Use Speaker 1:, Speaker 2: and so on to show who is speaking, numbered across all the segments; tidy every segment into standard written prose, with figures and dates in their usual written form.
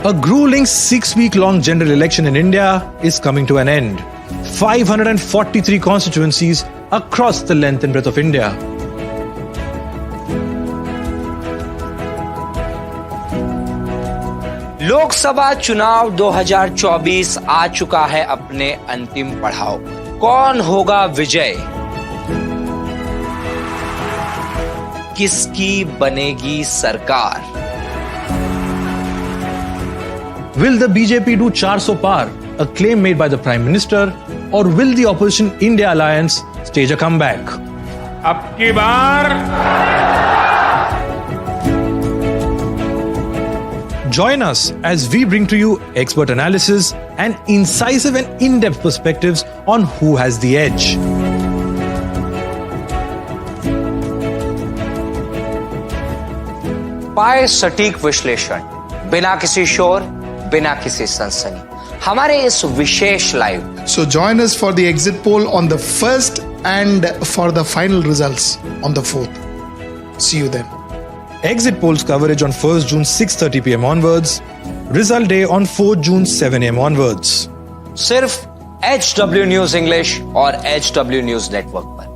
Speaker 1: A grueling 6-week-long general election in India is coming to an end. 543 constituencies across the length and breadth of India.
Speaker 2: लोक सभा चुनाव 2024 आ चुका है अपने अंतिम पड़ाव। कौन होगा विजय? किसकी बनेगी सरकार?
Speaker 1: Will the BJP do 400 par, a claim made by the Prime Minister, or will the opposition India alliance stage a comeback?
Speaker 3: अब की बार
Speaker 1: Join us as we bring to you expert analysis and incisive and in-depth perspectives on who has the edge.
Speaker 2: पाए सटीक विश्लेषण, बिना किसी शोर, बिना किसी सनसनी, हमारे इस विशेष live.
Speaker 4: So join us for the exit poll on the 1st and for the final results on the 4th. See you then.
Speaker 1: Exit polls coverage on 1st June 6:30 p.m. onwards. Result day on 4th June 7 a.m. onwards.
Speaker 2: सिर्फ HW news English और HW news network पर।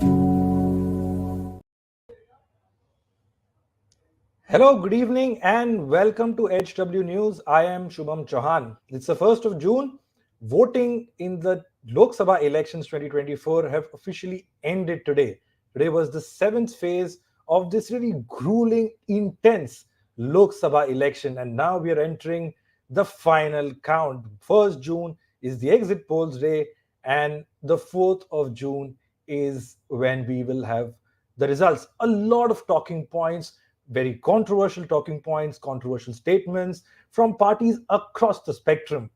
Speaker 1: Hello, good evening and welcome to HW News. I am Shubham Chauhan. It's the 1st of June. Voting in the Lok Sabha elections 2024 have officially ended today. Today was the 7th phase of this really grueling, intense Lok Sabha election, and now we are entering the final count. 1st June is the exit polls day, and the 4th of June is when we will have the results. A lot of talking points, very controversial talking points, controversial statements from parties across the spectrum.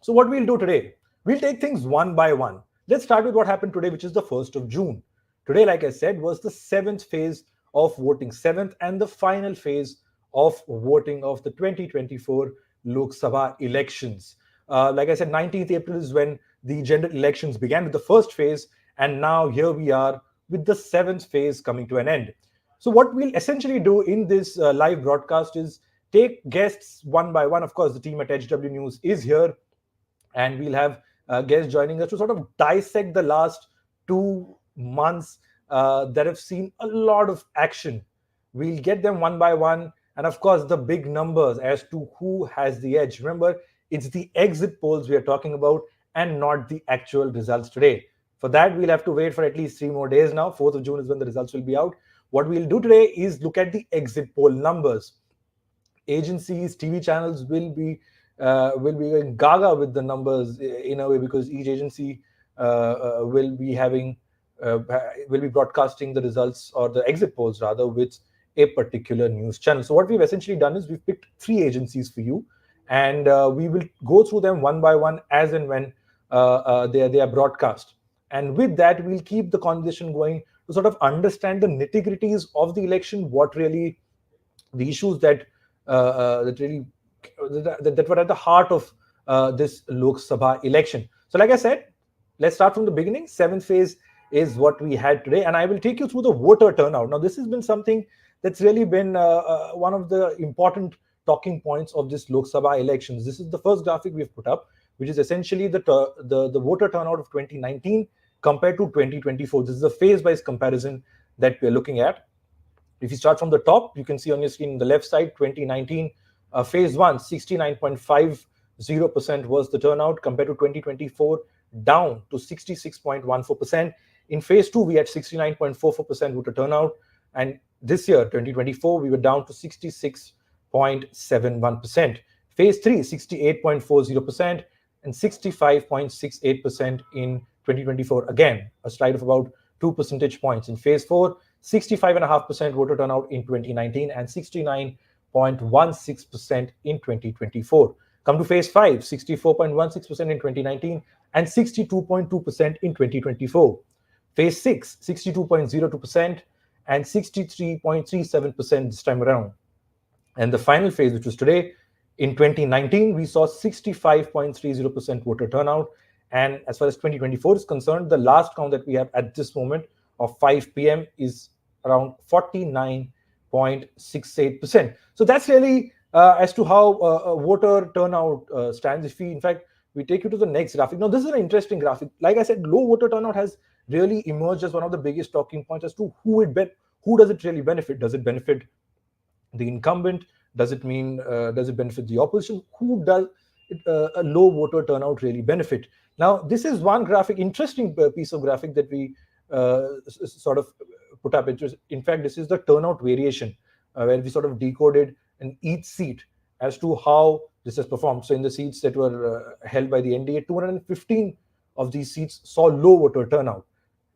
Speaker 1: So what we'll do today, we'll take things one by one. Let's start with what happened today, which is the 1st of June. Today, like I said, was the 7th phase of voting, 7th and the final phase of voting of the 2024 Lok Sabha elections. Like I said, 19th April is when the general elections began with the first phase, and now here we are with the 7th phase coming to an end. So what we'll essentially do in this live broadcast is take guests one by one. Of course, the team at HW News is here, and we'll have guests joining us to sort of dissect the last 2 months that have seen a lot of action. We'll get them one by one, and of course, the big numbers as to who has the edge. Remember, it's the exit polls we are talking about and not the actual results today. For that, we'll have to wait for at least 3 more days now. 4th of June is when the results will be out. What we'll do today is look at the exit poll numbers. Agencies, TV channels will be going gaga with the numbers in a way, because each agency will be broadcasting the results, or the exit polls rather, with a particular news channel. So what we've essentially done is we've picked 3 agencies for you, and we will go through them one by one as and when they are broadcast. And with that, we'll keep the conversation going to sort of understand the nitty-gritties of the election, what really the issues that were at the heart of this Lok Sabha election. So like I said, let's start from the beginning. 7th phase is what we had today, and I will take you through the voter turnout. Now, this has been something that's really been one of the important talking points of this Lok Sabha elections. This is the first graphic we've put up, which is essentially the voter turnout of 2019 compared to 2024. This is a phase-wise comparison that we're looking at. If you start from the top, you can see on your screen on the left side, 2019, phase 1, 69.50% was the turnout, compared to 2024, down to 66.14%. In phase 2, we had 69.44% voter turnout, and this year, 2024, we were down to 66.71%. Phase 3, 68.40%, and 65.68% in 2024. Again, a slide of about 2 percentage points. In phase 4, 65.5% voter turnout in 2019 and 69.16% in 2024. Come to phase 5, 64.16% in 2019 and 62.2% in 2024. Phase 6, 62.02% and 63.37% this time around. And the final phase, which was today, in 2019, we saw 65.30% voter turnout. And as far as 2024 is concerned, the last count that we have at this moment of 5 p.m. is around 49.68%. So that's really as to how voter turnout stands. If we, in fact, we take you to the next graphic. Now, this is an interesting graphic. Like I said, low voter turnout has really emerged as one of the biggest talking points as to who does it really benefit? Does it benefit the incumbent? Does it mean does it benefit the opposition? Who does a low voter turnout really benefit? Now, this is one graphic, interesting piece of graphic that we sort of put up. In fact, this is the turnout variation where we sort of decoded in each seat as to how this has performed. So in the seats that were held by the NDA, 215 of these seats saw low voter turnout.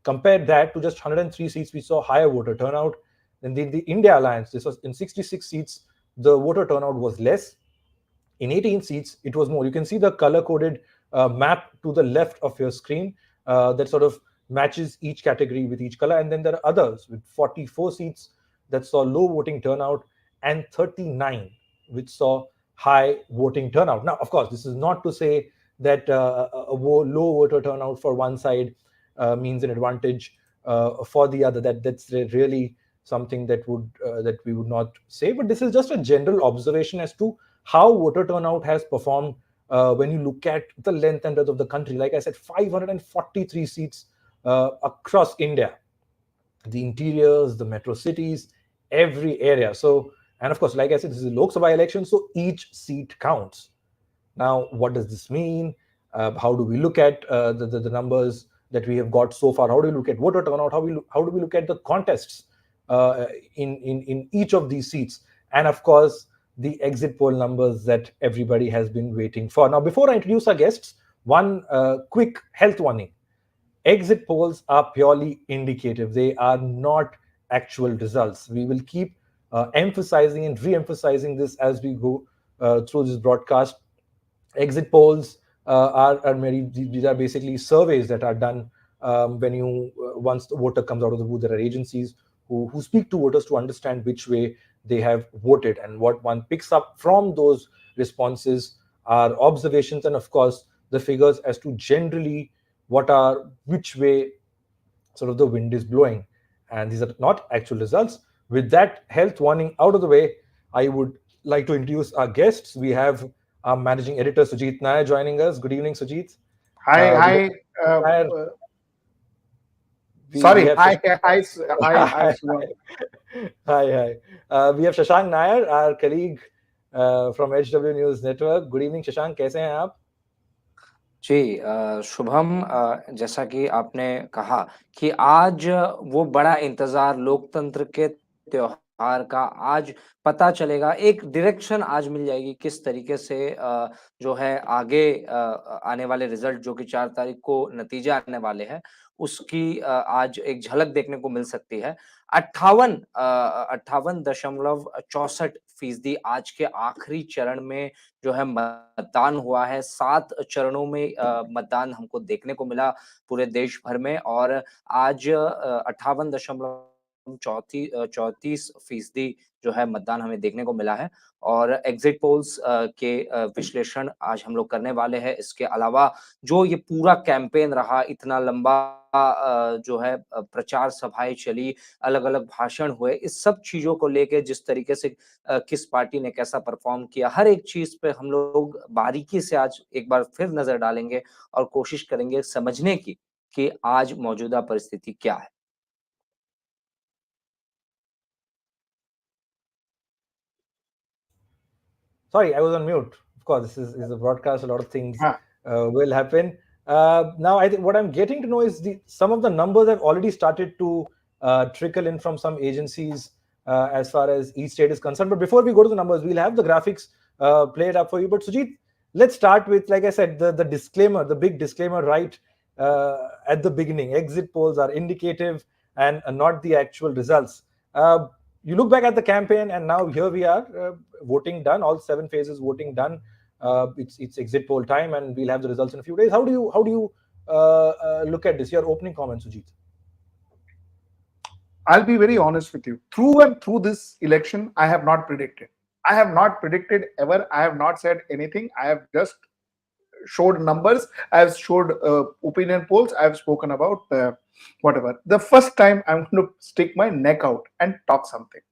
Speaker 1: Compare that to just 103 seats, we saw higher voter turnout. Then the India Alliance, this was in 66 seats, the voter turnout was less. In 18 seats, it was more. You can see the color-coded map to the left of your screen that sort of matches each category with each color. And then there are others with 44 seats that saw low voting turnout and 39 which saw high voting turnout. Now, of course, this is not to say that low voter turnout for one side means an advantage for the other. That's really something that we would not say. But this is just a general observation as to how voter turnout has performed when you look at the length and breadth of the country. Like I said, 543 seats across India, the interiors, the metro cities, every area. So, and of course, like I said, this is a Lok Sabha election, so each seat counts. Now, what does this mean? How do we look at the numbers that we have got so far? How do we look at voter turnout? How do we look at the contests in each of these seats? And of course, the exit poll numbers that everybody has been waiting for. Now, before I introduce our guests, one quick health warning. Exit polls are purely indicative. They are not actual results. We will keep emphasizing and re-emphasizing this as we go through this broadcast. Exit polls these are basically surveys that are done when once the voter comes out of the booth. There are agencies who speak to voters to understand which way they have voted, and what one picks up from those responses are observations and of course the figures as to generally which way sort of the wind is blowing, and these are not actual results. With that health warning out of the way, I would like to introduce our guests. We have our managing editor Sujit Nair joining us. Good evening, Sujit.
Speaker 4: Hi. Sorry. Hi.
Speaker 1: Hi. We have Shashank Nair, our colleague from HW News Network. Good evening, Shashank. कैसे हैं आप?
Speaker 2: जी शुभम, जैसा कि आपने कहा कि आज वो बड़ा इंतजार लोकतंत्र के त्योहार का आज पता चलेगा, एक डायरेक्शन आज मिल जाएगी किस तरीके से जो है आगे आने वाले रिजल्ट जो कि 4 तारीख को नतीजे आने वाले हैं उसकी आज एक झलक देखने को मिल सकती है। 58.64% आज के आखिरी चरण में जो है मतदान हुआ है। 7 चरणों में मतदान हमको देखने को मिला पूरे देश भर में, और आज 58.34% जो है मतदान हमें देखने को मिला है। और एग्जिट पोल्स के विश्लेषण आज हम लोग करने वाले हैं। इसके अलावा जो ये पूरा कैंपेन रहा, इतना लंबा जो है प्रचार सभाएं चली, अलग-अलग भाषण हुए, इस सब चीजों को लेके जिस तरीके से किस पार्टी ने कैसा परफॉर्म किया, हर एक चीज पे हम लोग बारीकी से आज एक बार फिर नजर डालेंगे और कोशिश करेंगे समझने की कि आज मौजूदा परिस्थिति क्या है।
Speaker 1: Sorry, I was on mute. Of course, this is a broadcast. A lot of things will happen. Now, I think what I'm getting to know is some of the numbers have already started to trickle in from some agencies as far as each state is concerned. But before we go to the numbers, we'll have the graphics played up for you. But Sujit, let's start with, like I said, the disclaimer, the big disclaimer right at the beginning. Exit polls are indicative and not the actual results. You look back at the campaign, and now here we are, voting done, all 7 phases voting done. It's exit poll time, and we'll have the results in a few days. How do you look at this? Your opening comment, Sujit.
Speaker 4: I'll be very honest with you. Through and through this election, I have not predicted. I have not predicted ever. I have not said anything. I have just showed numbers. I have showed opinion polls. I have spoken about whatever. The first time I'm going to stick my neck out and talk something.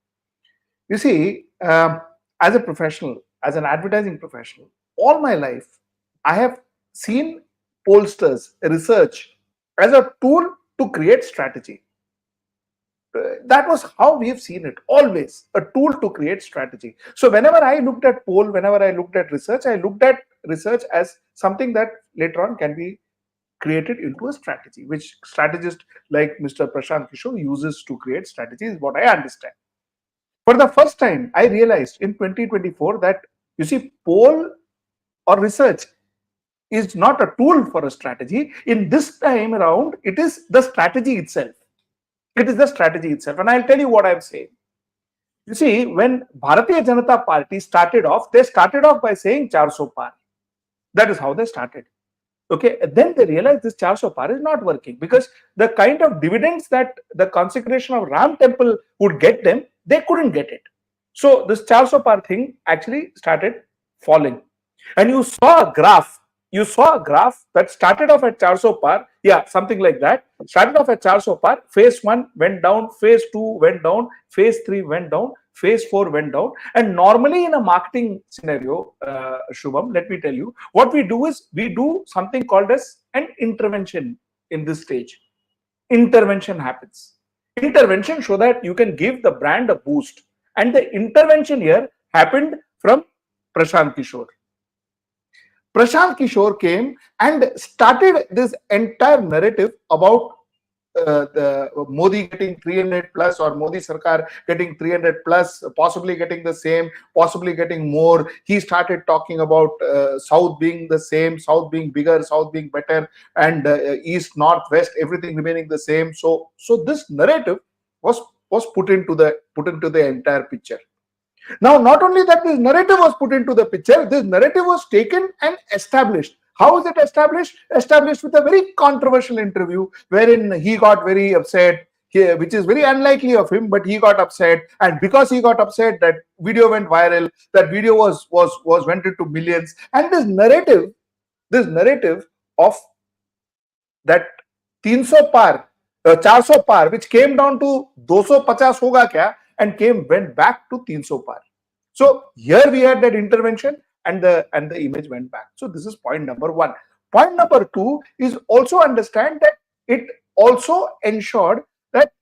Speaker 4: You see, I as a professional, as an advertising professional, all my life, I have seen pollsters, research as a tool to create strategy. That was how we have seen it, always a tool to create strategy. So whenever I looked at poll, whenever I looked at research, I looked at research as something that later on can be created into a strategy, which strategist like Mr. Prashant Kishore uses to create strategy, is what I understand. For the first time, I realized in 2024 that, you see, poll or research is not a tool for a strategy. In this time around, it is the strategy itself. It is the strategy itself. And I'll tell you what I'm saying. You see, when Bharatiya Janata Party started off, they started off by saying 400 par. That is how they started. Okay, then they realized this 400 par is not working, because the kind of dividends that the consecration of Ram temple would get them, they couldn't get it. So this 400 par thing actually started falling. And you saw a graph that started off at 400 par, yeah, something like that. Started off at 400 par, phase 1 went down, phase 2 went down, phase 3 went down, phase 4 went down. And normally in a marketing scenario, Shubham, let me tell you, what we do is we do something called as an intervention in this stage. Intervention happens. Intervention so that you can give the brand a boost. And the intervention here happened from Prashant Kishore. Prashant Kishore came and started this entire narrative about the Modi getting 300 plus, or Modi Sarkar getting 300 plus, possibly getting the same, possibly getting more. He started talking about South being the same, South being bigger, South being better, and East, North, West, everything remaining the same. So this narrative was put into the entire picture. Now, not only that this narrative was put into the picture, this narrative was taken and established. How is it established? Established with a very controversial interview wherein he got very upset, which is very unlikely of him, but he got upset. And because he got upset, that video went viral, that video was went into millions. And this narrative of that 300 par, 400 par, which came down to 250 hoga kya, and went back to 300 par. So here we had that intervention, and the image went back. So this is point number 1. Point number 2 is also understand that it also ensured that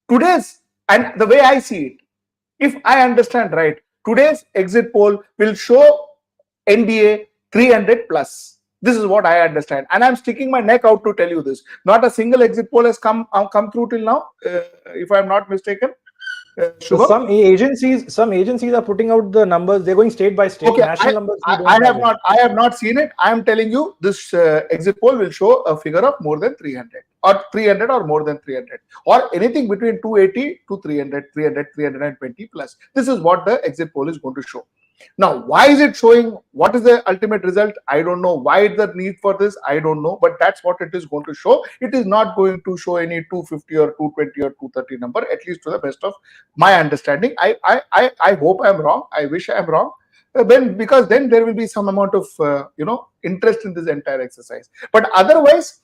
Speaker 4: today's, and the way I see it, if I understand right, today's exit poll will show NDA 300 plus. This is what I understand, and I'm sticking my neck out to tell you this. Not a single exit poll has come through till now, if I'm not mistaken.
Speaker 1: So some agencies are putting out the numbers. They're going state by state.
Speaker 4: Okay,
Speaker 1: national numbers.
Speaker 4: I have not seen it. I am telling you, this exit poll will show a figure of more than 300, or 300 or more than 300, or anything between 280 to 300, 320 plus. This is what the exit poll is going to show. Now, why is it showing? What is the ultimate result? I don't know. Why is the need for this? I don't know. But that's what it is going to show. It is not going to show any 250 or 220 or 230 number, at least to the best of my understanding. I hope I'm wrong. I wish I'm wrong. Because then there will be some amount of interest in this entire exercise. But otherwise,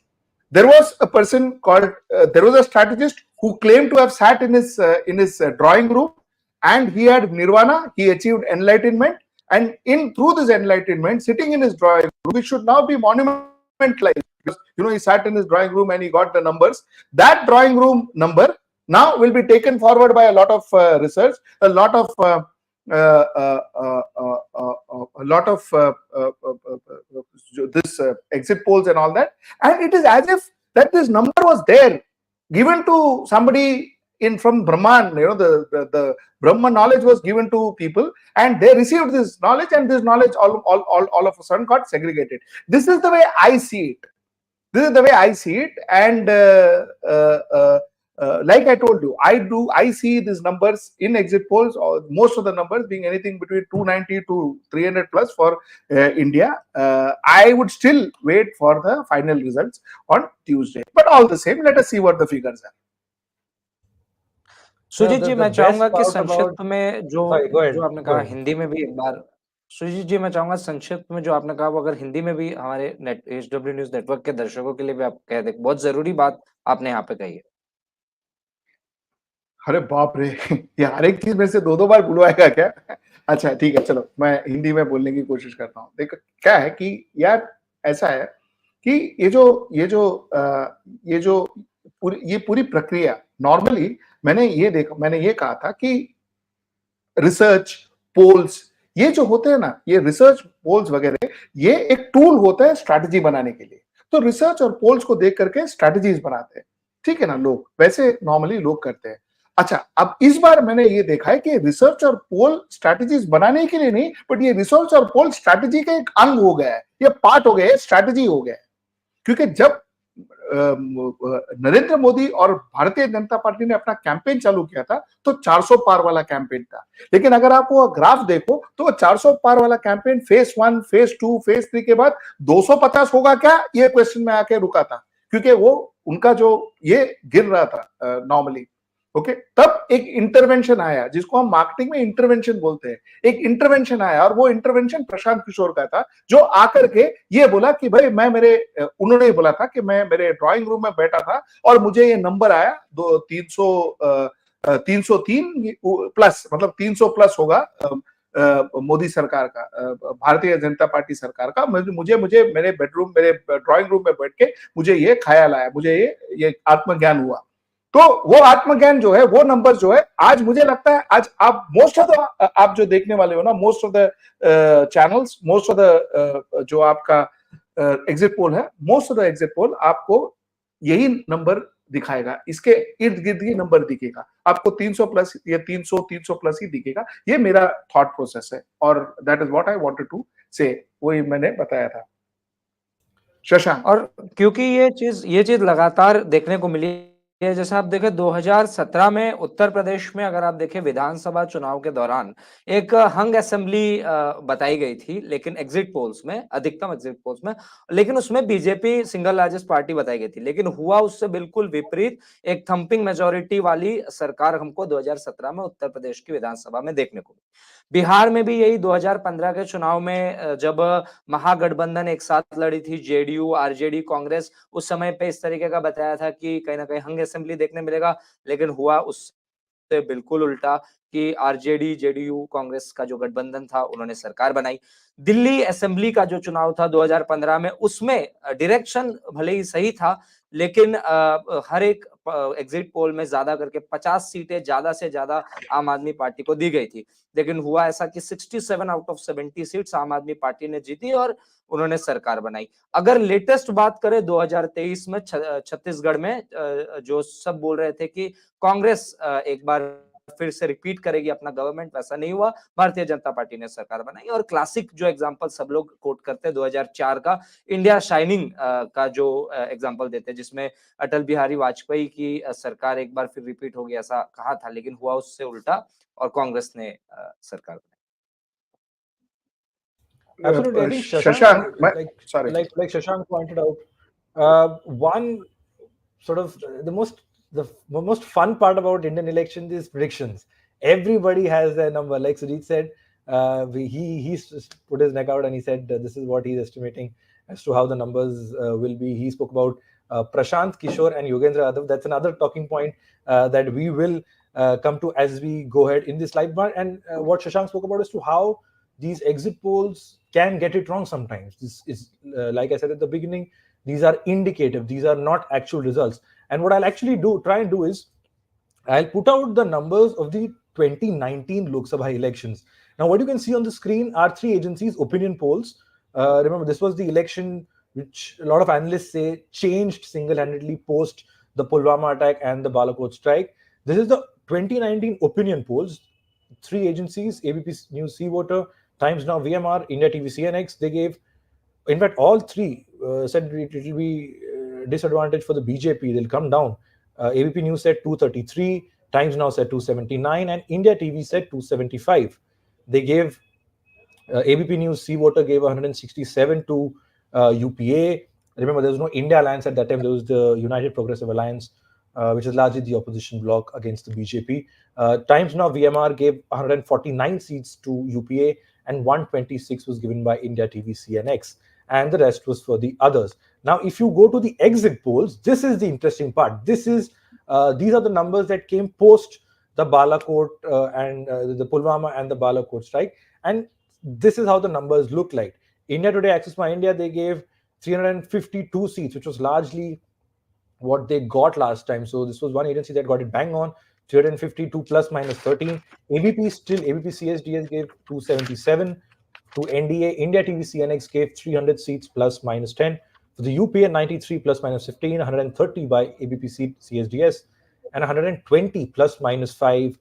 Speaker 4: there was a person called there was a strategist who claimed to have sat in his drawing room, and he had nirvana. He achieved enlightenment, and through this enlightenment, sitting in his drawing room, which should now be monumentalized, because he sat in his drawing room and he got the numbers. That drawing room number now will be taken forward by a lot of research, a lot of this exit polls and all that, and it is as if that this number was there, given to somebody from Brahman. The Brahman knowledge was given to people, and they received this knowledge, and this knowledge all of a sudden got segregated. This is the way I see it. And like I told you, I see these numbers in exit polls, or most of the numbers being anything between 290 to 300 plus for India. I would still wait for the final results on Tuesday. But all the same, let us see what the figures are.
Speaker 2: Sujit जी, मैं चाहूंगा कि संक्षिप्त में जो आपने कहा हिंदी में भी एक बार, सुजीत जी मैं चाहूंगा संक्षिप्त में जो आपने कहा वो अगर हिंदी में भी हमारे HW न्यूज नेटवर्क के दर्शकों के लिए भी आप कह दें। बहुत जरूरी बात आपने यहाँ पे कही है।
Speaker 4: अरे बाप रे, ये हर एक चीज में से दो बार बुलवाएगा क्या? अच्छा ठीक है, चलो मैं हिंदी में बोलने की कोशिश करता हूँ। देखो क्या है कि यार ऐसा है कि ये पूरी प्रक्रिया नॉर्मली मैंने ये कहा था कि रिसर्च पोल्स ये जो होते हैं ना, ये रिसर्च पोल्स वगैरह ये एक टूल होता है स्ट्रैटेजी बनाने के लिए। तो रिसर्च और पोल्स को देख करके स्ट्रैटेजीज बनाते हैं, ठीक है ना, लोग वैसे नॉर्मली लोग करते हैं। अच्छा, अब इस बार मैंने ये देखा है कि रिसर्च और पोल स्ट्रैटेजीज बनाने के लिए नहीं, बट ये रिसर्च और पोल स्ट्रैटेजी का एक अंग हो गया है, ये पार्ट हो गया है, स्ट्रैटेजी हो गया है। क्योंकि जब नरेंद्र मोदी और भारतीय जनता पार्टी ने अपना कैंपेन चालू किया था तो 400 पार वाला कैंपेन था। लेकिन अगर आप वो ग्राफ देखो तो 400 पार वाला कैंपेन फेज 1, फेज 2, फेज 3 के बाद 250 होगा क्या, ये क्वेश्चन में आके रुका था। क्योंकि वो उनका जो ये गिर रहा था नॉर्मली, ओके, तब एक इंटरवेंशन आया जिसको हम मार्केटिंग में इंटरवेंशन बोलते हैं। एक इंटरवेंशन आया और वो इंटरवेंशन प्रशांत किशोर का था, जो आकर के ये बोला कि भाई उन्होंने ही बोला था कि मैं मेरे ड्राइंग रूम में बैठा था और मुझे ये नंबर आया 303 प्लस, मतलब 300 प्लस होगा मोदी सरकार का, भारतीय जनता पार्टी सरकार का। मुझे मेरे ड्राइंग रूम में बैठ के मुझे ये ख्याल आया, मुझे ये आत्मज्ञान हुआ। तो वो आत्मज्ञान जो है, वो नंबर जो है, आज मुझे लगता है आज आप मोस्ट ऑफ द आप जो देखने वाले हो ना, most of the channels, most of the जो आपका एग्जिट पोल है, most of the exit poll आपको यही नंबर दिखाएगा, इसके इर्द गिर्द ही नंबर दिखेगा आपको। 300 प्लस या 300 प्लस ही दिखेगा। ये मेरा थॉट प्रोसेस है और that is what I wanted to say, वही मैंने बताया था। शशांक।
Speaker 2: और क्योंकि ये चीज लगातार देखने को मिली है, जैसे आप देखें 2017 में उत्तर प्रदेश में, अगर आप देखें विधानसभा चुनाव के दौरान एक हंग असेंबली बताई गई थी, लेकिन एग्जिट पोल्स में, अधिकतम एग्जिट पोल्स में, लेकिन उसमें बीजेपी सिंगल लार्जेस्ट पार्टी बताई गई थी। लेकिन हुआ उससे बिल्कुल विपरीत, एक थंपिंग मेजोरिटी वाली सरकार हमको 2017 में उत्तर प्रदेश की विधानसभा में देखने को मिली। बिहार में भी यही 2015 के चुनाव में जब महागठबंधन एक साथ लड़ी थी, जेडीयू, आरजेडी, कांग्रेस, उस समय पे इस तरीके का बताया था कि कहीं ना कहीं हंग असेंबली देखने मिलेगा, लेकिन हुआ उससे बिल्कुल उल्टा कि आरजेडी, जेडीयू, कांग्रेस का जो गठबंधन था उन्होंने सरकार बनाई। दिल्ली असेंबली का जो चुनाव था 2015 में, उसमें डायरेक्शन भले ही सही था, लेकिन हर एक एग्जिट पोल में ज्यादा करके 50 सीटें ज्यादा से ज्यादा आम आदमी पार्टी को दी गई थी। लेकिन हुआ ऐसा कि 67 आउट ऑफ 70 सीट्स आम आदमी पार्टी ने जीती और उन्होंने सरकार बनाई। अगर लेटेस्ट बात करें 2023 में छत्तीसगढ़ में, जो सब बोल रहे थे कि कांग्रेस एक बार फिर से रिपीट करेगी अपना गवर्नमेंट, वैसा नहीं हुआ, भारतीय जनता पार्टी ने सरकार बनाई। और क्लासिक जो एग्जांपल सब लोग कोट करते हैं 2004 का इंडिया शाइनिंग का जो एग्जांपल देते हैं, जिसमें अटल बिहारी वाजपेयी की सरकार एक बार फिर रिपीट होगी ऐसा कहा था, लेकिन हुआ उससे उल्टा और कांग्रेस ने सरकार बनाई।
Speaker 1: Absolutely, I think
Speaker 4: Shashank,
Speaker 1: like Shashank pointed out, one sort of the most fun part about Indian elections is predictions. Everybody has their number. Like Sujit said, he put his neck out and he said this is what he's estimating as to how the numbers will be. He spoke about Prashant Kishore and Yogendra Yadav. That's another talking point that we will come to as we go ahead in this live bar. And what Shashank spoke about as to how these exit polls can get it wrong sometimes. This is, like I said at the beginning, these are indicative. These are not actual results. And what I'll actually try and do is, I'll put out the numbers of the 2019 Lok Sabha elections. Now, what you can see on the screen are three agencies' opinion polls. Remember, this was the election which a lot of analysts say changed single-handedly post the Pulwama attack and the Balakot strike. This is the 2019 opinion polls. Three agencies, ABP News C Voter, Times Now VMR, India TV CNX, they gave, in fact, all three said it will be disadvantage for the BJP, they'll come down. ABP News said 233, Times Now said 279, and India TV said 275. They gave, ABP News C Voter gave 167 to UPA. Remember, there was no India Alliance at that time, there was the United Progressive Alliance, which is largely the opposition bloc against the BJP. Times Now VMR gave 149 seats to UPA, and 126 was given by India TV CNX, and the rest was for the others. Now, if you go to the exit polls, this is the interesting part. These are the numbers that came post the Balakot and the Pulwama and the Balakot strike. And this is how the numbers look like. India Today, Access My India, they gave 352 seats, which was largely what they got last time. So this was one agency that got it bang on, 352 plus minus 13. ABP still, ABP CSDS gave 277 to NDA. India TV CNX gave 300 seats plus minus 10. For the UPN, 93 plus minus 15, 130 by ABP CSDS, and 120 plus minus 5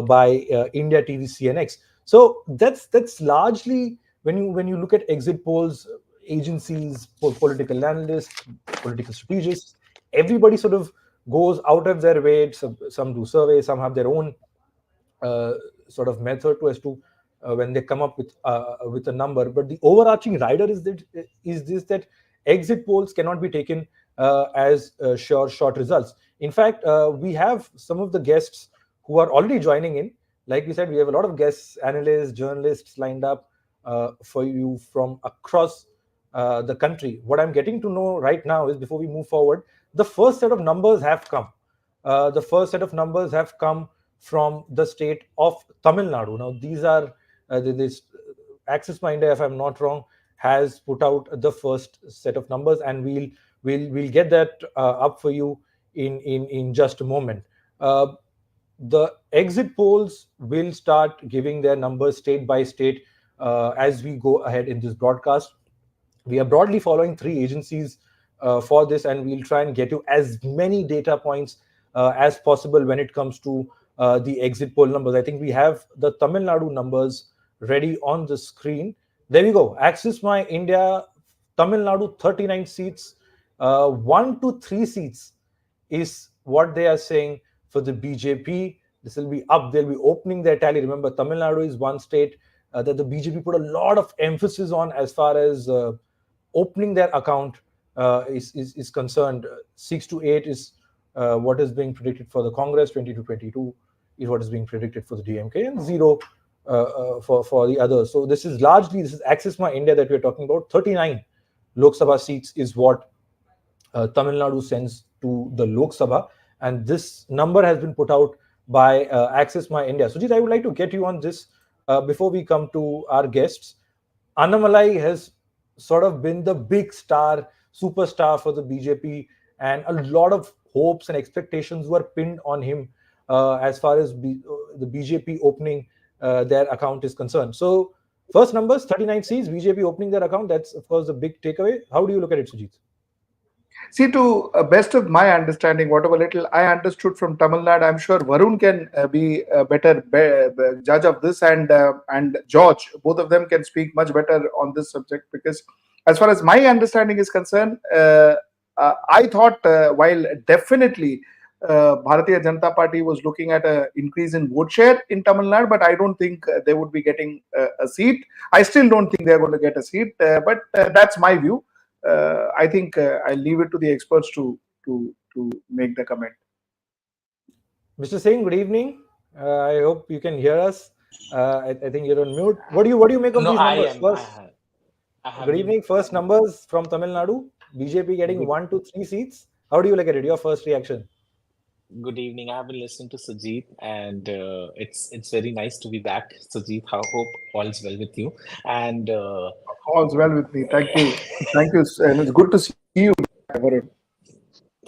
Speaker 1: by India TV CNX. So that's largely when you look at exit polls, agencies, political analysts, political strategists, everybody sort of goes out of their way. Some do surveys, some have their own sort of method to as to when they come up with a number. But the overarching rider is that exit polls cannot be taken as sure short results. In fact, we have some of the guests who are already joining in. Like we said, we have a lot of guests, analysts, journalists lined up for you from across the country. What I'm getting to know right now is, before we move forward, the first set of numbers have come. The first set of numbers have come from the state of Tamil Nadu. Now, these are this Access My India, if I'm not wrong, has put out the first set of numbers, and we'll get that up for you in just a moment. The exit polls will start giving their numbers state by state as we go ahead in this broadcast. We are broadly following three agencies for this, and we'll try and get you as many data points as possible when it comes to the exit poll numbers. I think we have the Tamil Nadu numbers ready on the screen. There we go. Access My India, Tamil Nadu, 39 seats, 1 to 3 seats is what they are saying for the BJP. This will be up. They'll be opening their tally. Remember, Tamil Nadu is one state that the BJP put a lot of emphasis on as far as opening their account is concerned. 6 to 8 is what is being predicted for the Congress. 20 to 22 is what is being predicted for the DMK, and 0 for the others. So this is Access My India that we're talking about. 39 Lok Sabha seats is what Tamil Nadu sends to the Lok Sabha, and this number has been put out by Access My India. Sujit, I would like to get you on this before we come to our guests. Annamalai has sort of been the big star, superstar for the BJP, and a lot of hopes and expectations were pinned on him as far as the BJP opening their account is concerned. So first numbers, 39 seats, BJP opening their account. That's, of course, the big takeaway. How do you look at it, Sujit?
Speaker 4: See, to best of my understanding, whatever little I understood from Tamil Nadu, I'm sure Varun can be a better judge of this, and George, both of them can speak much better on this subject, because as far as my understanding is concerned, I thought while definitely Bharatiya Janata Party was looking at an increase in vote share in Tamil Nadu, but I don't think they would be getting a seat. I still don't think they're going to get a seat, but that's my view. I think I'll leave it to the experts to make the comment.
Speaker 1: Mr. Singh, good evening. I hope you can hear us. I think you're on mute. What do you make of these numbers? First, good evening. First numbers from Tamil Nadu. BJP getting 1 to 3 seats. How do you look at it? Your first reaction?
Speaker 5: Good evening. I have been listening to Sujit, and it's very nice to be back, Sujit. I hope all's well with you. And
Speaker 4: all's well with me. Thank you, thank you, and it's good to see you, Varun.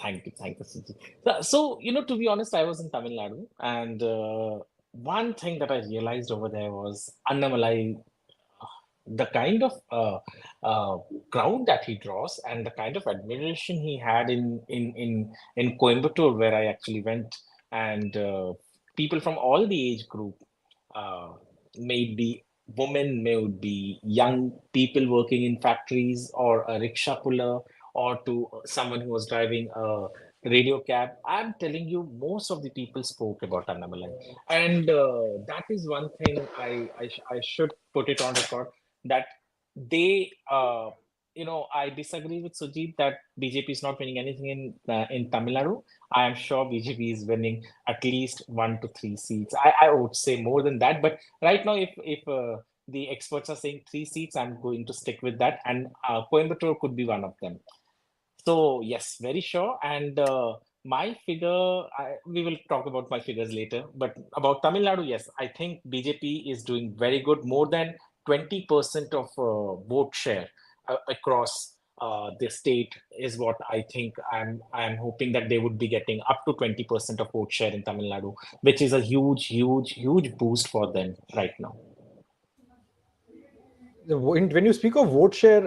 Speaker 5: Thank you, Sujit. So, to be honest, I was in Tamil Nadu, and one thing that I realized over there was Annamalai, the kind of crowd that he draws, and the kind of admiration he had in Coimbatore, where I actually went, and people from all the age group, may it be women, may it be young people working in factories, or a rickshaw puller, or to someone who was driving a radio cab. I'm telling you, most of the people spoke about Annamalai, and that is one thing I should put it on record, that they I disagree with Sujit that BJP is not winning anything in Tamil Nadu. I am sure BJP is winning at least 1 to 3 seats. I would say more than that, but right now, if the experts are saying 3 seats, I'm going to stick with that, and Coimbatore could be one of them. So yes, very sure. And My figure, we will talk about my figures later, but about Tamil Nadu, yes, I think BJP is doing very good, more than 20% of vote share across the state is what I think. I'm hoping that they would be getting up to 20% of vote share in Tamil Nadu, which is a huge boost for them right now.
Speaker 1: When you speak of vote share,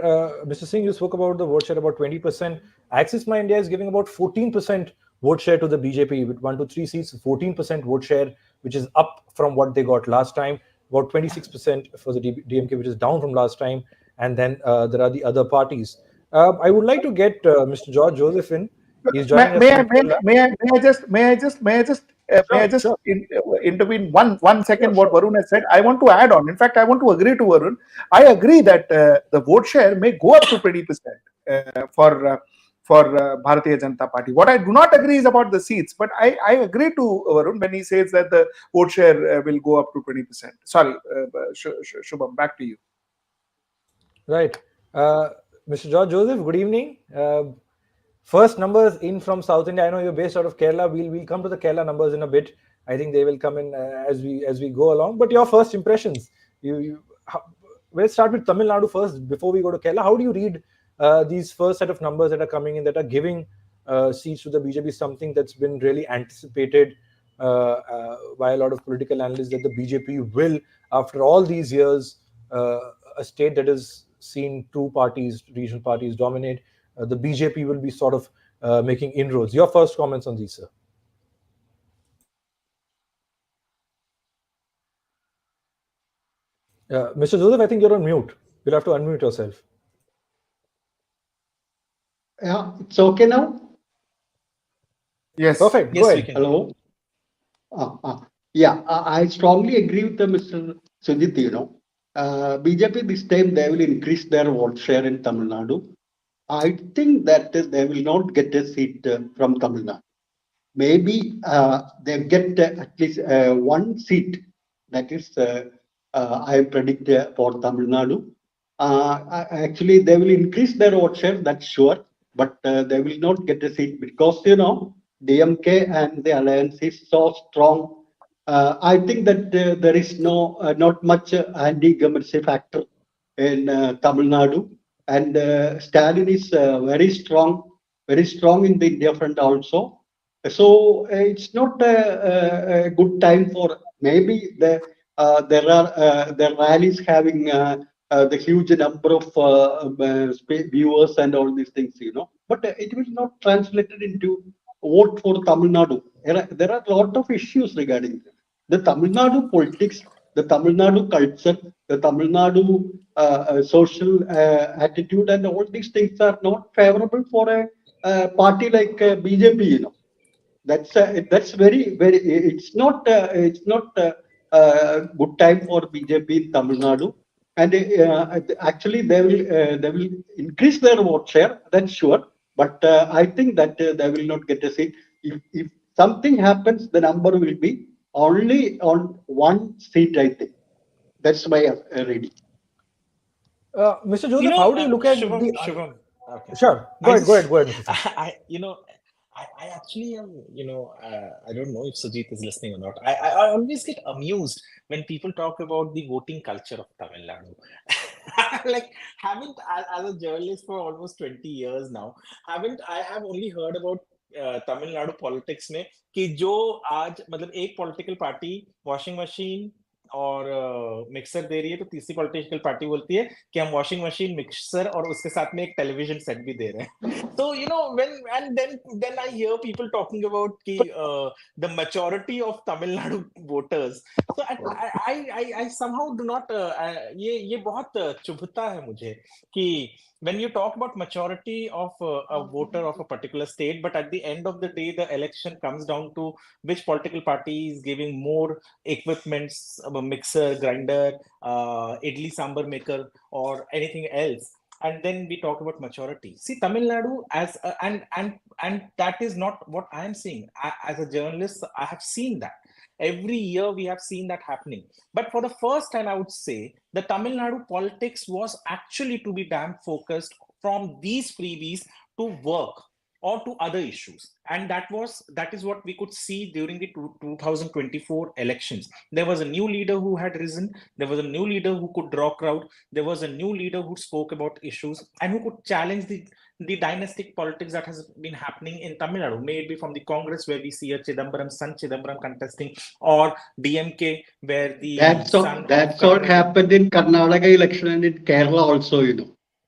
Speaker 1: Mr. Singh, you spoke about the vote share about 20%. Axis My India is giving about 14% vote share to the BJP with 1 to 3 seats, 14% vote share, which is up from what they got last time, about 26% for the DMK, which is down from last time. And then there are the other parties. I would like to get Mr. George Joseph in. He's joining us from Kerala.
Speaker 4: May I just
Speaker 1: Sure.
Speaker 4: intervene one second?
Speaker 1: Sure,
Speaker 4: What Varun has said, I want to add on. In fact, I want to agree to Varun. I agree that the vote share may go up to 20% for Bharatiya Janata Party. What I do not agree is about the seats, but I agree to Varun when he says that the vote share will go up to 20%. Sorry, Shubham, back to you.
Speaker 1: Right. Mr. George Joseph, good evening. First numbers in from South India. I know you're based out of Kerala. We'll come to the Kerala numbers in a bit. I think they will come in as we go along. But your first impressions. Let's start with Tamil Nadu first before we go to Kerala. How do you read these first set of numbers that are coming in that are giving seats to the BJP, something that's been really anticipated by a lot of political analysts, that the BJP will, after all these years, a state that has seen two parties, regional parties dominate, the BJP will be sort of making inroads. Your first comments on these, sir? Mr. Joseph, I think you're on mute. You'll have to unmute yourself.
Speaker 6: Yeah, it's okay now?
Speaker 4: Yes.
Speaker 1: Perfect.
Speaker 5: Yes,
Speaker 1: Go
Speaker 5: we
Speaker 1: ahead.
Speaker 5: can.
Speaker 6: Hello? Yeah, I strongly agree with Mr. Sujit, BJP this time they will increase their vote share in Tamil Nadu. I think that they will not get a seat from Tamil Nadu. Maybe they get at least one seat. That is, I predict for Tamil Nadu. Actually, they will increase their vote share, that's sure, but they will not get a seat because, DMK and the alliance is so strong. I think that there is not much anti-governmency factor in Tamil Nadu, and Stalin is very strong in the India front also. So it's not a good time for maybe there are the rallies having the huge number of viewers and all these things, but it will not translated into vote for Tamil Nadu. There are a lot of issues regarding the Tamil Nadu politics, the Tamil Nadu culture, the Tamil Nadu social attitude, and all these things are not favorable for a party like BJP. That's very. It's not good time for BJP in Tamil Nadu, and actually they will increase their vote share. That's sure, but I think that they will not get a seat. If something happens, the number will be only on one seat. I think that's my reading.
Speaker 1: Mr. Joseph, how do you look at
Speaker 5: Shubham,
Speaker 1: the?
Speaker 5: Shubham. Okay.
Speaker 1: Sure. Go ahead, Mr. Singh.
Speaker 5: I actually am, I don't know if Sujit is listening or not. I always get amused when people talk about the voting culture of Tamil Nadu. Like, as a journalist for almost 20 years now, I have only heard about Tamil Nadu politics में कि जो आज मतलब एक political party washing machine और mixer दे रही है तो तीसरी पॉलिटिकल पार्टी बोलती है कि हम वॉशिंग मशीन मिक्सर और उसके साथ में एक टेलीविजन सेट भी दे रहे हैं तो when and then I hear people talking about कि the maturity of Tamil Nadu voters so I somehow do not ये बहुत चुभता है मुझे कि when you talk about maturity of a voter of a particular state, but at the end of the day, the election comes down to which political party is giving more equipments, a mixer, grinder, idli sambar maker, or anything else. And then we talk about maturity. See, Tamil Nadu and that is not what I am seeing. As a journalist, I have seen that. Every year we have seen that happening. But for the first time, I would say the Tamil Nadu politics was actually to be damn focused from these freebies to work or to other issues. And that is what we could see during the 2024 elections. There was a new leader who had risen. There was a new leader who could draw crowd. There was a new leader who spoke about issues and who could challenge the dynastic politics that has been happening in Tamil Nadu, may it be from the Congress, where we see a Chidambaram, son Chidambaram contesting, or DMK, where the son of
Speaker 6: That's what happened in Karnataka election and in Kerala also,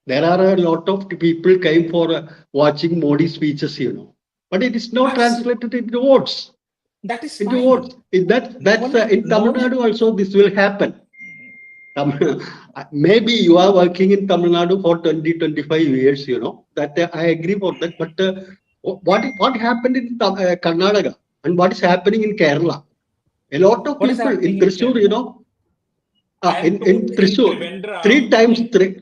Speaker 6: There are a lot of people came for watching Modi speeches, But it is not translated into votes.
Speaker 5: That is
Speaker 6: into
Speaker 5: fine.
Speaker 6: votes. In Tamil Nadu also this will happen. Maybe you are working in Tamil Nadu for 20-25 years, that I agree for that. But what happened in Karnataka and what is happening in Kerala? A lot of
Speaker 5: What is
Speaker 6: people in
Speaker 5: happening in
Speaker 6: Thrissur,
Speaker 5: Kerala?
Speaker 6: in Thrissur,
Speaker 5: Trivandrum,
Speaker 6: 3 times 3.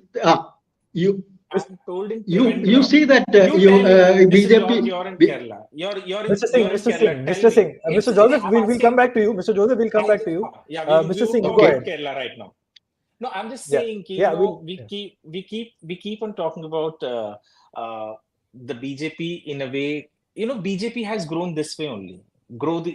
Speaker 5: I'm told in
Speaker 6: You
Speaker 5: Trivandrum.
Speaker 6: see that
Speaker 5: You tell me,
Speaker 6: BJP.
Speaker 5: you're in Kerala. You're in
Speaker 1: Mr. Singh,
Speaker 5: Kerala.
Speaker 1: Mr. Singh,
Speaker 5: Tell
Speaker 1: Mr.
Speaker 5: me.
Speaker 1: Singh, Mr. Joseph, we'll come back to you. Mr. Joseph, we'll come back to you.
Speaker 5: Yeah,
Speaker 1: Mr. Singh,
Speaker 5: will
Speaker 1: go ahead.
Speaker 5: Kerala right now. No, I'm just
Speaker 1: Yeah.
Speaker 5: saying,
Speaker 1: Yeah,
Speaker 5: we keep on talking about the BJP in a way. BJP has grown this way only.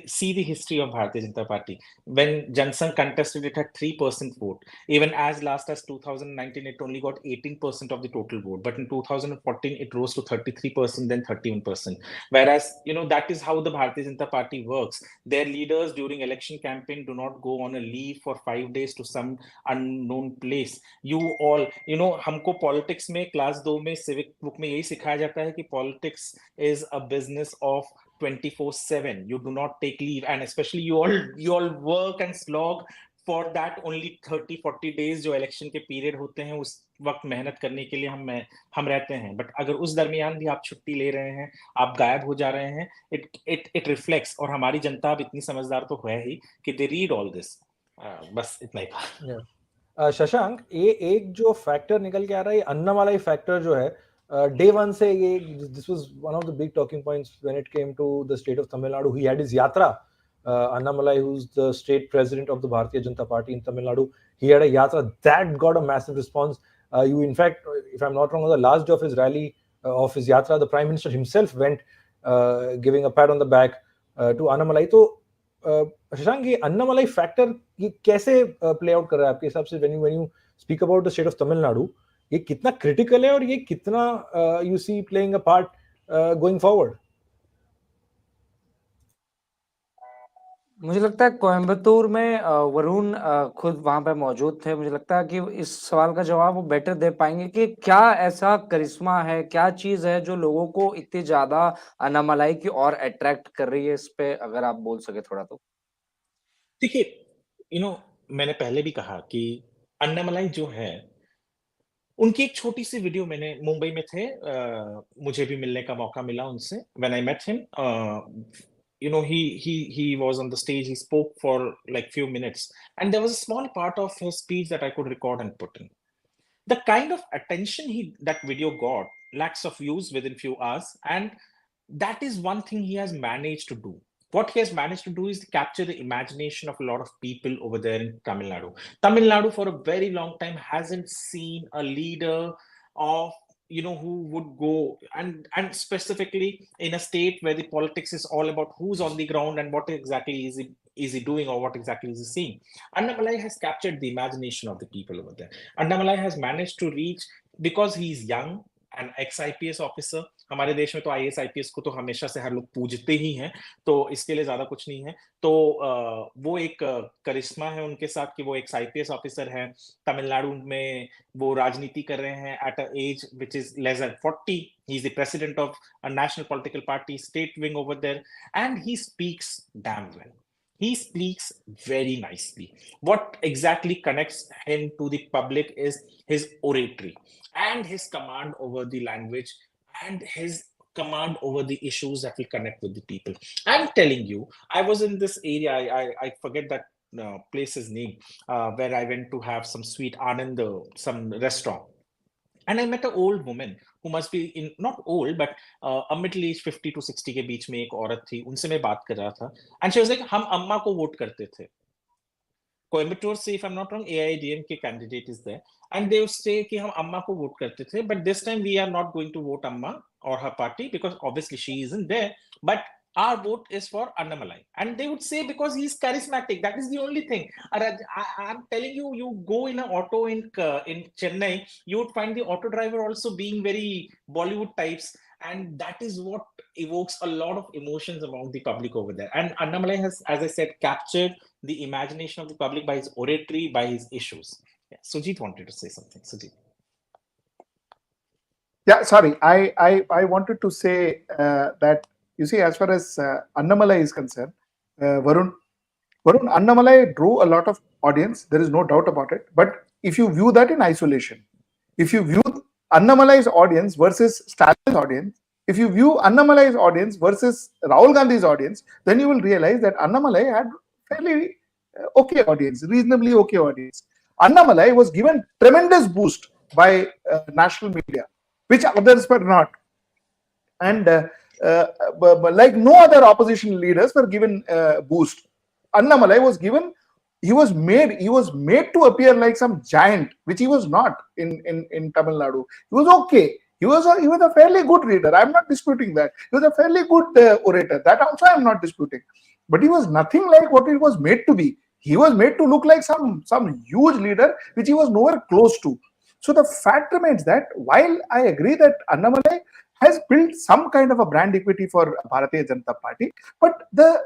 Speaker 5: See the history of Bharatiya Janata Party. When Jansangh contested, it had 3% vote. Even as last as 2019, it only got 18% of the total vote. But in 2014, it rose to 33%, then 31%. Whereas, that is how the Bharatiya Janata Party works. Their leaders during election campaign do not go on a leave for 5 days to some unknown place. You all, हमको politics में class 2 में civic book में यही सिखाया जाता है कि politics is a business of 24/7. You do not take leave, and especially you all work and slog for that only 30-40 days जो election के period होते हैं, उस वक्त मेहनत करने के लिए हम रहते हैं. बट अगर उस दरमियान भी आप छुट्टी ले रहे हैं, आप गायब हो जा रहे हैं, it reflects. और हमारी जनता अब इतनी समझदार तो है ही कि they read all this. बस इतना ही था.
Speaker 1: शशांक, ये एक जो फैक्टर निकल के आ रहा है, अन्नामलाई फैक्टर जो है, day one से ये this was one of the big talking points when it came to the state of Tamil Nadu. He had his yatra. Annamalai, who's the state president of the Bharatiya Janata Party in Tamil Nadu, he had a yatra that got a massive response. In fact, if I'm not wrong, on the last day of his rally, of his yatra, the Prime Minister himself went giving a pat on the back to Annamalai. तो शशांक, ये Annamalai factor ये कैसे play out कर रहा है आपके हिसाब से when you speak about the state of Tamil Nadu? ये कितना क्रिटिकल है और ये कितना you see playing a part going forward?
Speaker 2: मुझे लगता है कोयम्बतूर में वरुण खुद वहां पे मौजूद थे. मुझे लगता है कि इस सवाल का जवाब वो बेटर दे पाएंगे कि क्या ऐसा करिश्मा है, क्या चीज है जो लोगों को इतनी ज्यादा अन्नामलाई की ओर अट्रैक्ट कर रही है. इस पे अगर आप बोल सके थोड़ा तो.
Speaker 5: देखिए, मैंने पहले भी कहा कि अन्नामलाई जो है, उनकी एक छोटी सी वीडियो मैंने मुंबई में थे, मुझे भी मिलने का मौका मिला उनसे. When I met him, he was on the stage. He spoke for like few minutes, and there was a small part of his speech that I could record and put in. The kind of attention that video got, lakhs of views within few hours, and that is one thing he has managed to do. What he has managed to do is to capture the imagination of a lot of people over there in Tamil Nadu. Tamil Nadu for a very long time hasn't seen a leader of who would go and specifically in a state where the politics is all about who's on the ground and what exactly is he doing or what exactly is he seeing. Annamalai has captured the imagination of the people over there. Annamalai has managed to reach, because he's young, an ex-IPS officer. हमारे देश में तो IAS IPS को तो हमेशा से हर लोग पूजते ही हैं, तो इसके लिए ज्यादा कुछ नहीं है. तो वो एक करिश्मा है उनके साथ कि वो एक IPS ऑफिसर है, तमिलनाडु में वो राजनीति कर रहे हैं at an age which is less than 40. He's the president of a national political party, state wing over there, and he speaks damn well. He speaks very nicely. What exactly connects him to the public is his oratory and his command over the language and his command over the issues that will connect with the people. I'm telling you, I was in this area, I forget that place's name, where I went to have some sweet Anand, some restaurant. And I met an old woman who must be not old, but a middle age 50 to 60 के बीच में एक औरत थी. उनसे मैं बात कर रहा था. And she was like, हम अम्मा को वोट करते थे. Coimbatore say, if I'm not wrong, AIDMK candidate is there, and they would say कि हम अम्मा को vote करते थे, but this time we are not going to vote अम्मा or her party because obviously she isn't there, but our vote is for Annamalai. And they would say because he's charismatic, that is the only thing. I'm telling you, you go in an auto in Chennai, you would find the auto driver also being very Bollywood types, and that is what evokes a lot of emotions among the public over there. And Annamalai has, as I said, captured the imagination of the public by his oratory, by his issues. Yeah, Sujit wanted to say something. Sujit.
Speaker 4: Yeah, sorry. I wanted to say that, you see, as far as Annamalai is concerned, Varun, Annamalai drew a lot of audience. There is no doubt about it. But if you view that in isolation, if you view Annamalai's audience versus Stalin's audience, if you view Annamalai's audience versus Rahul Gandhi's audience, then you will realize that Annamalai had fairly okay audience, reasonably okay audience. Annamalai was given tremendous boost by national media, which others were not. And like no other opposition leaders were given boost. Annamalai was given, he was made to appear like some giant, which he was not in Tamil Nadu. He was okay. He was a fairly good reader. I'm not disputing that. He was a fairly good orator. That also I'm not disputing. But he was nothing like what he was made to be. He was made to look like some huge leader, which he was nowhere close to. So the fact remains that while I agree that Annamalai has built some kind of a brand equity for Bharatiya Janata Party, but the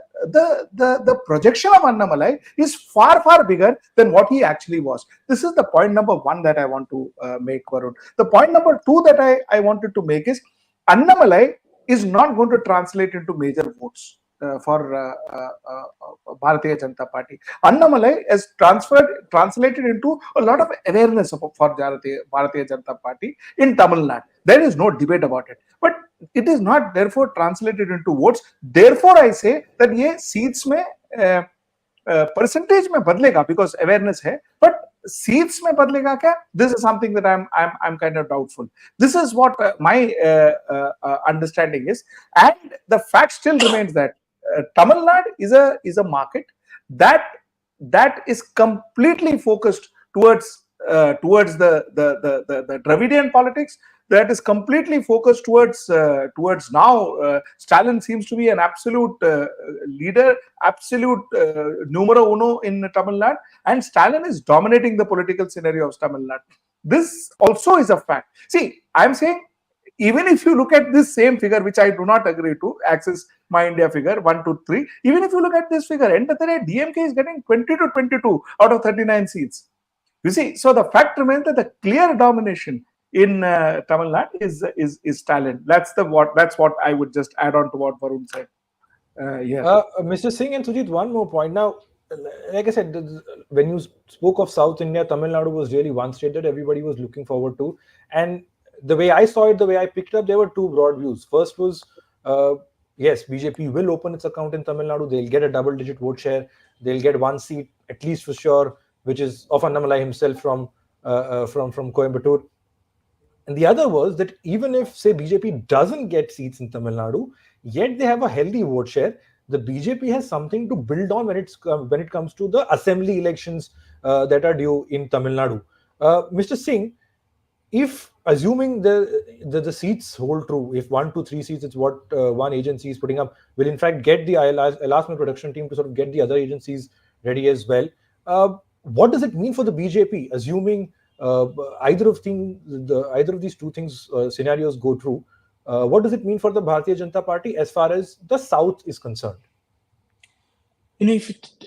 Speaker 4: projection of Annamalai is far bigger than what he actually was. This is the point number one that I want to make, Varun. The point number two that I wanted to make is Annamalai is not going to translate into major votes for Bharatiya Janata Party. Annamalai has translated into a lot of awareness for Bharatiya Janata Party in Tamil Nadu. There is no debate about it. But it is not therefore translated into votes. Therefore, I say that ये seats में percentage में बदलेगा because awareness है. But seats में बदलेगा क्या? This is something that I'm kind of doubtful. This is what my understanding is, and the fact still remains that Tamil Nadu is a market that is completely focused towards the Dravidian politics. That is completely focused towards now. Stalin seems to be an absolute leader, absolute numero uno in Tamil Nadu, and Stalin is dominating the political scenario of Tamil Nadu. This also is a fact. See, I'm saying, even if you look at this same figure, which I do not agree to, Axis My India figure 1, 2, 3, even if you look at this figure, end of the day, DMK is getting 20 to 22 out of 39 seats. You see, so the fact remains that the clear domination in Tamil Nadu is Stalin. That's what I would just add on to what Varun said.
Speaker 1: Mr. Singh and Sujit, one more point. Now, like I said, when you spoke of South India, Tamil Nadu was really one state that everybody was looking forward to. And the way I saw it, the way I picked it up, there were two broad views. First was, yes, BJP will open its account in Tamil Nadu. They'll get a double-digit vote share. They'll get one seat, at least for sure, which is of Annamalai himself from Coimbatore. And the other was that even if, say, BJP doesn't get seats in Tamil Nadu, yet they have a healthy vote share. The BJP has something to build on when it comes to the assembly elections that are due in Tamil Nadu. Mr. Singh, if assuming the seats hold true, if 1 to 3 seats is what one agency is putting up, will in fact get the Elasma production team to sort of get the other agencies ready as well. What does it mean for the BJP, assuming either of these two things scenarios go true? What does it mean for the Bharatiya Janata Party as far as the South is concerned?
Speaker 5: You know,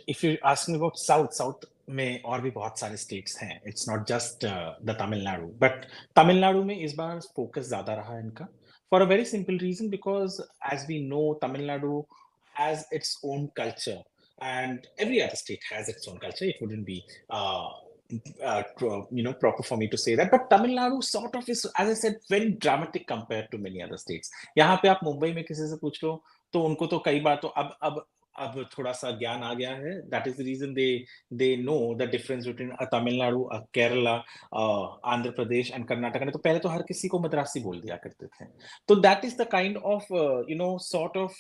Speaker 5: if you're asking about South में और भी बहुत सारे states हैं. It's not just the Tamil Nadu, but Tamil Nadu में इस बार focus ज़्यादा रहा इनका, for a very simple reason, because as we know, Tamil Nadu has its own culture, and every other state has its own culture. It wouldn't be proper for me to say that, but Tamil Nadu sort of is, as I said, very dramatic compared to many other states. यहाँ पे आप मुंबई में किसी से पूछ लो तो उनको तो कई बार तो अब थोड़ा सा ज्ञान आ गया है. That is the reason they know the difference between Tamil Nadu, Kerala, Andhra Pradesh and Karnataka. नहीं तो पहले तो हर किसी को मद्रासी बोल दिया करते थे. So that is the kind of sort of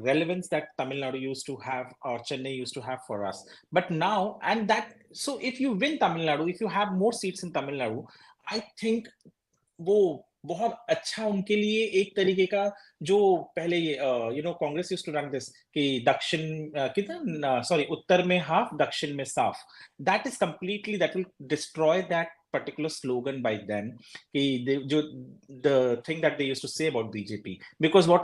Speaker 5: relevance that Tamil Nadu used to have or Chennai used to have for us. But now, and that, so if you win Tamil Nadu, if you have more seats in Tamil Nadu, I think वो बहुत अच्छा उनके लिए एक तरीके का जो पहले Congress used to run this कि दक्षिण कितना सॉरी उत्तर में हाफ दक्षिण में साफ, that is completely that will destroy that particular slogan by then, the thing that they used to say about BJP, because what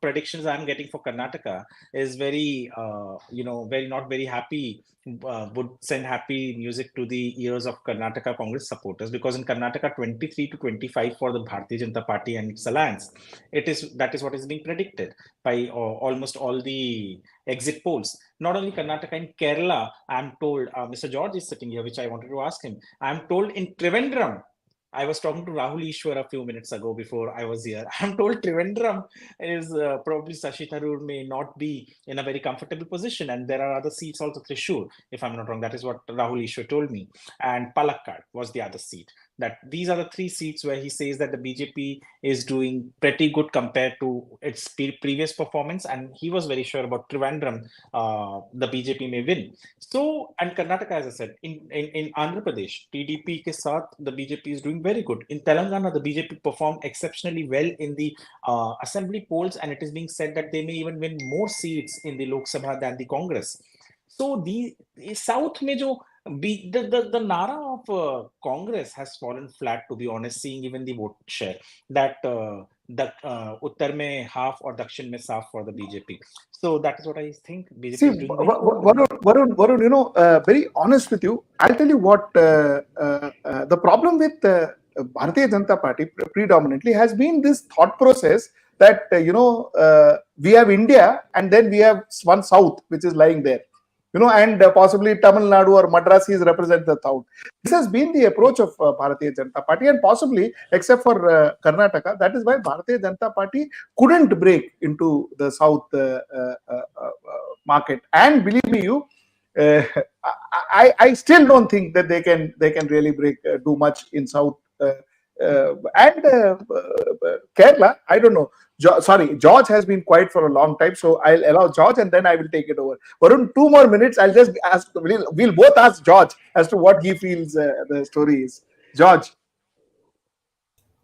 Speaker 5: predictions I'm getting for Karnataka is very very not very happy, would send happy music to the ears of Karnataka Congress supporters, because in Karnataka 23 to 25 for the Bharatiya Janata Party and its alliance, that is what is being predicted by almost all the exit polls. Not only Karnataka, in Kerala, I'm told, Mr. George is sitting here, which I wanted to ask him. I'm told in Trivandrum, I was talking to Rahul Ishwar a few minutes ago before I was here. I'm told Trivandrum is probably Shashi Tharoor may not be in a very comfortable position, and there are other seats also, Thrissur, if I'm not wrong. That is what Rahul Ishwar told me. And Palakkad was the other seat. That these are the three seats where he says that the BJP is doing pretty good compared to its previous performance, and he was very sure about Trivandrum, the BJP may win. So, and Karnataka, as I said, in Andhra Pradesh, TDP ke saath, the BJP is doing very good. In Telangana, the BJP performed exceptionally well in the assembly polls, and it is being said that they may even win more seats in the Lok Sabha than the Congress. So the South mein jo the nara of Congress has fallen flat, to be honest, seeing even the vote share, that the Uttar mein half or Dakshin mein saaf for the BJP. So that is what I think. BJP
Speaker 4: See,
Speaker 5: is doing very
Speaker 4: Varun, very honest with you, I'll tell you what the problem with Bharatiya Janata Party predominantly has been this thought process that we have India and then we have one South which is lying there. And possibly Tamil Nadu or Madrasis represent the South. This has been the approach of Bharatiya Janata Party, and possibly, except for Karnataka, that is why Bharatiya Janata Party couldn't break into the South market. And believe me, I still don't think that they can really do much in South. And Kerala, I don't know. George has been quiet for a long time, so I'll allow George and then I will take it over. Varun, 2 more minutes. I'll just ask. We'll both ask George as to what he feels the story is. George.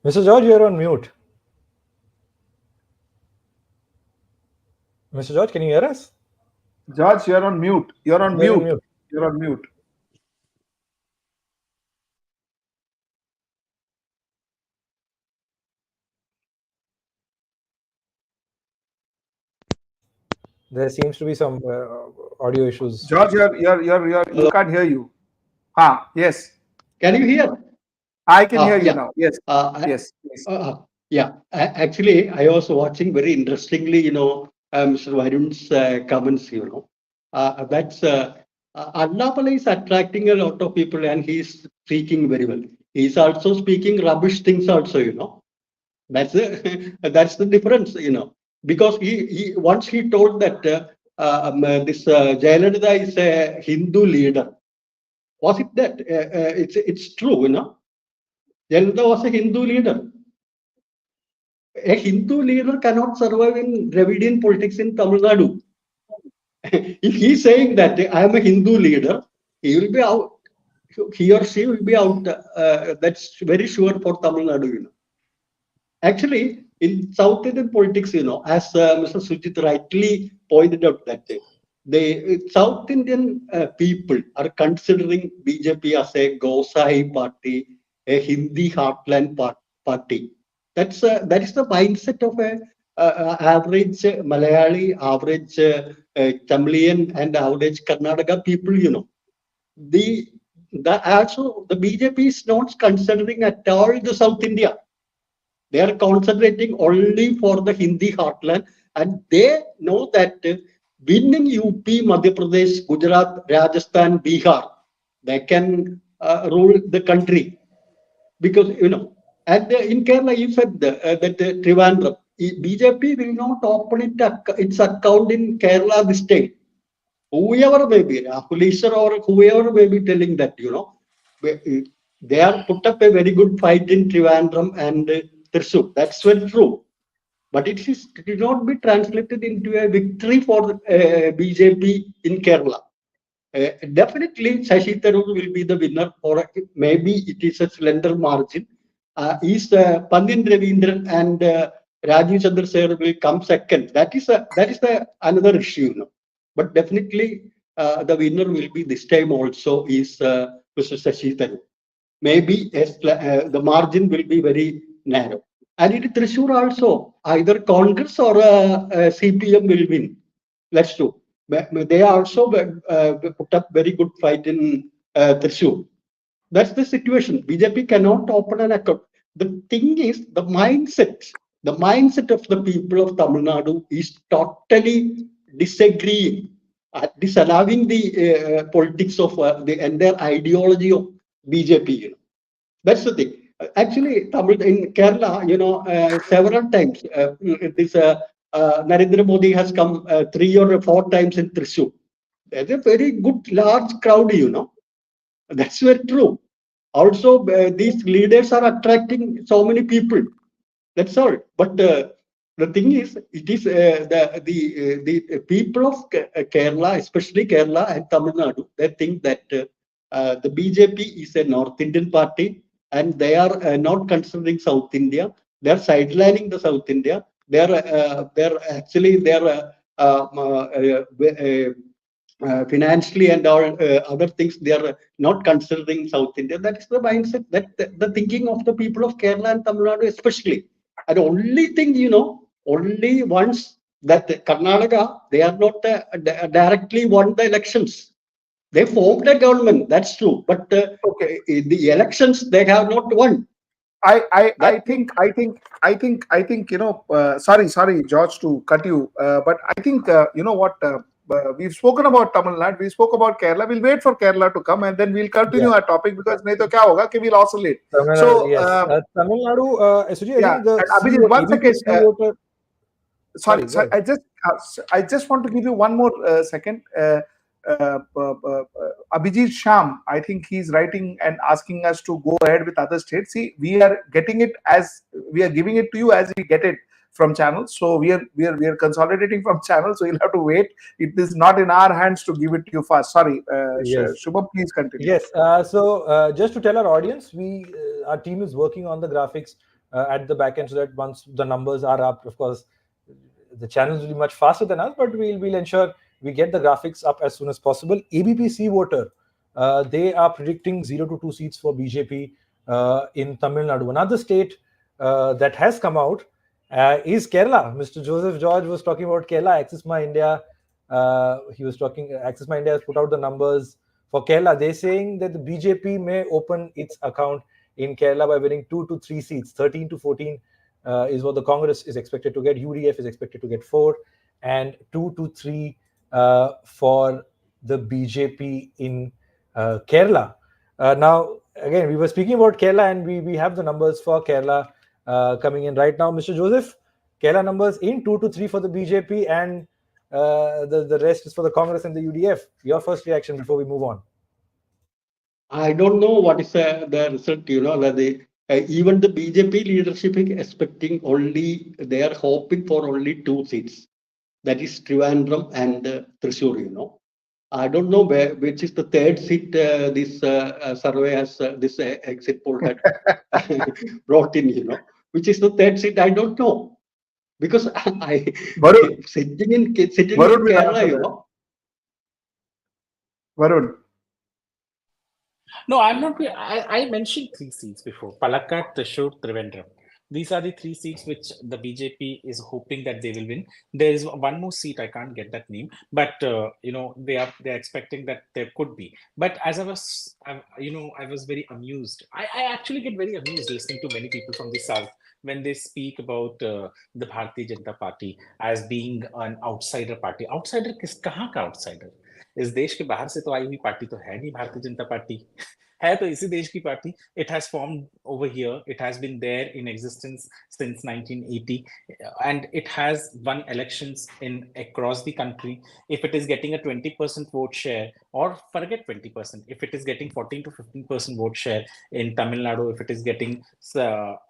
Speaker 1: Mr. George, you're on mute. Mr. George, can you hear us?
Speaker 4: George, you're on mute. You're on mute. You're on mute.
Speaker 1: There seems to be some audio issues.
Speaker 4: George, you can't hear you. Yes.
Speaker 6: Can you hear?
Speaker 4: I can hear you now. Yes. Yes.
Speaker 6: Yeah. Actually, I was watching very interestingly, Mr. Varun's comments, that's Annamalai is attracting a lot of people and he's speaking very well. He's also speaking rubbish things also, That's the difference, because he once he told that this Jayalalitha is a Hindu leader. Was it that? It's true, Jayalalitha was a Hindu leader. A Hindu leader cannot survive in Dravidian politics in Tamil Nadu. If he's saying that I am a Hindu leader, he will be out. He or she will be out. That's very sure for Tamil Nadu. Actually, in South Indian politics, as Mr. Sujit rightly pointed out, that the South Indian people are considering BJP as a Gosai party, a Hindi heartland party. That is the mindset of a average Malayali, average Tamilian, and average Karnataka people. Also the BJP is not considering at all the South India. They are concentrating only for the Hindi heartland, and they know that winning UP, Madhya Pradesh, Gujarat, Rajasthan, Bihar, they can rule the country. Because, and in Kerala, you said that Trivandrum, BJP will not open its account in Kerala this time. Whoever may be, police or whoever may be telling that, they are put up a very good fight in Trivandrum and Thrissur. That's very true. But it did not be translated into a victory for BJP in Kerala. Definitely, Shashi Tharoor will be the winner, or maybe it is a slender margin. Pandin Ravindran and Rajiv Chandrasekhar will come second. That is another issue. But definitely, the winner will be this time also is Mr. Shashi Tharoor. Maybe the margin will be very narrow. And in Thrissur also, either Congress or CPM will win. Let's do. They also put up very good fight in Thrissur. That's the situation. BJP cannot open an account. The thing is, the mindset of the people of Tamil Nadu is totally disagreeing, disallowing the politics of the entire ideology of BJP. That's the thing. Actually, Tamil in Kerala, several times this Narendra Modi has come 3 or 4 times in Thrissur. There's a very good large crowd. That's very true. Also, these leaders are attracting so many people. That's all. But the thing is, it is the people of Kerala, especially Kerala and Tamil Nadu, they think that the BJP is a North Indian party, and they are not considering South India. They are sidelining the South India. They're actually financially and all other things, they are not considering South India. That is the mindset, that the thinking of the people of Kerala and Tamil Nadu especially. And the only thing, only once that Karnataka, they are not directly won the elections. They formed a government, that's true. But the elections, they have not won.
Speaker 4: I think sorry George to cut you, but I think what we've spoken about Tamil Nadu, we spoke about Kerala. We'll wait for Kerala to come and then we'll continue our topic, because nahi to kya hoga ki we'll oscillate.
Speaker 1: Tamil Nadu, Sujit, I think the
Speaker 4: Abhijit, 1 second.
Speaker 1: voter...
Speaker 4: Sorry, I just want to give you one more second. Abhijit Sham, I think he's writing and asking us to go ahead with other states. See, we are getting it as we are giving it to you as we get it from channels. So we are consolidating from channels. So you'll have to wait. It is not in our hands to give it to you fast. Sorry, Shubham, please continue.
Speaker 1: Yes. So just to tell our audience, our team is working on the graphics at the back end, so that once the numbers are up, of course, the channels will be much faster than us, but we'll ensure we get the graphics up as soon as possible. ABPC voter, they are predicting 0 to 2 seats for BJP in Tamil Nadu. Another state that has come out is Kerala. Mr. Joseph George was talking about Kerala. Axis My India, Axis My India has put out the numbers for Kerala. They're saying that the BJP may open its account in Kerala by winning 2 to 3 seats. 13 to 14 is what the Congress is expected to get. UDF is expected to get 4, and 2 to 3 for the BJP in Kerala. Now, again, we were speaking about Kerala, and we have the numbers for Kerala coming in right now. Mr. Joseph, Kerala numbers in 2 to 3 for the BJP, and the rest is for the Congress and the UDF. Your first reaction before we move on?
Speaker 6: I don't know what is the result, that even the BJP leadership is expecting only, they are hoping for only 2 seats. That is Trivandrum and Thrissur, I don't know which is the 3rd seat this survey has, this exit poll had brought in, which is the 3rd seat, I don't know. Because sitting in Kerala,
Speaker 4: Varun.
Speaker 5: No, I'm not. I mentioned 3 seats before: Palakkad, Thrissur, Trivandrum. These are the 3 seats which the BJP is hoping that they will win. There is one more seat, I can't get that name, but they're expecting that there could be. But as I was very amused. I actually get very amused listening to many people from the south when they speak about the Bharatiya Janata Party as being an outsider party. Outsider kahan ka outsider? इस देश के बाहर से तो आई हुई party तो है नहीं भारतीय जनता पार्टी, है तो इसी देश की party. It has formed over here. It has been there in existence since 1980, and it has won elections in across the country. If it is getting a 20% vote share, or forget 20%, if it is getting 14 to 15% vote share in Tamil Nadu, if it is getting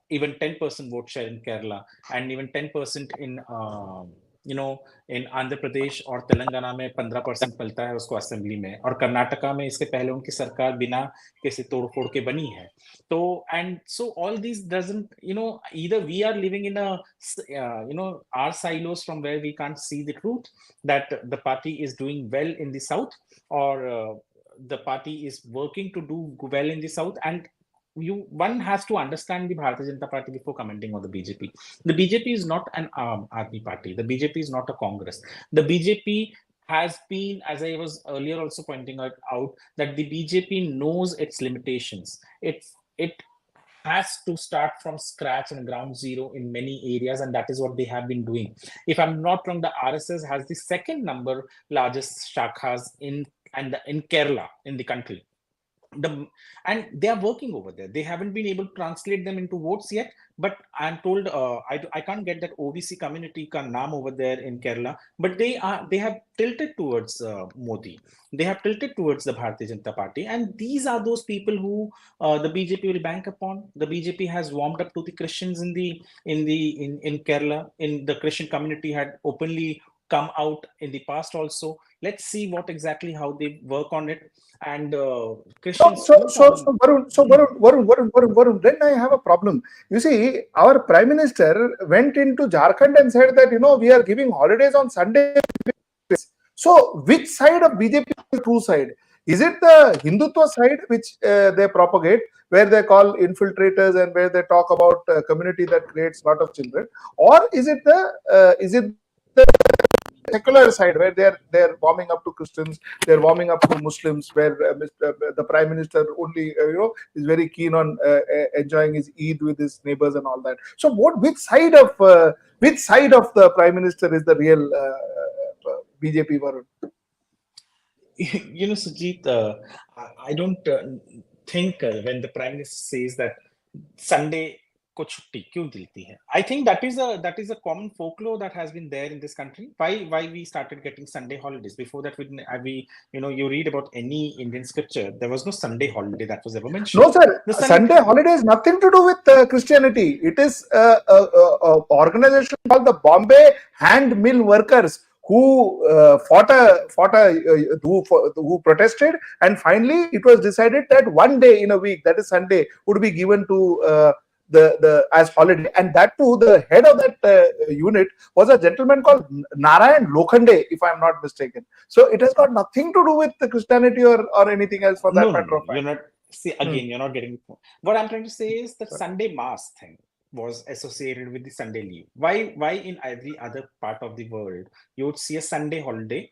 Speaker 5: even 10% vote share in Kerala, and even 10% in in Andhra Pradesh और तेलंगाना में 15% मिलता है उसको assembly में, और कर्नाटका में इसके पहले उनकी सरकार बिना किसी तोड़फोड़ के बनी है. तो and so all these doesn't, either we are living in a our silos from where we can't see the truth that the party is doing well in the south, or the party is working to do well in the south. And one has to understand the Bharatiya Janata Party before commenting on the BJP. The BJP is not an army party. The BJP is not a Congress. The BJP has been, as I was earlier also pointing out, that the BJP knows its limitations. It has to start from scratch and ground zero in many areas, and that is what they have been doing. If I'm not wrong, the RSS has the second number largest shakhas in Kerala, in the country. And they are working over there. They haven't been able to translate them into votes yet, but I'm told I can't get that OBC community ka naam over there in Kerala, but they have tilted towards Modi. They have tilted towards the Bharatiya Janata Party, and these are those people who the BJP will bank upon. The BJP has warmed up to the Christians in Kerala. In the Christian community had openly come out in the past also. Let's see what exactly how they work on it. And Christians.
Speaker 4: Varun, then I have a problem. You see, our Prime Minister went into Jharkhand and said that, we are giving holidays on Sunday. So, which side of BJP is the true side? Is it the Hindutva side which they propagate, where they call infiltrators and where they talk about a community that creates a lot of children, or is it the secular side where they're warming up to Christians, they're warming up to Muslims, where the Prime Minister only is very keen on enjoying his Eid with his neighbors and all that. So which side of the Prime Minister is the real BJP, Varun?
Speaker 5: Sujit, I don't think when the Prime Minister says that Sunday को छुट्टी क्यों दिलती है, I think that is a common folklore that has been there in this country. Why we started getting Sunday holidays? Before that, we you read about any Indian scripture, there was no Sunday holiday that was ever mentioned.
Speaker 4: No, sir. The Sunday holiday has nothing to do with Christianity. It is a organization called the Bombay Hand Mill Workers who who protested, and finally it was decided that one day in a week, that is Sunday, would be given to as holiday, and that too, the head of that unit was a gentleman called Narayan Lokhande, if I'm not mistaken. So it has got nothing to do with the Christianity or anything else for that matter of fact.
Speaker 5: You're not. See, again, you're not getting. What I'm trying to say is that Sunday mass thing was associated with the Sunday leave. Why in every other part of the world you would see a Sunday holiday,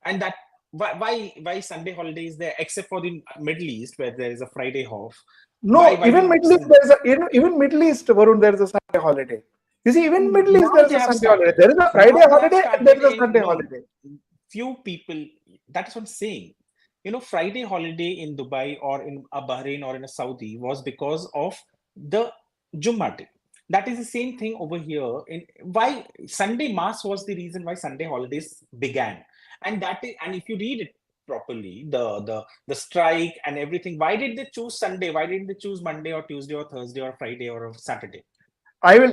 Speaker 5: and that why Sunday holiday is there, except for the Middle East where there is a Friday off.
Speaker 4: No, even Middle East even Middle East, Varun, there is a Sunday holiday. You see, even Middle East there is a Sunday holiday. There is a Friday holiday and there is a Sunday holiday.
Speaker 5: Few people. That is what I'm saying. Friday holiday in Dubai or in a Bahrain or in a Saudi was because of the Jummah day. That is the same thing over here. Why Sunday mass was the reason why Sunday holidays began, and if you read it properly, the strike and everything, why did they choose Sunday? Why didn't they choose Monday or Tuesday or Thursday or Friday or Saturday?
Speaker 4: I will.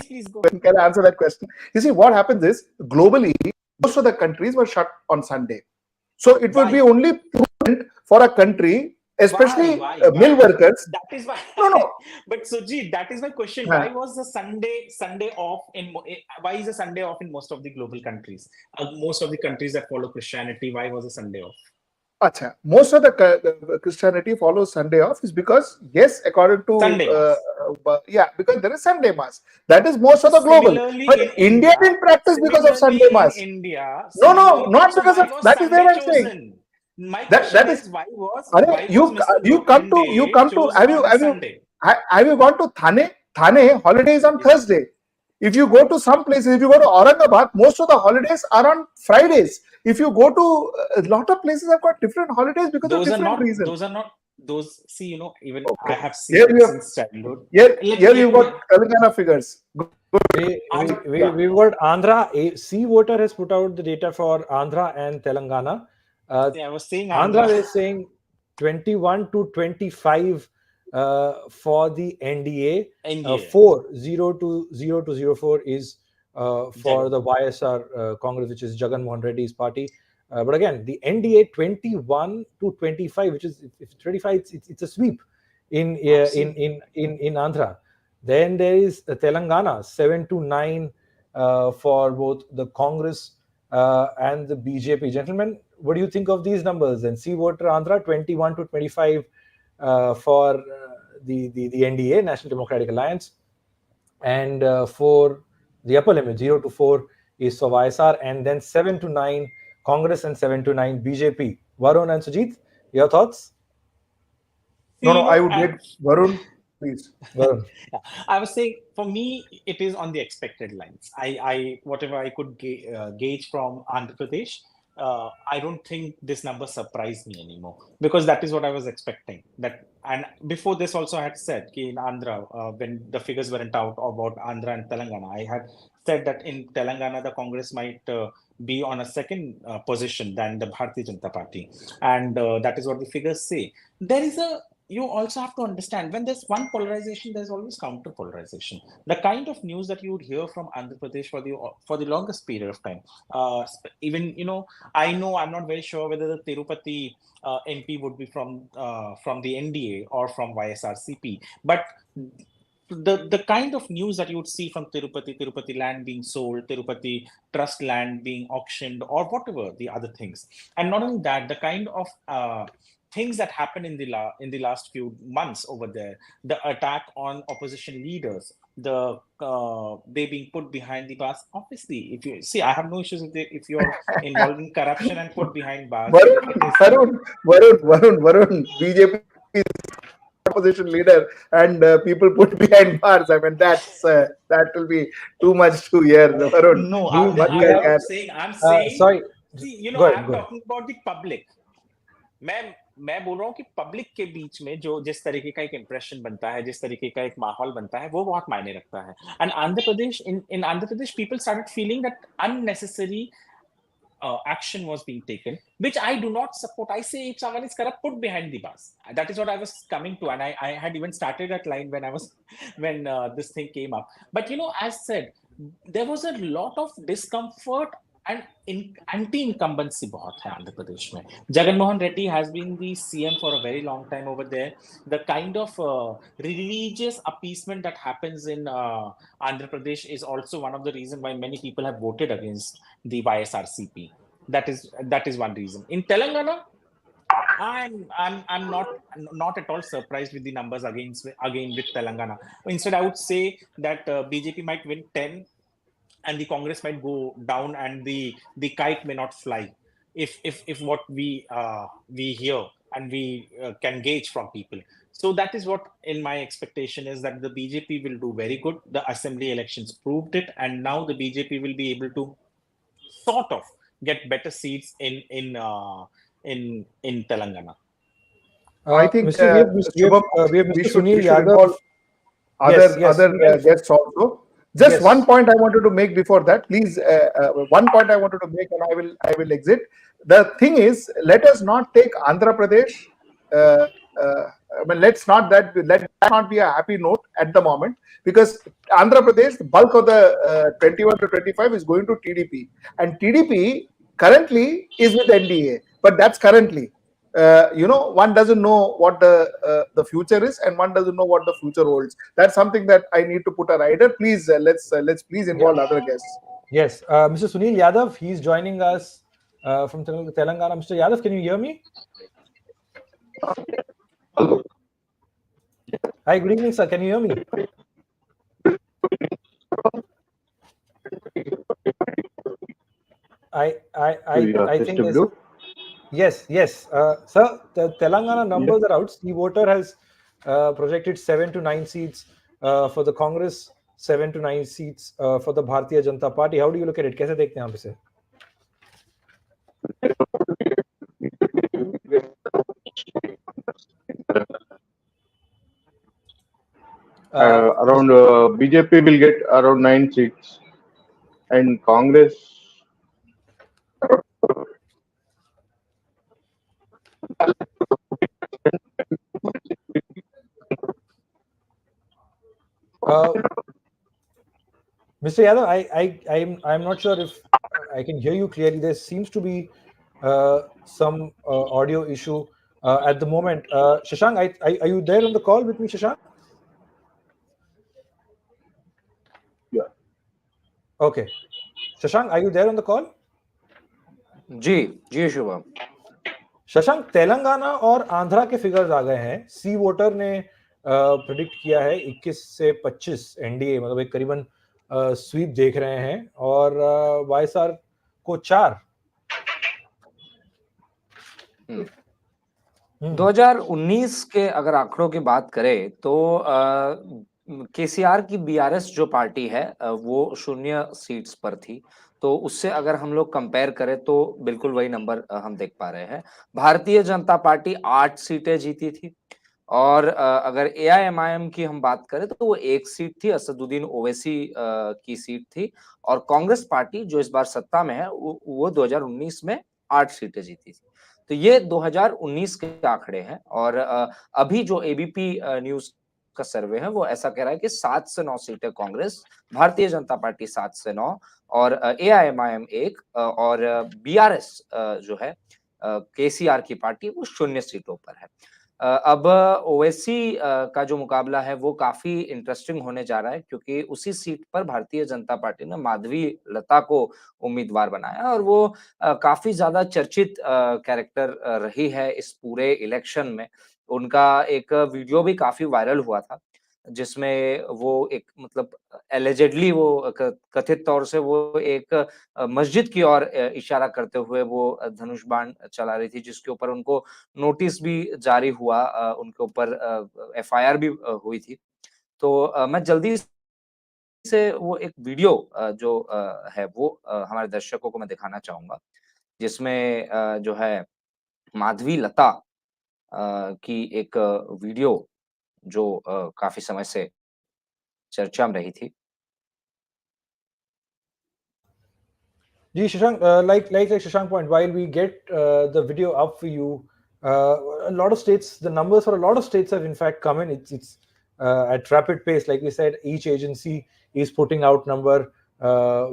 Speaker 4: Please go. Can I answer that question? You see, what happens is, globally, most of the countries were shut on Sunday. So it would be only prudent for a country, especially mill workers.
Speaker 5: That is why.
Speaker 4: No.
Speaker 5: But Sujit, that is my question. Why was the Sunday off why is the Sunday off in most of the global countries? Most of the countries that follow Christianity, why was the Sunday off?
Speaker 4: Achha, most of the Christianity follows Sunday off is because, yes, according to because there is Sunday mass. That is most of the global. But India didn't practice because of Sunday mass.
Speaker 5: India.
Speaker 4: No, not because of that. Is what I'm saying.
Speaker 5: My question is why was
Speaker 4: have you gone to Thane? Thane holiday is on Thursday. If you go to some places, if you go to Aurangabad, most of the holidays are on Fridays. If you go to a lot of places, have got different holidays because of different reasons.
Speaker 5: Those are not those. See, even
Speaker 4: Okay.
Speaker 5: I have seen
Speaker 4: Here
Speaker 5: it
Speaker 4: you have,
Speaker 5: since childhood.
Speaker 4: here you've got Telangana figures.
Speaker 1: We've got Andhra. A C voter has put out the data for Andhra and Telangana.
Speaker 5: I was saying
Speaker 1: Andhra is saying 21 to 25 for the NDA. 0 to 04 is for the YSR Congress, which is Jagan Mohan Reddy's party. But again, the NDA 21 to 25, which is if 25, it's a sweep in Andhra. Then there is Telangana 7 to 9 for both the Congress and the BJP. Gentlemen, what do you think of these numbers? And C voter Andhra 21 to 25 for the NDA, National Democratic Alliance, and for the upper limit 0 to 4 is for YSR, and then 7 to 9 Congress and 7 to 9 BJP. Varun and Sujit, your thoughts?
Speaker 4: No, I would get Varun, please.
Speaker 1: Varun.
Speaker 5: I was saying, for me, it is on the expected lines. I whatever I could gauge from Andhra Pradesh, I don't think this number surprised me anymore, because that is what I was expecting. And before this also I had said in Andhra, when the figures weren't out about Andhra and Telangana, I had said that in Telangana the Congress might be on a second position than the Bharatiya Janata Party, and that is what the figures say. You also have to understand, when there's one polarization, there's always counter polarization. The kind of news that you would hear from Andhra Pradesh for the longest period of time, even I know I'm not very sure whether the Tirupati MP would be from the NDA or from YSRCP, but the kind of news that you would see from Tirupati land being sold, Tirupati trust land being auctioned, or whatever the other things, and not only that, the kind of things that happened in the last few months over there, the attack on opposition leaders, they being put behind the bars. Obviously, if you see, I have no issues if you're involved in corruption and put behind bars.
Speaker 4: Varun, BJP is opposition leader and people put behind bars. I mean, that will be too much to hear. Varun.
Speaker 5: No, I'm saying.
Speaker 1: Sorry.
Speaker 5: See, I'm talking about the public. मैं बोल रहा हूँ कि public के बीच में जिस तरीके का एक इंप्रेशन बनता है, जिस तरीके का एक माहौल बनता है, वो बहुत मायने रखता है. And Andhra Pradesh, in Andhra Pradesh, people started feeling that unnecessary action was being taken, which I do not support. I say if someone is corrupt, put behind the bars. That is what I was coming to, and I had even started that line when this thing came up. But as said, there was a lot of discomfort and anti-incumbency बहुत है आंध्र प्रदेश में. Jagan Mohan Reddy has been the CM for a very long time over there. The kind of religious appeasement that happens in Andhra Pradesh is also one of the reasons why many people have voted against the YSRCP. That is one reason. In Telangana, I'm not at all surprised with the numbers again with Telangana. Instead, I would say that BJP might win 10. And the Congress might go down, and the kite may not fly, if what we hear and we can gauge from people. So that is what, in my expectation, is that the BJP will do very good. The assembly elections proved it, and now the BJP will be able to sort of get better seats in Telangana.
Speaker 4: I think
Speaker 1: we have Mr. Sunil Yadav.
Speaker 4: Other guests also. Just one point I wanted to make before that, please. One point I wanted to make, and I will exit. The thing is, let us not take Andhra Pradesh. Let that not be a happy note at the moment, because Andhra Pradesh, the bulk of the 21 to 25 is going to TDP, and TDP currently is with NDA, but that's currently. One doesn't know what the future is, and one doesn't know what the future holds. That's something that I need to put a rider. Please, let's please involve other guests.
Speaker 1: Yes, Mr. Sunil Yadav, he's joining us from Telangana. Mr. Yadav, can you hear me? Hi, good evening, sir. Can you hear me? I think there's... Yes. Sir, the Telangana numbers are out. The voter has projected 7 to 9 seats for the Congress, 7 to 9 seats for the Bharatiya Janata Party. How do you look at it? कैसे देखते हैं आप इसे?
Speaker 7: Around BJP will get around 9 seats, and Congress
Speaker 1: Mr. Yadav, I'm not sure if I can hear you clearly. There seems to be some audio issue at the moment. Shashank, are you there on the call with me, Shashank?
Speaker 7: Yeah.
Speaker 1: Okay. Shashank, are you there on the call?
Speaker 2: जी शुभम।
Speaker 1: शशांक, तेलंगाना और आंध्रा के figures आ गए हैं। सी voter ने predict किया है 21 से 25 NDA, मतलब एक करीबन स्वीप देख रहे हैं, और वाईएसआर को 4।
Speaker 2: 2019 के अगर आंकड़ों की बात करें तो केसीआर की बीआरएस जो पार्टी है वो 0 सीट्स पर थी, तो उससे अगर हम लोग कंपेयर करें तो बिल्कुल वही नंबर हम देख पा रहे हैं। भारतीय जनता पार्टी 8 सीटें जीती थी, और अगर एआईएमआईएम की हम बात करें तो वो 1 सीट थी, असदुद्दीन ओवैसी की सीट थी, और कांग्रेस पार्टी जो इस बार सत्ता में है वो 2019 में 8 सीटें जीती थी। तो ये 2019 के आंकड़े हैं, और अभी जो एबीपी न्यूज का सर्वे है वो ऐसा कह रहा है कि 7 से 9 सीटें कांग्रेस, भारतीय जनता पार्टी 7 से 9, और एआईएमआईएम 1, और बीआरएस जो है केसीआर की पार्टी वो 0 सीटों पर है। अब ओवैसी का जो मुकाबला है वो काफी इंटरेस्टिंग होने जा रहा है, क्योंकि उसी सीट पर भारतीय जनता पार्टी ने माधवी लता को उम्मीदवार बनाया, और वो काफी ज्यादा चर्चित कैरेक्टर रही है इस पूरे इलेक्शन में। उनका एक वीडियो भी काफी वायरल हुआ था, जिसमें वो एक मतलब एलिजेडली वो कथित तौर से वो एक मस्जिद की ओर इशारा करते हुए वो धनुष बाण चला रही थी, जिसके ऊपर उनको नोटिस भी जारी हुआ, उनके ऊपर एफआईआर भी हुई थी। तो मैं जल्दी से वो एक वीडियो जो है वो हमारे दर्शकों को मैं दिखाना चाहूंगा, जिसमें जो है माधवी लता की एक वीडियो जो काफी समय से चर्चा में रही थी।
Speaker 1: जी Shashank, like Shashank point, while we get the video up for you, a lot of states, the numbers for a lot of states have in fact come in. It's at rapid pace. Like we said, each agency is putting out number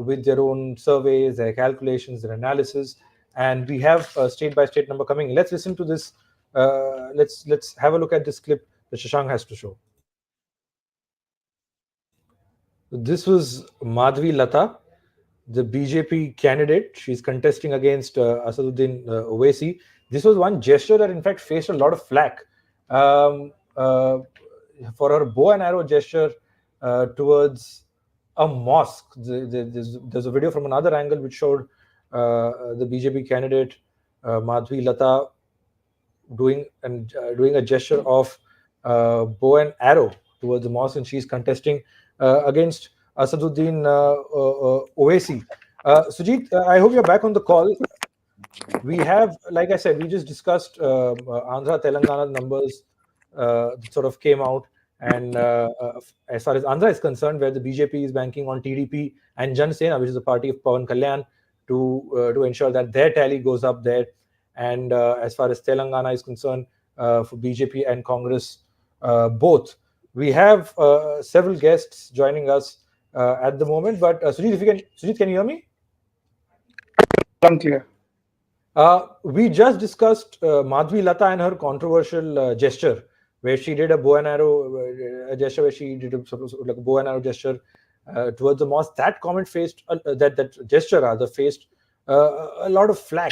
Speaker 1: with their own surveys, their calculations, their analysis, and we have state by state number coming in. Let's listen to this. Let's have a look at this clip that Shashank has to show. This was Madhvi Lata, the BJP candidate. She's contesting against Asaduddin Owaisi. This was one gesture that in fact faced a lot of flack for her bow and arrow gesture towards a mosque. There's a video from another angle which showed the BJP candidate Madhvi Lata doing a gesture of bow and arrow towards the mosque, and she's contesting against Asaduddin Owaisi. Sujit, I hope you're back on the call. We have, like I said, we just discussed Andhra, Telangana numbers sort of came out, and as far as Andhra is concerned, where the BJP is banking on TDP and Jan Sena, which is the party of Pawan Kalyan, to ensure that their tally goes up there. And as far as Telangana is concerned, for BJP and Congress both, we have several guests joining us at the moment. But Sujit, can you hear me?
Speaker 4: Unclear.
Speaker 1: We just discussed Madhvi Lata and her controversial gesture, where she did a bow and arrow gesture, where she did like a bow and arrow gesture towards the mosque. That comment faced that gesture rather faced a lot of flack.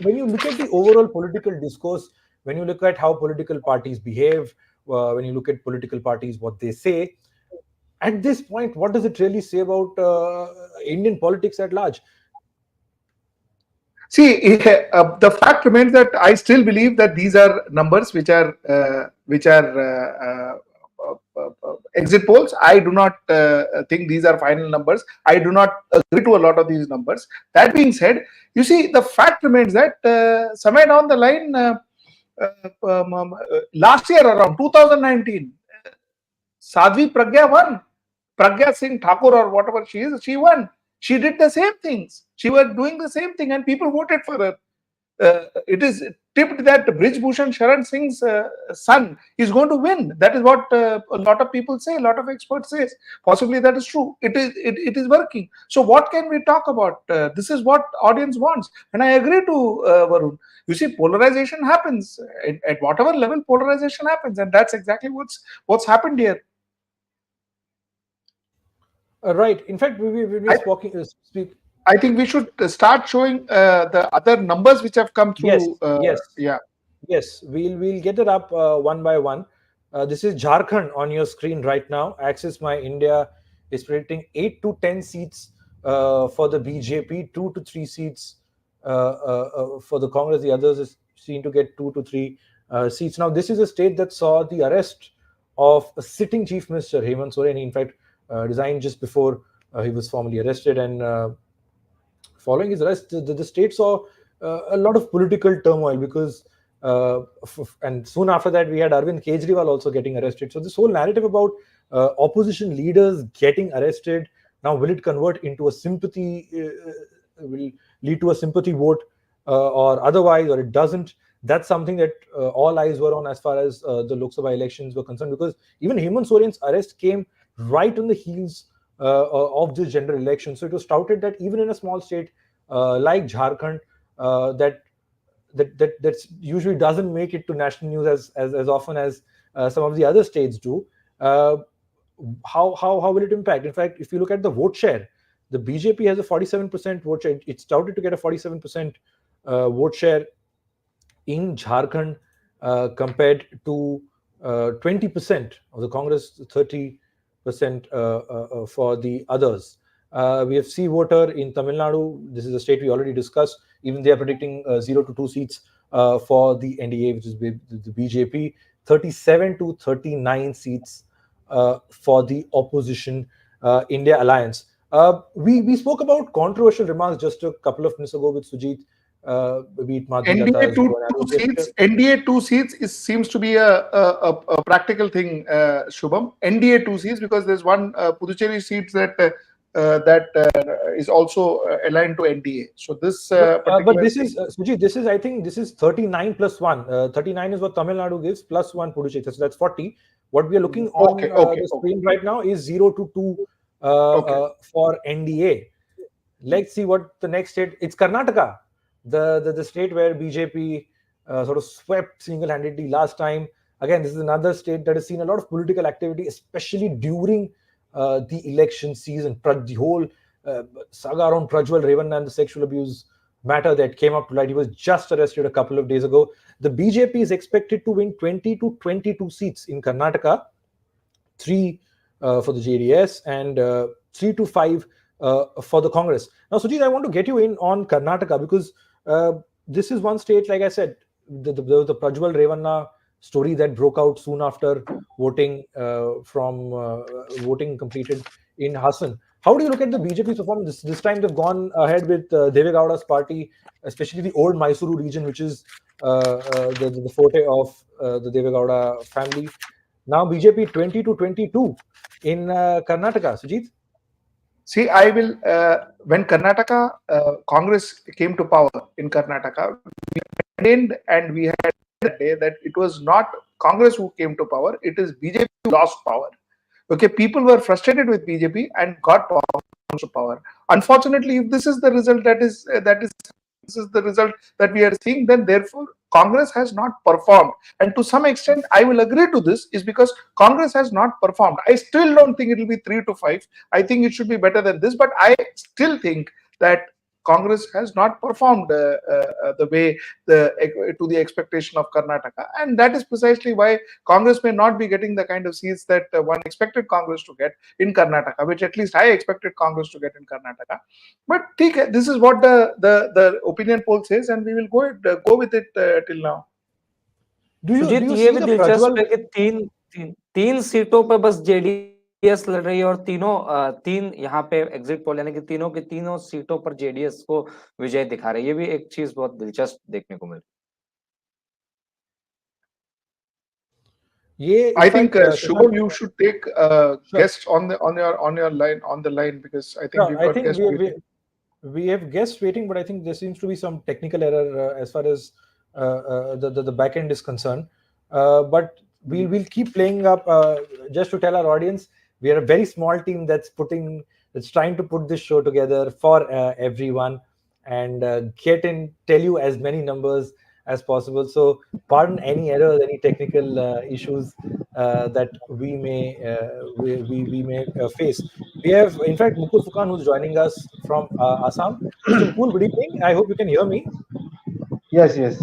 Speaker 1: When you look at the overall political discourse, when you look at how political parties behave, when you look at political parties, what they say, at this point, what does it really say about Indian politics at large?
Speaker 4: See, the fact remains that I still believe that these are numbers which are exit polls. I do not think these are final numbers. I do not agree to a lot of these numbers. That being said, you see, the fact remains that somewhere down the line, last year around 2019, Sadhvi Pragya won. Pragya Singh Thakur or whatever she is, she won. She did the same things. She was doing the same thing and people voted for her. It is tipped that Brij Bhushan Sharan Singh's son is going to win. That is what a lot of people say, a lot of experts say. Possibly that is true. It is working. So what can we talk about? This is what audience wants. And I agree to Varun. You see, polarization happens. At whatever level, polarization happens. And that's exactly what's happened here.
Speaker 1: Right. In fact, speak.
Speaker 4: I think we should start showing the other numbers which have come through.
Speaker 1: Yes. We'll get it up one by one. This is Jharkhand on your screen right now. Axis My India is predicting 8 to 10 seats for the BJP, 2 to 3 seats for the Congress. The others is seen to get 2 to 3 seats. Now, this is a state that saw the arrest of a sitting Chief Minister, Hemant Soren. He, in fact, resigned just before he was formally arrested, and following his arrest, the state saw a lot of political turmoil because, and soon after that, we had Arvind Kejriwal also getting arrested. So this whole narrative about opposition leaders getting arrested, now will it convert into a sympathy, will lead to a sympathy vote or otherwise, or it doesn't? That's something that all eyes were on as far as the Lok Sabha elections were concerned, because even Hemant Soren's arrest came right on the heels of this general election. So it was touted that even in a small state like Jharkhand, that usually doesn't make it to national news as often as some of the other states do. How will it impact? In fact, if you look at the vote share, the BJP has a 47% vote share. It's touted to get a 47% vote share in Jharkhand compared to 20% of the Congress, 30% for the others. We have C voter in Tamil Nadu. This is a state we already discussed. Even they are predicting 0 to 2 seats for the NDA, which is the BJP. 37 to 39 seats for the opposition India Alliance. We spoke about controversial remarks just a couple of minutes ago with Sujit.
Speaker 4: NDA 2 seats seems to be a practical thing, Shubham. NDA 2 seats, because there's one Puducherry seat that is also aligned to NDA. So this,
Speaker 1: but this is Sujit. This is, I think, this is 39 plus 1. 39 is what Tamil Nadu gives plus 1 Puducherry. So that's 40. What we are looking on the screen right now is 0 to 2 for NDA. Let's see what the next state. It's Karnataka. The state where BJP sort of swept single-handedly last time. Again, this is another state that has seen a lot of political activity, especially during the election season. The whole saga around Prajwal Revanna and the sexual abuse matter that came up to light. He was just arrested a couple of days ago. The BJP is expected to win 20 to 22 seats in Karnataka, 3 for the JDS and 3 to 5 for the Congress. Now, Sujit, I want to get you in on Karnataka because this is one state, like I said, the Prajwal Revanna story that broke out soon after voting voting completed in Hassan. How do you look at the BJP's performance? This time they've gone ahead with Deve Gowda's party, especially the old Mysuru region, which is the forte of the Deve Gowda family. Now BJP 20 to 22 in Karnataka. Sujit?
Speaker 4: See, I will, when Karnataka Congress came to power in Karnataka, we maintained and we had that day that it was not Congress who came to power, it is BJP who lost power. Okay, people were frustrated with BJP and got to power. Unfortunately, if this is the result this is the result that we are seeing, then therefore Congress has not performed. And to some extent, I will agree to this, is because Congress has not performed. I still don't think it will be 3 to 5. I think it should be better than this, but I still think that Congress has not performed the way to the expectation of Karnataka, and that is precisely why Congress may not be getting the kind of seats that one expected Congress to get in Karnataka, which at least I expected Congress to get in Karnataka. But this is what the opinion poll says, and we will go with it till now.
Speaker 2: Sujit, ये भी दिलचस्प है कि तीन सीटों पर बस JDS लड़ रही है और तीन यहाँ पे एग्जिट पोल यानी कि तीनों की तीनों सीटों पर जेडीएस को विजय दिखा रही है। ये भी एक चीज बहुत दिलचस्प देखने को मिल रही
Speaker 1: ये
Speaker 4: I think
Speaker 1: in fact
Speaker 4: Shubham, you should take
Speaker 1: sure,
Speaker 4: guests on the line because I think
Speaker 1: sure.
Speaker 4: we've
Speaker 1: I
Speaker 4: got
Speaker 1: think
Speaker 4: guests waiting.
Speaker 1: we have guests waiting, but I think there seems to be some technical error as far as the back end is concerned. But we'll keep playing up just to tell our audience we are a very small team that's trying to put this show together for everyone and tell you as many numbers as possible. So pardon any errors, any technical issues that we may face. We have, in fact, Mukul Fukan, who's joining us from Assam. Mr. Mukul, good evening. I hope you can hear me.
Speaker 8: Yes, yes.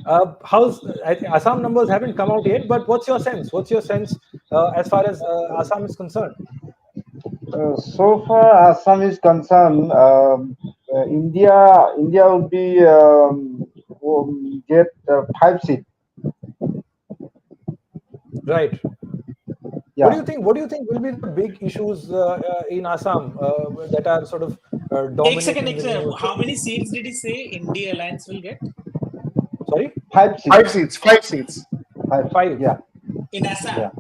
Speaker 1: I think Assam numbers haven't come out yet, but what's your sense? What's your sense as far as Assam is concerned?
Speaker 8: So far, Assam is concerned, India would be get 5 seats.
Speaker 1: Right.
Speaker 8: Yeah.
Speaker 1: What do you think will be the big issues in Assam that are sort of dominating the news?
Speaker 5: How many seats did he say India Alliance will get?
Speaker 1: Sorry?
Speaker 8: 5 seats.
Speaker 4: 5 seats. 5 seats.
Speaker 1: Five.
Speaker 8: Yeah.
Speaker 5: In Assam?
Speaker 8: Yeah.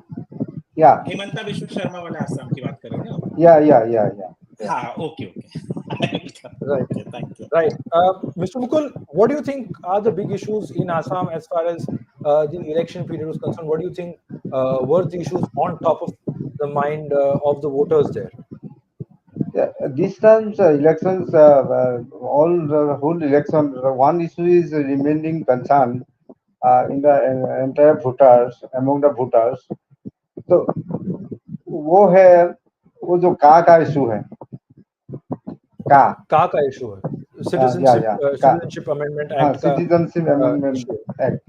Speaker 8: Yeah.
Speaker 5: Himanta Biswa Sarma वाले आसाम की बात कर रहे हैं ना?
Speaker 8: Yeah.
Speaker 5: हाँ, okay.
Speaker 1: Right.
Speaker 5: Okay, thank you.
Speaker 1: Right. Mr. Mukul, what do you think are the big issues in Assam as far as the election period is concerned? What do you think were the issues on top of the mind of the voters there?
Speaker 8: Yeah. This time's elections, all the whole election, one issue is remaining concern in the entire voters, among the voters. तो वो है वो जो का issue है
Speaker 1: का issue है citizenship amendment act का
Speaker 8: सिटीजनशिप अमेंडमेंट एक्ट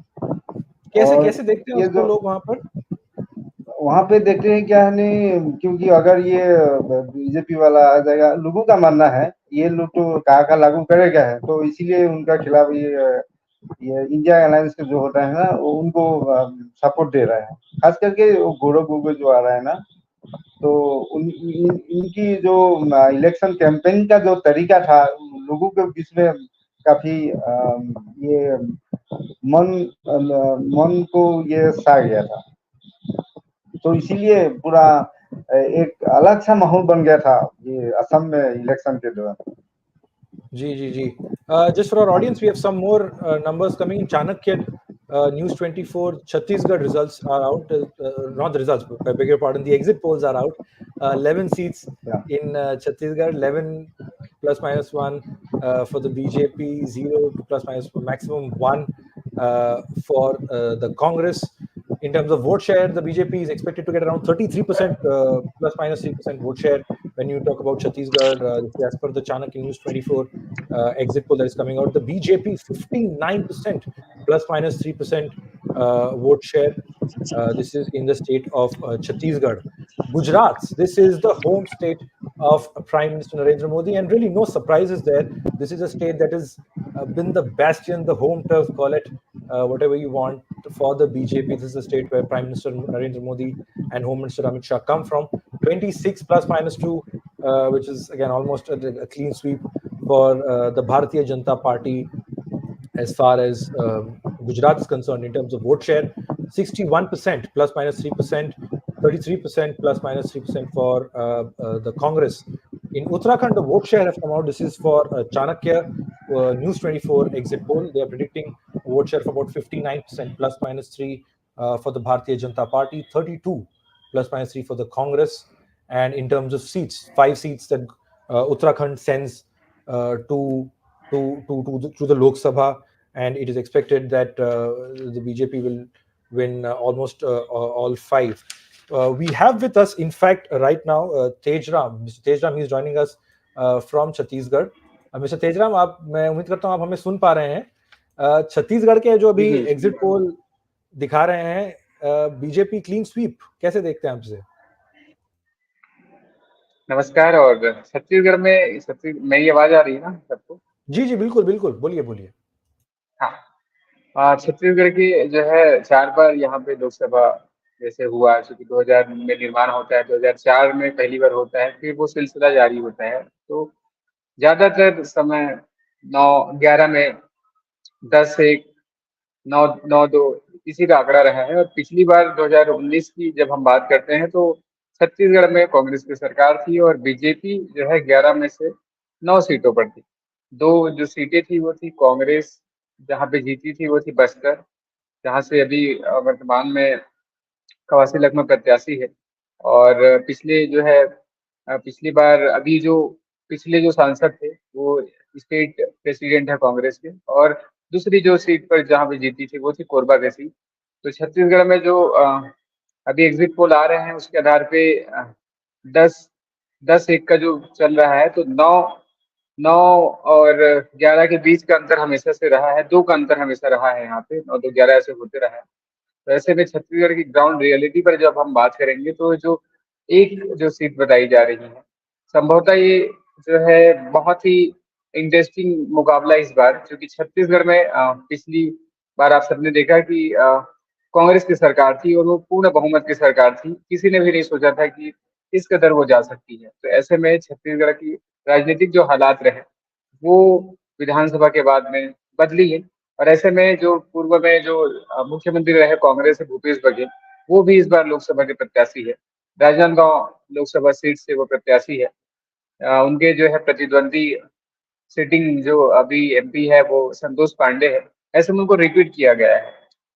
Speaker 1: कैसे देखते हैं उसको लोग
Speaker 8: वहाँ पे देखते हैं क्या है नहीं, क्योंकि अगर ये बीजेपी वाला आ जाएगा, लोगों का मानना है ये लोग तो का लागू करेगा है, तो इसीलिए उनका खिलाफ ये इंडिया अलायंस के जो होता है ना वो उनको सपोर्ट दे रहा है, खास करके गौरव गोगोई जो आ रहा है ना, तो इनकी जो इलेक्शन कैंपेन का जो तरीका था लोगों के बीच में काफी ये मन को ये सा गया था, तो इसीलिए पूरा एक अलग सा माहौल बन गया था ये असम में इलेक्शन के दौरान।
Speaker 1: जी just for our audience, we have some more numbers coming in. Chanakya News 24 Chhattisgarh results are out, not the results, I beg your pardon, the exit polls are out. 11 seats in Chhattisgarh, 11 plus minus 1 for the BJP, 0 to plus minus maximum 1 for the Congress. In terms of vote share, the BJP is expected to get around 33% plus minus 3% vote share. When you talk about Chhattisgarh, as per the Chanakya News 24 exit poll that is coming out, the BJP 59% plus minus 3% vote share. This is in the state of Chhattisgarh. Gujarat, this is the home state of Prime Minister Narendra Modi, and really no surprises there. This is a state that has been the bastion, the home turf, call it whatever you want, for the BJP. This is the state where Prime Minister Narendra Modi and Home Minister Amit Shah come from. 26 plus minus 2, which is again almost a clean sweep for the Bharatiya Janata Party as far as Gujarat is concerned in terms of vote share. 61% plus minus 3%, 33% plus minus 3% for the Congress. In Uttarakhand, the vote share have come out. This is for Chanakya News 24 exit poll. They are predicting a vote share of about 59% plus minus 3 for the Bharatiya Janata Party, 32 plus minus 3 for the Congress. And in terms of seats, 5 seats that Uttarakhand sends to the Lok Sabha, and it is expected that the BJP will win almost all 5. We have with us, in fact, right now, Tejram. Mr. Tejram is joining us from Chhattisgarh. Mr. Tejram, मैं उम्मीद करता हूँ आप हमें सुन पा रहे हैं। छत्तीसगढ़ के जो अभी एग्जिट पोल दिखा रहे हैं, बीजेपी क्लीन स्वीप, कैसे देखते हैं आपसे?
Speaker 9: नमस्कार। और छत्तीसगढ़ में मेरी आवाज आ रही है ना सबको?
Speaker 1: जी बिल्कुल, बोलिए।
Speaker 9: हाँ, छत्तीसगढ़ की जो है 4 बार यहाँ पे लोकसभा जैसे हुआ, चूंकि 2000 में निर्माण होता है, 2004 में पहली बार होता है, फिर वो सिलसिला जारी होता है। तो ज्यादातर समय 9-11 में 10-1, 9-9-2 इसी का आंकड़ा रहा है। और पिछली बार 2019 की जब हम बात करते हैं तो छत्तीसगढ़ में कांग्रेस की सरकार थी और बीजेपी जो है 11 में से 9 सीटों पर थी। 2 जो सीटें थी वो थी कांग्रेस जहाँ पे जीती थी, वो थी बस्तर, जहाँ से अभी वर्तमान में कवासी लखमा प्रत्याशी है। और पिछले जो है पिछली बार अभी जो पिछले जो सांसद थे वो स्टेट प्रेसिडेंट है कांग्रेस के। और दूसरी जो सीट पर जहाँ पे जीती थी वो थी कोरबा की सीट। तो छत्तीसगढ़ में जो अभी एग्जिट पोल आ रहे हैं उसके आधार पे 10-1 का जो चल रहा है, तो 9 और 11 के बीच का अंतर हमेशा से रहा है, 2 का अंतर हमेशा रहा है यहाँ पे, 9-2-11 ऐसे होते रहा है। तो ऐसे में छत्तीसगढ़ की ग्राउंड रियलिटी पर जब हम बात करेंगे तो जो एक जो सीट बताई जा रही है, संभवतः ये जो है बहुत ही इंटरेस्टिंग मुकाबला इस बार, क्योंकि छत्तीसगढ़ में पिछली बार आप सबने देखा कि कांग्रेस की सरकार थी और वो पूर्ण बहुमत की सरकार थी। किसी ने भी नहीं सोचा था कि इस कदर वो जा सकती है। तो ऐसे में छत्तीसगढ़ की राजनीतिक जो हालात रहे वो विधानसभा के बाद में बदली है। और ऐसे में जो पूर्व में जो मुख्यमंत्री रहे कांग्रेस से भूपेश बघेल, वो भी इस बार लोकसभा के प्रत्याशी है। राजनांदगांव लोकसभा सीट से वो प्रत्याशी है। उनके जो है प्रतिद्वंदी सिटिंग जो अभी एमपी है वो संतोष पांडे है। ऐसे में उनको रिपीट किया गया है।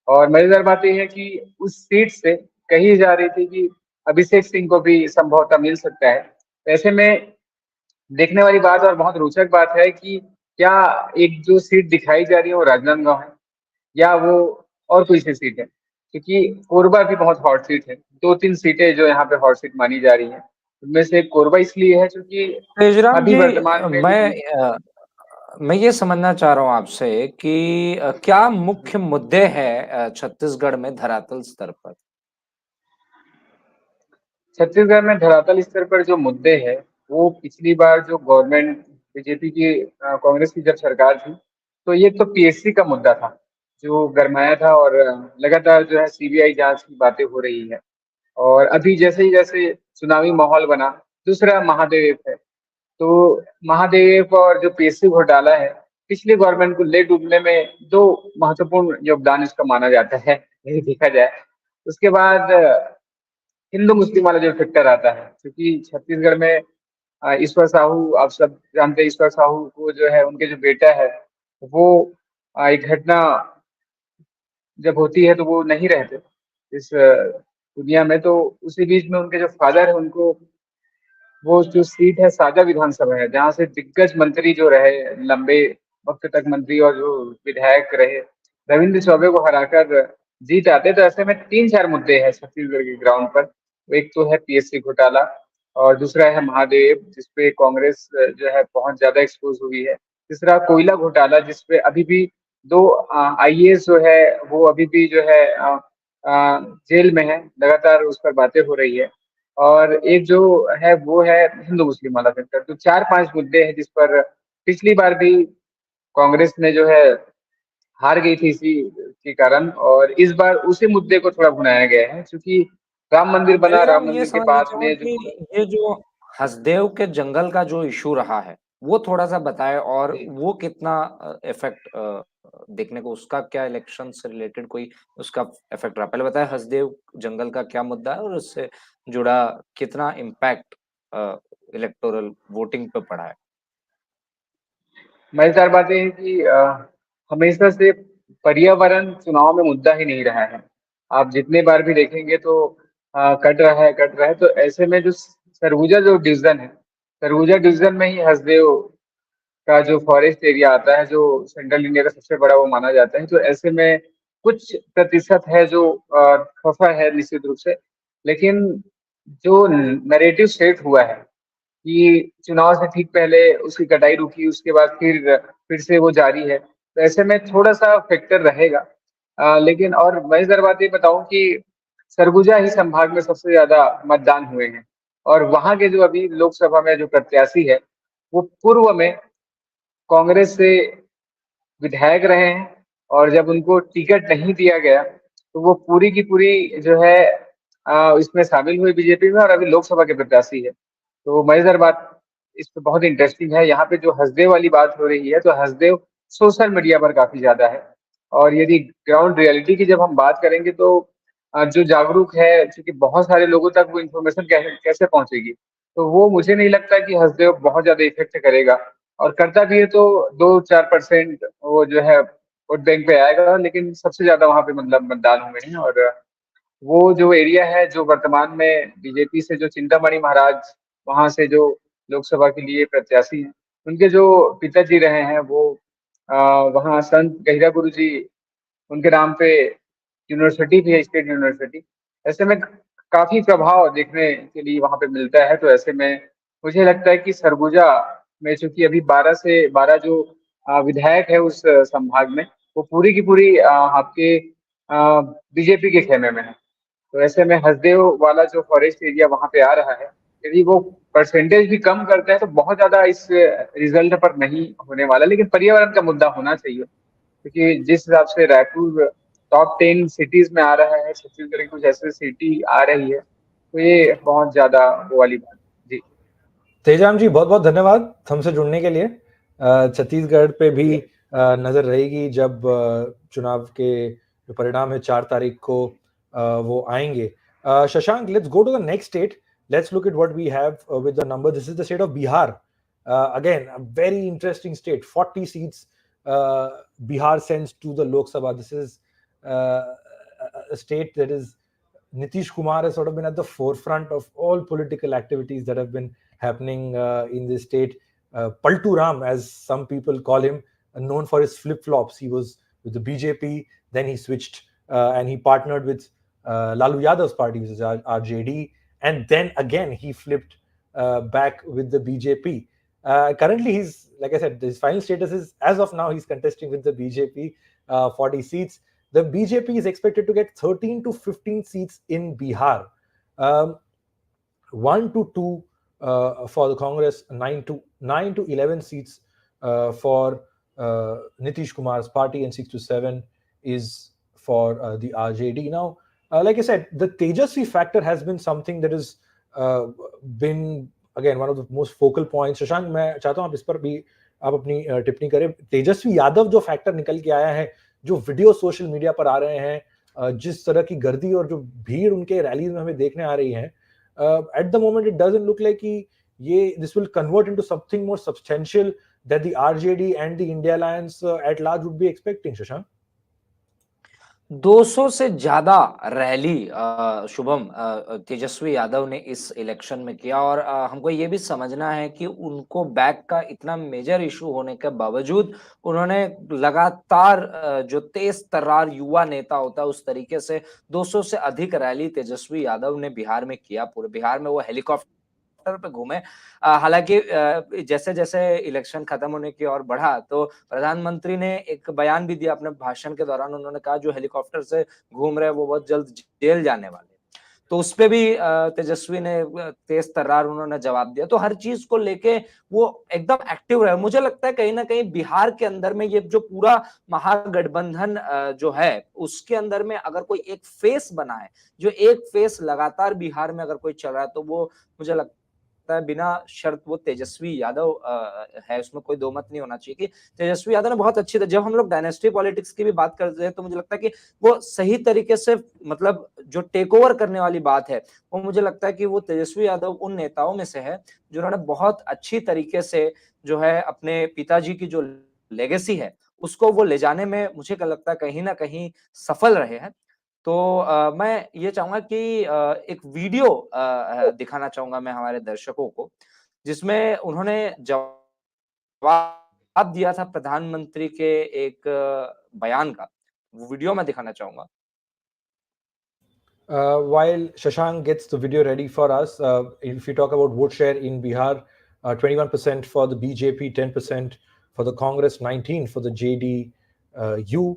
Speaker 9: और मजेदार बात यह है कि उस सीट से कही जा रही थी कि अभिषेक सिंह को भी संभवतः मिल सकता है। ऐसे में देखने वाली बात और बहुत रोचक बात है कि क्या एक जो सीट दिखाई जा रही है वो राजनांदगांव है या वो और कोई सी सीट है, क्योंकि कोरबा भी बहुत हॉट सीट है। 2-3 सीटें जो यहाँ पे हॉट सीट मानी जा रही है, उनमें से कोरबा इसलिए है क्योंकि
Speaker 2: तेजराम
Speaker 9: अभी
Speaker 2: जी,
Speaker 9: वर्तमान में
Speaker 2: मैं ये समझना चाह रहा हूँ आपसे कि क्या मुख्य मुद्दे हैं छत्तीसगढ़ में धरातल स्तर पर।
Speaker 9: छत्तीसगढ़ में धरातल स्तर पर जो मुद्दे हैं वो पिछली बार जो गवर्नमेंट बीजेपी की कांग्रेस की जब सरकार थी, तो ये तो पीएससी का मुद्दा था जो गरमाया था। और लगातार जो है सीबीआई जांच की बातें हो रही है। और अभी जैसे ही जैसे चुनावी माहौल बना, दूसरा महादेव है। तो महादेव और जो पीएससी घोटाला है, पिछली गवर्नमेंट को ले डूबने में 2 महत्वपूर्ण योगदान इसका माना जाता है, यही देखा जाए। उसके बाद हिंदू मुस्लिम वाला जो फैक्टर आता है, क्योंकि छत्तीसगढ़ में ईश्वर साहू, आप सब जानते हैं ईश्वर साहू को जो है उनके जो बेटा है वो एक घटना जब होती है तो वो नहीं रहते इस दुनिया में। तो उसी बीच में उनके जो फादर है उनको वो जो सीट है साझा विधानसभा है, जहाँ से दिग्गज मंत्री जो रहे लंबे वक्त तक मंत्री और जो विधायक रहे रविंद्र चौबे को हराकर जीत आते। तो ऐसे में 3-4 मुद्दे हैं छत्तीसगढ़ के ग्राउंड पर। एक तो है पीएससी घोटाला और दूसरा है महादेव जिसपे कांग्रेस जो है बहुत ज्यादा एक्सपोज हुई है। तीसरा कोयला घोटाला जिसपे अभी भी 2 आईएएस जो है वो अभी भी जो है जेल में है, लगातार उस पर बातें हो रही है। और एक जो है वो है हिंदू मुस्लिम वाला फैक्टर। तो 4-5 मुद्दे हैं जिस पर पिछली बार भी कांग्रेस ने जो है हार गई थी इसी के कारण, और इस बार उसी मुद्दे को थोड़ा भुनाया गया है, क्योंकि राम मंदिर बना, राम
Speaker 2: तेजराम, ये
Speaker 9: मंदिर के
Speaker 2: समझना
Speaker 9: बाद
Speaker 2: चाहूंगा
Speaker 9: में
Speaker 2: कि
Speaker 9: जो
Speaker 2: ये जो हसदेव के जंगल का जो इशू रहा है वो थोड़ा सा बताएं, और वो कितना इफेक्ट देखने को, उसका क्या इलेक्शन से रिलेटेड कोई उसका इफेक्ट रहा। पहले बताएं हसदेव जंगल का क्या मुद्दा है और उससे जुड़ा कितना इम्पैक्ट इलेक्टोरल वोटिंग पे पड़ा है।
Speaker 9: मजेदार बात यह है कि हमेशा से पर्यावरण चुनाव में मुद्दा ही नहीं रहा है। आप जितने बार भी देखेंगे तो कट रहा है। तो ऐसे में जो सरगुजा जो डिवीजन है, सरगुजा डिवीजन में ही हसदेव का जो फॉरेस्ट एरिया आता है जो सेंट्रल इंडिया का सबसे बड़ा वो माना जाता है। तो ऐसे में कुछ प्रतिशत है जो खफा है निश्चित रूप से। लेकिन जो नैरेटिव सेट हुआ है कि चुनाव से ठीक पहले उसकी कटाई रुकी, उसके बाद फिर से वो जारी है, तो ऐसे में थोड़ा सा फैक्टर रहेगा। लेकिन और मजेदार बात ये बताऊं कि सरगुजा ही संभाग में सबसे ज्यादा मतदान हुए हैं। और वहां के जो अभी लोकसभा में जो प्रत्याशी है वो पूर्व में कांग्रेस से विधायक रहे हैं। और जब उनको टिकट नहीं दिया गया तो वो पूरी की पूरी जो है इसमें शामिल हुए बीजेपी में और अभी लोकसभा के प्रत्याशी है। तो मजेदार बात इस पे बहुत इंटरेस्टिंग है, यहाँ पे जो हसदेव वाली बात हो रही है, तो हसदेव सोशल मीडिया पर काफी ज्यादा है। और यदि ग्राउंड रियलिटी की जब हम बात करेंगे तो जो जागरूक है, क्योंकि बहुत सारे लोगों तक वो इन्फॉर्मेशन कैसे पहुंचेगी, तो वो मुझे नहीं लगता कि हसदेव बहुत ज्यादा इफेक्ट करेगा। और करता भी है तो 2-4% वो जो है वोट बैंक पे आएगा, लेकिन सबसे ज्यादा वहां पे मतलब मतदान हुए हैं। और वो जो एरिया है जो वर्तमान में बीजेपी से जो चिंतामणि महाराज वहां से जो लोकसभा के लिए प्रत्याशी हैं, उनके जो पिताजी रहे हैं वो वहाँ संत गहिरा गुरु जी, उनके नाम पे यूनिवर्सिटी भी है, स्टेट यूनिवर्सिटी। ऐसे में काफी प्रभाव देखने के लिए वहां पे मिलता है। तो ऐसे में मुझे लगता है कि सरगुजा में चूंकि अभी 12 जो विधायक है उस संभाग में, वो पूरी की पूरी आपके बीजेपी के खेमे में है। तो ऐसे में हसदेव वाला जो फॉरेस्ट एरिया वहां पे आ रहा है, यदि वो परसेंटेज भी कम करते हैं तो बहुत ज्यादा इस रिजल्ट पर नहीं होने वाला। लेकिन पर्यावरण का मुद्दा होना चाहिए, क्योंकि जिस हिसाब से रायपुर टॉप 10 सिटीज में आ रहा है, छत्तीसगढ़ की कुछ ऐसी सिटी आ रही है, तो ये बहुत ज्यादा वो वाली बात है। जी
Speaker 1: तेजाम जी, बहुत बहुत धन्यवाद हमसे जुड़ने के लिए। छत्तीसगढ़ पे भी नजर रहेगी जब चुनाव के जो परिणाम है 4 तारीख को वो आएंगे। Shashank, let's go to the next state. Let's look at what we have with the number. This is the state of Bihar. Again, a very interesting state. 40 seats Bihar sends to the Lok Sabha. This is a state that is Nitish Kumar has sort of been at the forefront of all political activities that have been happening in this state. Paltu Ram, as some people call him, known for his flip-flops. He was with the BJP, then he switched and he partnered with Lalu Yadav's party, which is RJD, and then again he flipped back with the BJP. Currently, he's, like I said, his final status is, as of now, he's contesting with the BJP 40 seats. The BJP is expected to get 13 to 15 seats in Bihar. 1 to 2 for the Congress, 9 to 11 seats for Nitish Kumar's party, and 6 to 7 is for the RJD. Now, like I said, the Tejasvi factor has been something that has been, again, one of the most focal points. Shashank, मैं चाहता हूँ आप इस पर भी आप अपनी टिप्पणी करें। तेजस्वी यादव जो फैक्टर निकल के आया है, जो वीडियो सोशल मीडिया पर आ रहे हैं, जिस तरह की गर्दी और जो भीड़ उनके रैलीज में हमें देखने आ रही है, at the moment it doesn't look like कि ये this will convert into something more substantial that the RJD and the India alliance at large would be expecting. Shashank,
Speaker 2: 200 से ज्यादा रैली शुभम तेजस्वी यादव ने इस इलेक्शन में किया। और हमको ये भी समझना है कि उनको बैक का इतना मेजर इशू होने के बावजूद उन्होंने लगातार जो तेज तर्रार युवा नेता होता है उस तरीके से 200 से अधिक रैली तेजस्वी यादव ने बिहार में किया। पूरे बिहार में वो हेलीकॉप्टर पे घूमे। हालांकि जैसे जैसे इलेक्शन खत्म होने की ओर बढ़ा तो प्रधानमंत्री ने एक बयान भी दिया अपने भाषण के दौरान। उन्होंने कहा जो हेलीकॉप्टर से घूम रहे हैं वो बहुत जल्द जेल जाने वाले। तो उस पे भी तेजस्वी ने तेज तर्रार उन्होंने जवाब दिया। तो हर चीज को लेके वो एकदम एक्टिव रहे। मुझे लगता है कहीं ना कहीं बिहार के अंदर में ये जो पूरा महागठबंधन जो है उसके अंदर में अगर कोई एक फेस बना है, जो एक फेस लगातार बिहार में अगर कोई चल रहा है, तो वो मुझे लगता है बिना शर्त वो तेजस्वी यादव है। उसमें कोई दो मत नहीं होना चाहिए कि तेजस्वी यादव ने बहुत अच्छी, जब हम लोग डायनेस्टी पॉलिटिक्स की भी बात करते हैं तो मुझे लगता है कि वो सही तरीके से मतलब जो टेक ओवर करने वाली बात है वो मुझे लगता है कि वो तेजस्वी यादव उन नेताओं में से है जिन्होंने बहुत अच्छी तरीके से जो है अपने पिताजी की जो लेगेसी है उसको वो ले जाने में मुझे लगता है कहीं ना कहीं सफल रहे हैं। तो मैं ये चाहूंगा कि एक वीडियो दिखाना चाहूंगा मैं हमारे दर्शकों को, जिसमें उन्होंने जवाब दिया था प्रधानमंत्री के एक बयान का। वो वीडियो मैं दिखाना चाहूंगा।
Speaker 1: While Shashank gets the video ready for us, if we talk about vote share in Bihar, 21% for the BJP, 10% for the Congress, 19% for the JDU,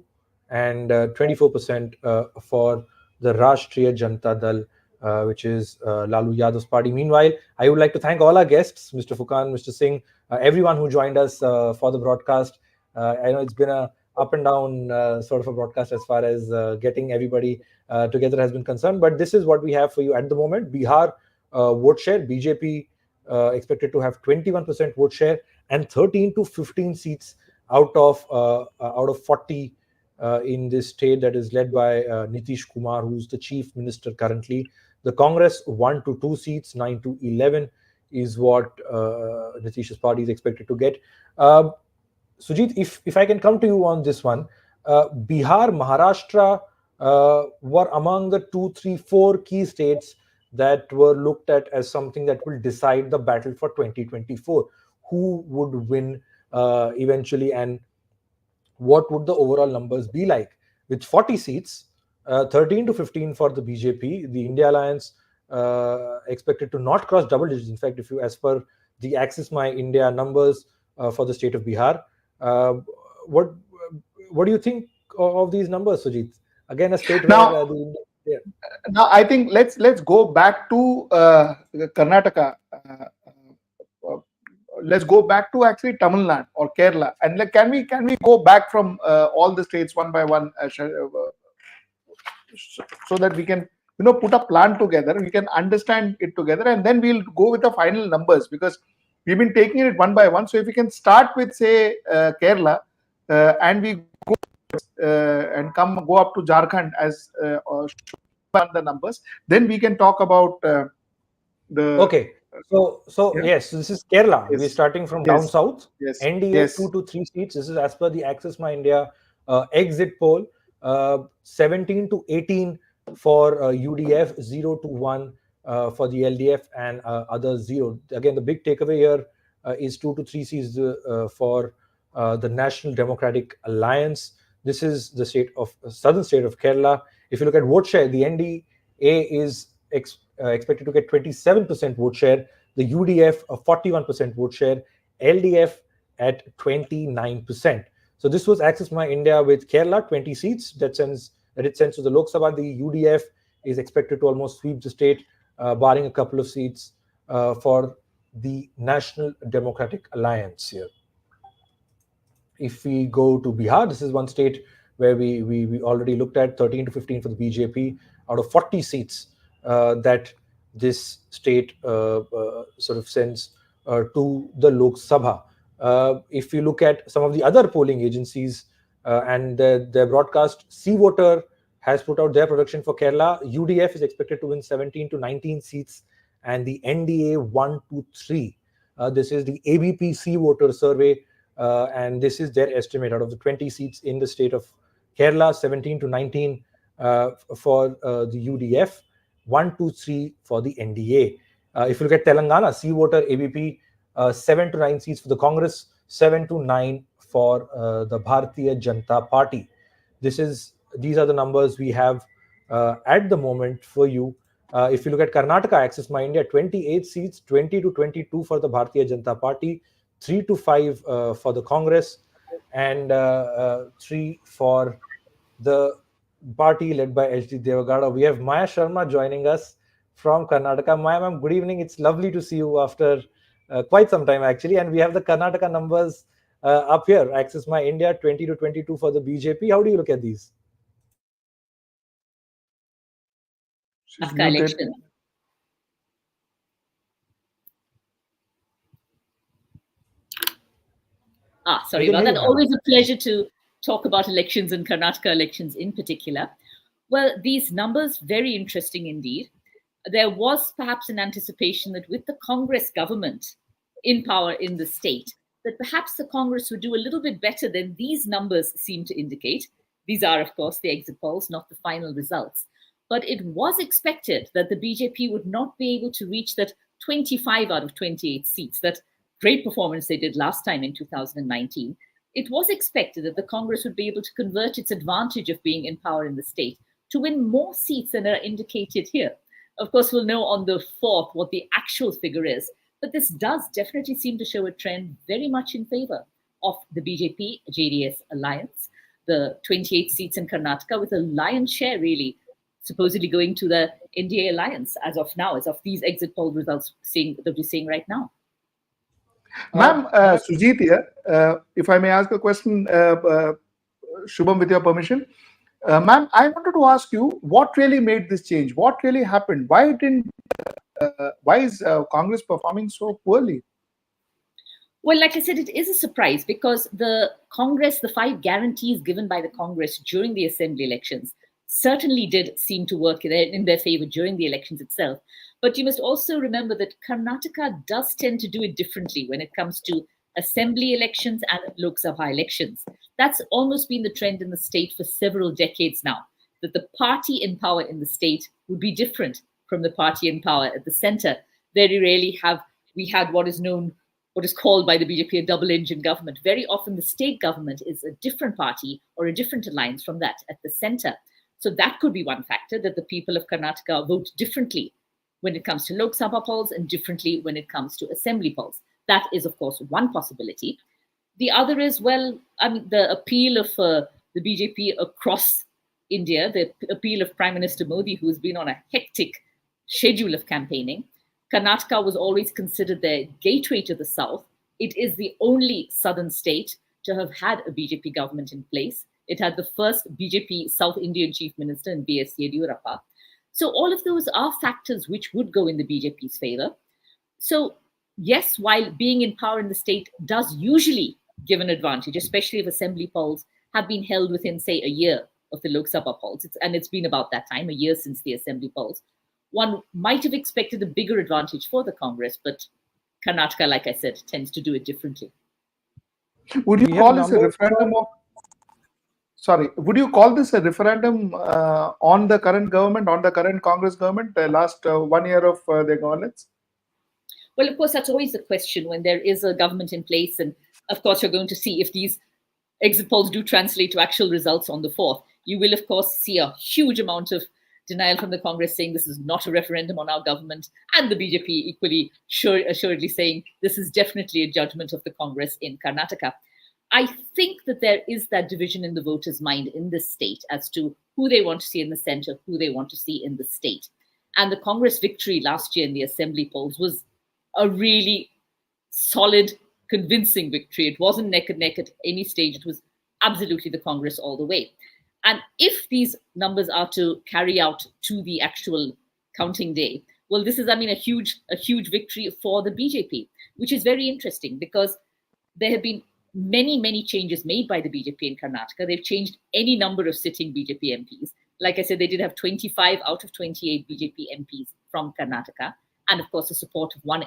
Speaker 1: and 24% for the Rashtriya Janata Dal, which is Lalu Yadav's party. Meanwhile, I would like to thank all our guests, Mr. Furqan, Mr. Singh, everyone who joined us for the broadcast. I know it's been a up and down sort of a broadcast as far as getting everybody together has been concerned. But this is what we have for you at the moment. Bihar vote share, BJP expected to have 21% vote share and 13 to 15 seats out of 40 in this state that is led by Nitish Kumar, who's the chief minister currently. The Congress 1 to 2 seats, 9 to 11 is what Nitish's party is expected to get. Sujit, if I can come to you on this one, Bihar, Maharashtra were among the 2, 3, 4 key states that were looked at as something that will decide the battle for 2024. Who would win eventually, and what would the overall numbers be like? With 40 seats, 13 to 15 for the BJP, the India Alliance expected to not cross double digits. In fact, as per the Axis My India numbers for the state of Bihar, what do you think of these numbers, Sujit? Again, a state
Speaker 4: now,
Speaker 1: where
Speaker 4: now I think let's go back to Karnataka. Let's go back to actually Tamil Nadu or Kerala, and can we go back from all the states one by one, so that we can put a plan together, we can understand it together, and then we'll go with the final numbers, because we've been taking it one by one. So if we can start with, say, Kerala, and we go and go up to Jharkhand as the numbers, then we can talk about the.
Speaker 1: Okay. So yeah. Yes, this is Kerala. Yes. We're starting from down south.
Speaker 4: Yes.
Speaker 1: NDA 2 to 3 seats. This is as per the Axis My India exit poll. 17 to 18 for UDF, 0 to 1 for the LDF, and others 0. Again, the big takeaway here is 2 to 3 seats for the National Democratic Alliance. This is the southern state of Kerala. If you look at vote share, the NDA is expected to get 27% vote share, the UDF a 41% vote share, LDF at 29%. So this was Axis My India with Kerala, 20 seats that it sends to the Lok Sabha. The UDF is expected to almost sweep the state, barring a couple of seats for the National Democratic Alliance here. If we go to Bihar, this is one state where we already looked at 13 to 15 for the BJP out of 40 seats that this state sort of sends to the Lok Sabha. If you look at some of the other polling agencies and their broadcast, C Voter has put out their projection for Kerala. UDF is expected to win 17 to 19 seats, and the NDA 1 to 3. This is the ABP C Voter survey, and this is their estimate out of the 20 seats in the state of Kerala, 17 to 19 for the UDF, 1 to 3 for the NDA. If you look at Telangana, C Voter, ABP, 7 to 9 seats for the Congress, 7 to 9 for the Bharatiya Janata Party. These are the numbers we have at the moment for you. If you look at Karnataka, Axis My India, 28 seats, 20 to 22 for the Bharatiya Janata Party, 3 to 5 for the Congress, and 3 for the party led by H.D. Devagada. We have Maya Sharma joining us from Karnataka. Maya, ma'am, good evening. It's lovely to see you after quite some time, actually. And we have the Karnataka numbers up here. Axis My India, 20 to 22 for the BJP. How do you look at these?
Speaker 10: Election. Sorry about that. Always a pleasure to talk about elections and Karnataka elections in particular. Well, these numbers, very interesting indeed. There was perhaps an anticipation that with the Congress government in power in the state, that perhaps the Congress would do a little bit better than these numbers seem to indicate. These are, of course, the exit polls, not the final results. But it was expected that the BJP would not be able to reach that 25 out of 28 seats, that great performance they did last time in 2019. It was expected that the Congress would be able to convert its advantage of being in power in the state to win more seats than are indicated here. Of course, we'll know on the 4th what the actual figure is, but this does definitely seem to show a trend very much in favor of the BJP-JDS alliance, the 28 seats in Karnataka, with a lion's share really supposedly going to the NDA alliance as of now, as of these exit poll results that we're seeing right now.
Speaker 4: Ma'am, Sujit here, if I may ask a question, Shubham, with your permission. Ma'am, I wanted to ask you what really made this change? What really happened? Why is Congress performing so poorly?
Speaker 10: Well, like I said, it is a surprise because the Congress, the 5 guarantees given by the Congress during the assembly elections certainly did seem to work in their favor during the elections itself. But you must also remember that Karnataka does tend to do it differently when it comes to assembly elections and Lok Sabha elections. That's almost been the trend in the state for several decades now, that the party in power in the state would be different from the party in power at the center. Very rarely have we had what is called by the BJP a double-engine government. Very often the state government is a different party or a different alliance from that at the center. So that could be one factor, that the people of Karnataka vote differently when it comes to Lok Sabha polls and differently when it comes to assembly polls. That is, of course, one possibility. The other is, the appeal of the BJP across India, the appeal of Prime Minister Modi, who's been on a hectic schedule of campaigning. Karnataka was always considered their gateway to the south. It is the only southern state to have had a BJP government in place. It had the first BJP South Indian chief minister in B.S. Yediyurappa. So all of those are factors which would go in the BJP's favor. So yes, while being in power in the state does usually give an advantage, especially if assembly polls have been held within, say, a year of the Lok Sabha polls, it's been about that time, a year since the assembly polls, one might have expected a bigger advantage for the Congress, but Karnataka, like I said, tends to do it differently.
Speaker 4: Would you call this a referendum Would you call this a referendum on the current government, on the current Congress government, the last 1 year of their governance?
Speaker 10: Well, of course, that's always the question when there is a government in place. And of course, you're going to see if these exit polls do translate to actual results on the 4th. You will, of course, see a huge amount of denial from the Congress saying this is not a referendum on our government, and the BJP equally assuredly saying this is definitely a judgment of the Congress in Karnataka. I think that there is that division in the voters' mind in this state as to who they want to see in the center, who they want to see in the state. And the Congress victory last year in the assembly polls was a really solid, convincing victory. It wasn't neck and neck at any stage. It was absolutely the Congress all the way. And if these numbers are to carry out to the actual counting day, well, this is, a huge victory for the BJP, which is very interesting because there have been many changes made by the BJP in Karnataka. They've changed any number of sitting BJP MPs. Like I said, they did have 25 out of 28 BJP MPs from Karnataka, and of course the support of one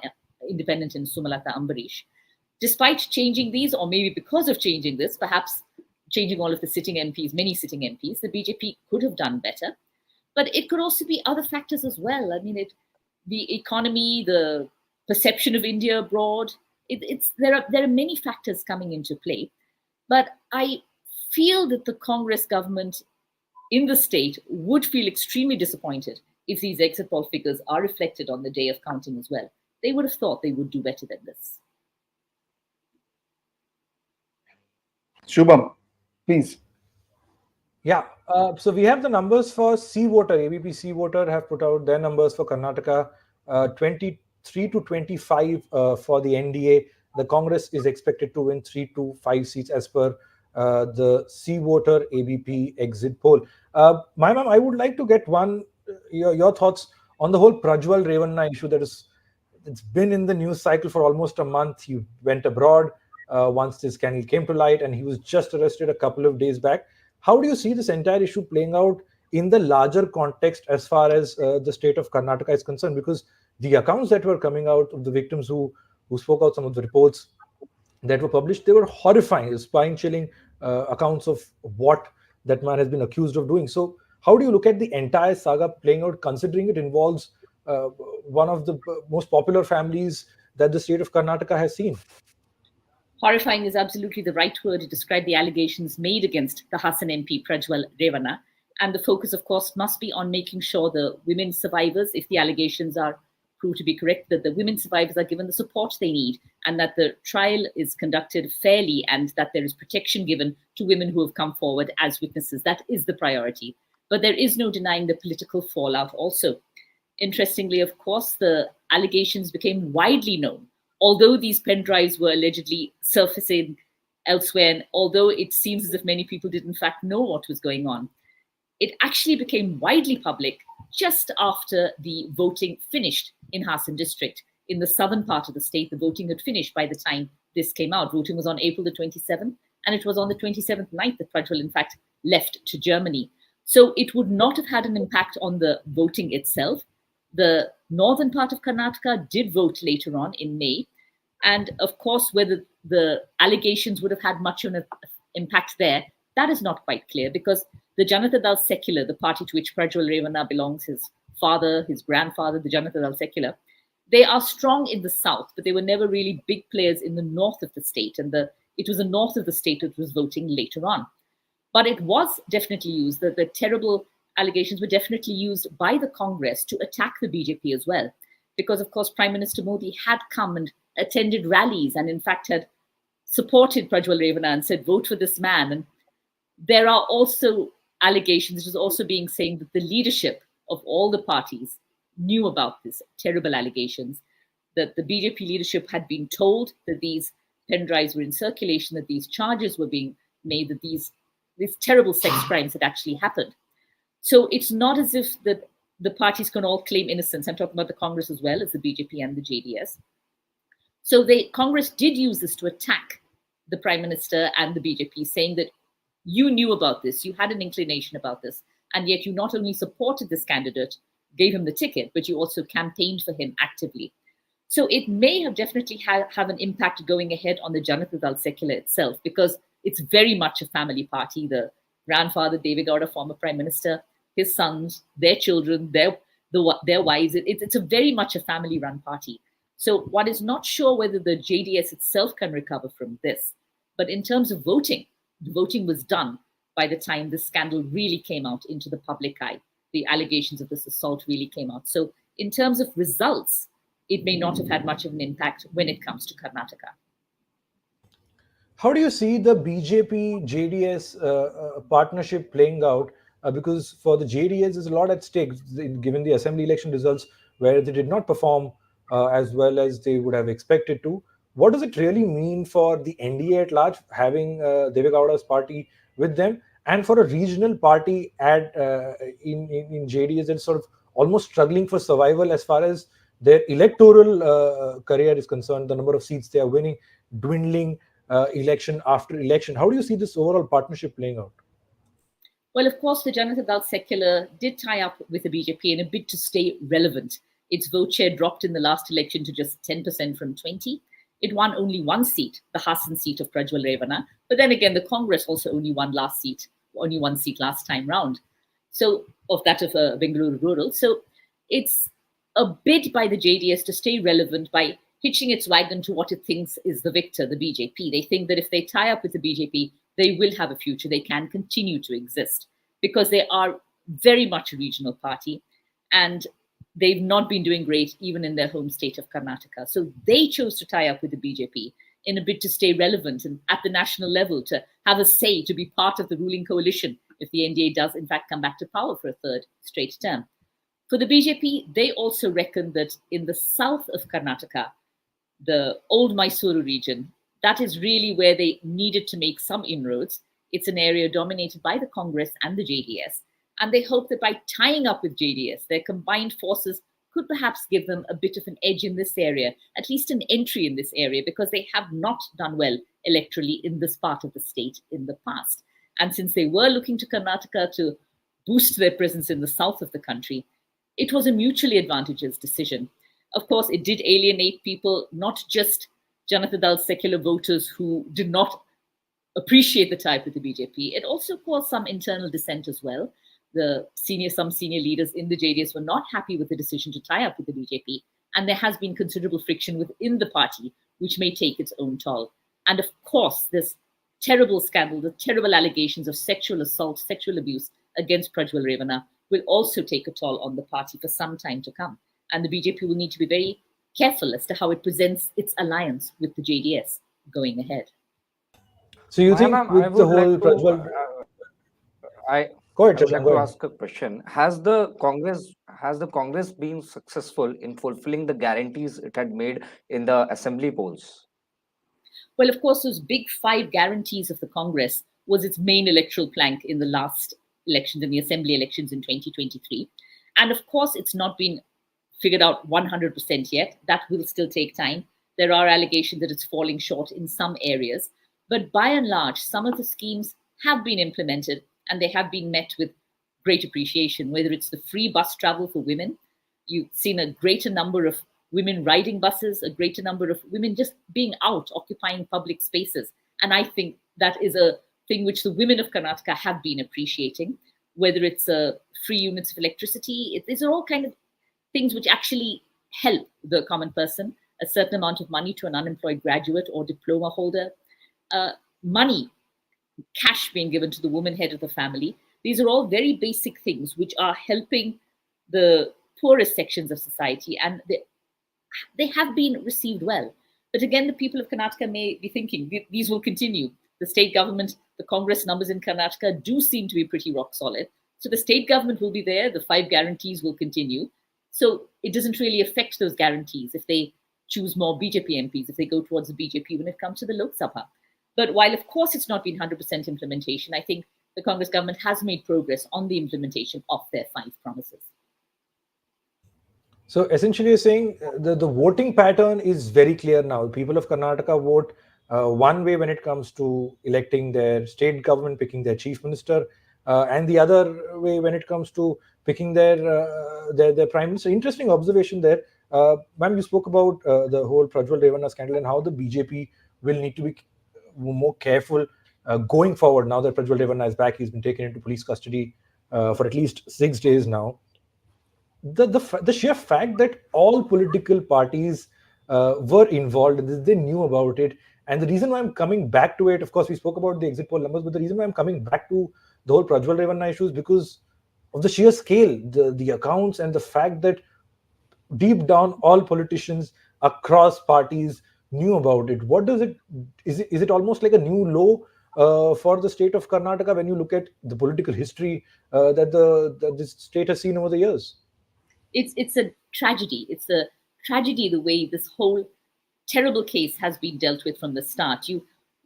Speaker 10: independent in Sumalata Ambarish. Despite changing these, or maybe because of changing this, perhaps changing all of the sitting MPs, many sitting MPs, the BJP could have done better. But it could also be other factors as well. The economy, the perception of India abroad, there are many factors coming into play. But I feel that the Congress government in the state would feel extremely disappointed if these exit poll figures are reflected on the day of counting as well. They would have thought they would do better than this.
Speaker 4: Shubham, please.
Speaker 1: Yeah, so we have the numbers for C voter. ABP C voter have put out their numbers for Karnataka, 23 to 25 for the NDA. The Congress is expected to win 3 to 5 seats as per the C voter ABP exit poll. My ma'am, I would like to get your thoughts on the whole Prajwal Revanna issue it's been in the news cycle for almost a month. He went abroad once this scandal came to light, and he was just arrested a couple of days back. How do you see this entire issue playing out in the larger context as far as the state of Karnataka is concerned? Because the accounts that were coming out of the victims who spoke out, some of the reports that were published, they were horrifying, spine-chilling accounts of what that man has been accused of doing. So how do you look at the entire saga playing out, considering it involves one of the most popular families that the state of Karnataka has seen?
Speaker 10: Horrifying is absolutely the right word to describe the allegations made against the Hassan MP Prajwal Revanna. And the focus, of course, must be on making sure the women survivors, if the allegations are proved to be correct, that the women survivors are given the support they need, and that the trial is conducted fairly, and that there is protection given to women who have come forward as witnesses. That is the priority. But there is no denying the political fallout also. Interestingly, of course, the allegations became widely known. Although these pen drives were allegedly surfacing elsewhere. And although it seems as if many people did in fact know what was going on, it actually became widely public just after the voting finished in Hassan district. In the southern part of the state, the voting had finished by the time this came out. Voting was on April the 27th, and it was on the 27th night that Prajwal, in fact, left to Germany. So it would not have had an impact on the voting itself. The northern part of Karnataka did vote later on in May. And of course, whether the allegations would have had much of an impact there, that is not quite clear, because the Janata Dal Secular, the party to which Prajwal Revana belongs, his father, his grandfather, the Janata Dal Secular, they are strong in the south, but they were never really big players in the north of the state. And it was the north of the state that was voting later on. But it was definitely used, the terrible allegations were definitely used by the Congress to attack the BJP as well. Because, of course, Prime Minister Modi had come and attended rallies and, in fact, had supported Prajwal Revana and said, vote for this man. And there are also allegations, it is also being saying that the leadership of all the parties knew about these terrible allegations, that the BJP leadership had been told that these pen drives were in circulation, that these charges were being made, that these terrible sex crimes had actually happened. So it's not as if the parties can all claim innocence. I'm talking about the Congress as well as the BJP and the JDS. So Congress did use this to attack the Prime Minister and the BJP, saying that you knew about this, you had an inclination about this, and yet you not only supported this candidate, gave him the ticket, but you also campaigned for him actively. So it may have definitely have an impact going ahead on the Janata Dal Secular itself, because it's very much a family party. The grandfather, Deve Gowda, former Prime Minister, his sons, their children, their wives, it's a very much a family-run party. So one is not sure whether the JDS itself can recover from this. But in terms of voting, the voting was done by the time this scandal really came out into the public eye. The allegations of this assault really came out. So in terms of results, it may not have had much of an impact when it comes to Karnataka.
Speaker 1: How do you see the BJP-JDS partnership playing out? Because for the JDS, there's a lot at stake, given the assembly election results, where they did not perform as well as they would have expected to. What does it really mean for the NDA at large, having Deve Gowda's party with them, and for a regional party in JDS that's sort of almost struggling for survival as far as their electoral career is concerned, the number of seats they are winning, dwindling election after election? How do you see this overall partnership playing out?
Speaker 10: Well, of course, the Janata Dal Secular did tie up with the BJP in a bid to stay relevant. Its vote share dropped in the last election to just 10% from 20%. It won only one seat, the Hassan seat of Prajwal Revana. But then again, the Congress also only won one seat last time round. So, of that of Bengaluru Rural. So, it's a bid by the JDS to stay relevant by hitching its wagon to what it thinks is the victor, the BJP. They think that if they tie up with the BJP, they will have a future. They can continue to exist because they are very much a regional party and they've not been doing great even in their home state of Karnataka. So they chose to tie up with the BJP in a bid to stay relevant and at the national level to have a say, to be part of the ruling coalition if the NDA does in fact come back to power for a third straight term. For the BJP, they also reckon that in the south of Karnataka, the old Mysuru region, that is really where they needed to make some inroads. It's an area dominated by the Congress and the JDS. And they hope that by tying up with JDS, their combined forces could perhaps give them a bit of an edge in this area, at least an entry in this area, because they have not done well electorally in this part of the state in the past. And since they were looking to Karnataka to boost their presence in the south of the country, it was a mutually advantageous decision. Of course, it did alienate people, not just Janata Dal Secular voters who did not appreciate the tie with the BJP. It also caused some internal dissent as well. Some senior leaders in the JDS were not happy with the decision to tie up with the BJP. And there has been considerable friction within the party, which may take its own toll. And of course, this terrible scandal, the terrible allegations of sexual assault, sexual abuse against Prajwal Revana will also take a toll on the party for some time to come. And the BJP will need to be very careful as to how it presents its alliance with the JDS going ahead.
Speaker 1: So you think with the whole Prajwal...
Speaker 2: I would like to ask a question. Has the Congress been successful in fulfilling the guarantees it had made in the assembly polls?
Speaker 10: Well, of course, those big 5 guarantees of the Congress was its main electoral plank in the last elections, in the assembly elections in 2023. And of course, it's not been figured out 100% yet. That will still take time. There are allegations that it's falling short in some areas. But by and large, some of the schemes have been implemented and they have been met with great appreciation, whether it's the free bus travel for women. You've seen a greater number of women riding buses, a greater number of women just being out, occupying public spaces. And I think that is a thing which the women of Karnataka have been appreciating, whether it's free units of electricity. These are all kind of things which actually help the common person, a certain amount of money to an unemployed graduate or diploma holder, money, cash being given to the woman head of the family. These are all very basic things which are helping the poorest sections of society, and they have been received well. But again, the people of Karnataka may be thinking these will continue. The state government, the Congress numbers in Karnataka do seem to be pretty rock solid. So the state government will be there, the 5 guarantees will continue. So it doesn't really affect those guarantees if they choose more BJP MPs, if they go towards the BJP when it comes to the Lok Sabha. But while, of course, it's not been 100% implementation, I think the Congress government has made progress on the implementation of their 5 promises.
Speaker 1: So essentially, you're saying the voting pattern is very clear now. People of Karnataka vote one way when it comes to electing their state government, picking their chief minister, and the other way when it comes to picking their prime minister. Interesting observation there. Ma'am, you spoke about the whole Prajwal Revanna scandal and how the BJP will need to be more careful going forward. Now that Prajwal Revanna is back, he's been taken into police custody for at least 6 days now. The sheer fact that all political parties were involved in this, they knew about it. And the reason why I'm coming back to it, of course, we spoke about the exit poll numbers, but the reason why I'm coming back to the whole Prajwal Revanna issue is because of the sheer scale, the accounts, and the fact that deep down all politicians across parties knew about it. What does it is it almost like a new low for the state of Karnataka when you look at the political history that this state has seen over the years?
Speaker 10: It's a tragedy. It's a tragedy the way this whole terrible case has been dealt with from the start.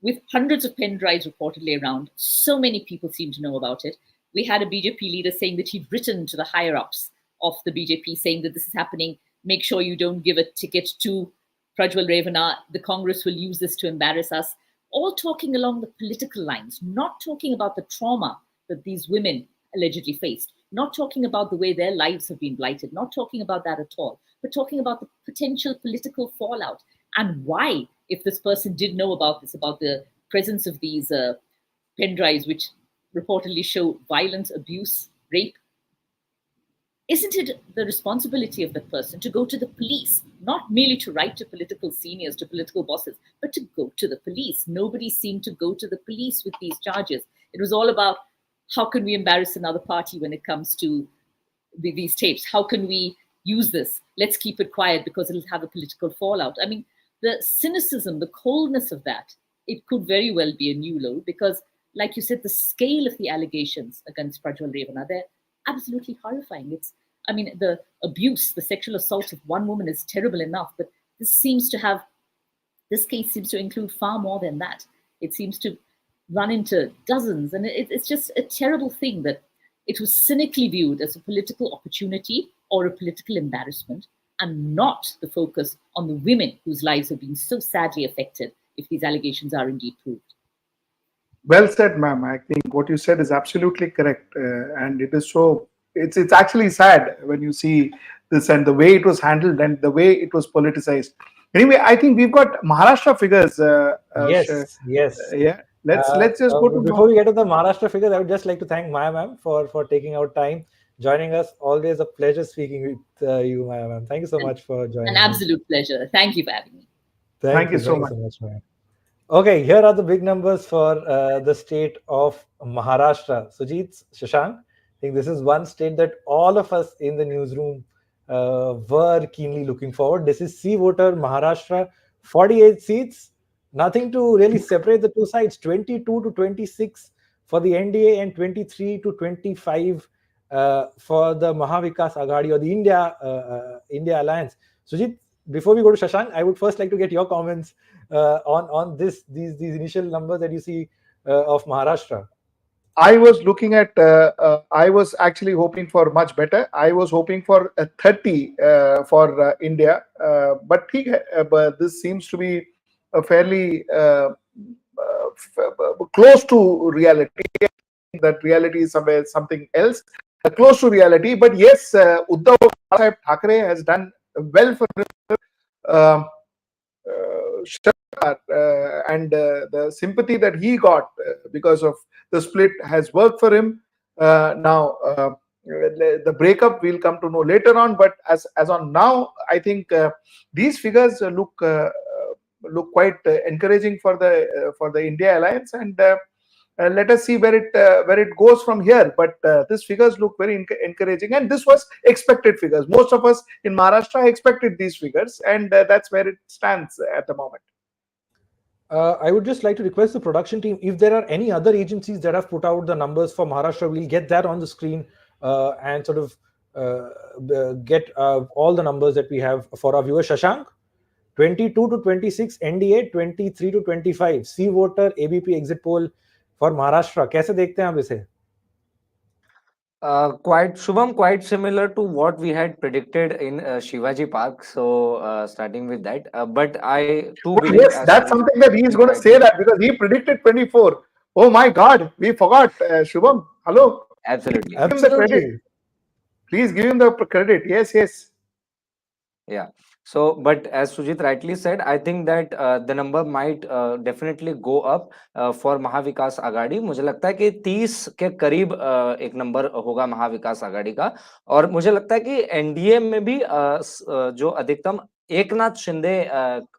Speaker 10: With hundreds of pen drives reportedly around, so many people seem to know about it. We had a BJP leader saying that he'd written to the higher ups of the BJP saying that this is happening. Make sure you don't give a ticket to Prajwal Revanna. The Congress will use this to embarrass us. All talking along the political lines, not talking about the trauma that these women allegedly faced, not talking about the way their lives have been blighted, not talking about that at all, but talking about the potential political fallout and why, if this person did know about this, about the presence of these pen drives which reportedly show violence, abuse, rape, isn't it the responsibility of the person to go to the police, not merely to write to political seniors, to political bosses, but to go to the police? Nobody seemed to go to the police with these charges. It was all about how can we embarrass another party when it comes to these tapes? How can we use this? Let's keep it quiet because it'll have a political fallout. I mean, the cynicism, the coldness of that, it could very well be a new low because, like you said, the scale of the allegations against Prajwal Revanna, they're absolutely horrifying. The abuse, the sexual assault of one woman is terrible enough, but this case seems to include far more than that. It seems to run into dozens, and it's just a terrible thing that it was cynically viewed as a political opportunity or a political embarrassment, and not the focus on the women whose lives have been so sadly affected if these allegations are indeed proved.
Speaker 4: Well said, ma'am. I think what you said is absolutely correct, and it is so. It's actually sad when you see this and the way it was handled and the way it was politicized. Anyway, I think we've got Maharashtra figures.
Speaker 1: Yes.
Speaker 4: Yeah. Let's just go to
Speaker 1: before we get to the Maharashtra figures. I would just like to thank Maya ma'am for taking out time, joining us. Always a pleasure speaking with you, Maya ma'am. Thank you so much for joining.
Speaker 10: An absolute pleasure. Thank you for having me.
Speaker 4: Thank you so much,
Speaker 1: Maya. Okay, here are the big numbers for the state of Maharashtra. Sujit, Shashank, I think this is one state that all of us in the newsroom were keenly looking forward. This is C voter Maharashtra, 48 seats. Nothing to really separate the two sides, 22 to 26 for the NDA and 23 to 25 for the Mahavikas Aghadi or the India Alliance. Sujit, before we go to Shashank, I would first like to get your comments on these initial numbers that you see of Maharashtra.
Speaker 4: I was looking at, I was actually hoping for much better. I was hoping for 30 for India, but this seems to be a fairly close to reality. That reality is something else, close to reality. But yes, Uddhav Thackeray has done well for and the sympathy that he got because of the split has worked for him. Now the breakup we'll come to know later on, but as on now, I think these figures look quite encouraging for the India alliance, and let us see where it goes from here. But these figures look very encouraging, and this was expected figures. Most of us in Maharashtra expected these figures, and that's where it stands at the moment.
Speaker 1: I would just like to request the production team, if there are any other agencies that have put out the numbers for Maharashtra, we'll get that on the screen and sort of get all the numbers that we have for our viewers. Shashank, 22 to 26 NDA, 23 to 25 C voter ABP exit poll for Maharashtra. कैसे देखते हैं आप इसे?
Speaker 2: Quite Shubham, quite similar to what we had predicted in Shivaji Park. So starting with that, but I too believe.
Speaker 4: Yes, that's something that he is going to say that because he predicted 24. Oh my God, we forgot. Shubham, hello.
Speaker 2: Absolutely.
Speaker 4: Give him the credit. Please give him the credit. Yes, yes.
Speaker 2: Yeah. So, but as Sujit rightly said, I think that the number might definitely go up for Mahavikas Aghadi. मुझे लगता है कि 30 के करीब एक number होगा महाविकास आघाड़ी का, और मुझे लगता है कि एनडीए में भी जो अधिकतम एकनाथ शिंदे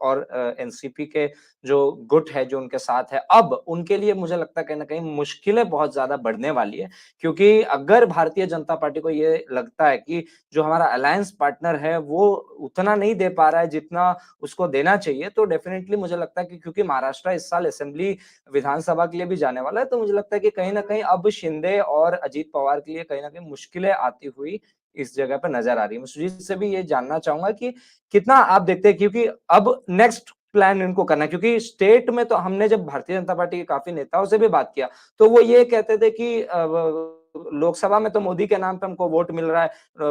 Speaker 2: और एनसीपी के जो गुट है जो उनके साथ है, अब उनके लिए मुझे लगता है कहीं ना कहीं मुश्किलें बहुत ज्यादा बढ़ने वाली है, क्योंकि अगर भारतीय जनता पार्टी को ये लगता है कि जो हमारा अलायंस पार्टनर है वो उतना नहीं दे पा रहा है जितना उसको देना चाहिए, तो डेफिनेटली मुझे लगता है कि क्योंकि महाराष्ट्र इस साल असेंबली विधानसभा के लिए भी जाने वाला है, तो मुझे लगता है कि कहीं ना कहीं अब शिंदे और अजीत पवार के लिए कहीं ना कहीं मुश्किलें आती हुई इस जगह पर नजर आ रही है. मैं सुजीत से भी ये जानना चाहूंगा कि कितना आप देखते हैं, क्योंकि अब नेक्स्ट प्लान इनको करना है, क्योंकि स्टेट में तो हमने जब भारतीय जनता पार्टी के काफी नेताओं से भी बात किया तो वो ये कहते थे कि लोकसभा में तो मोदी के नाम पे हमको वोट मिल रहा है,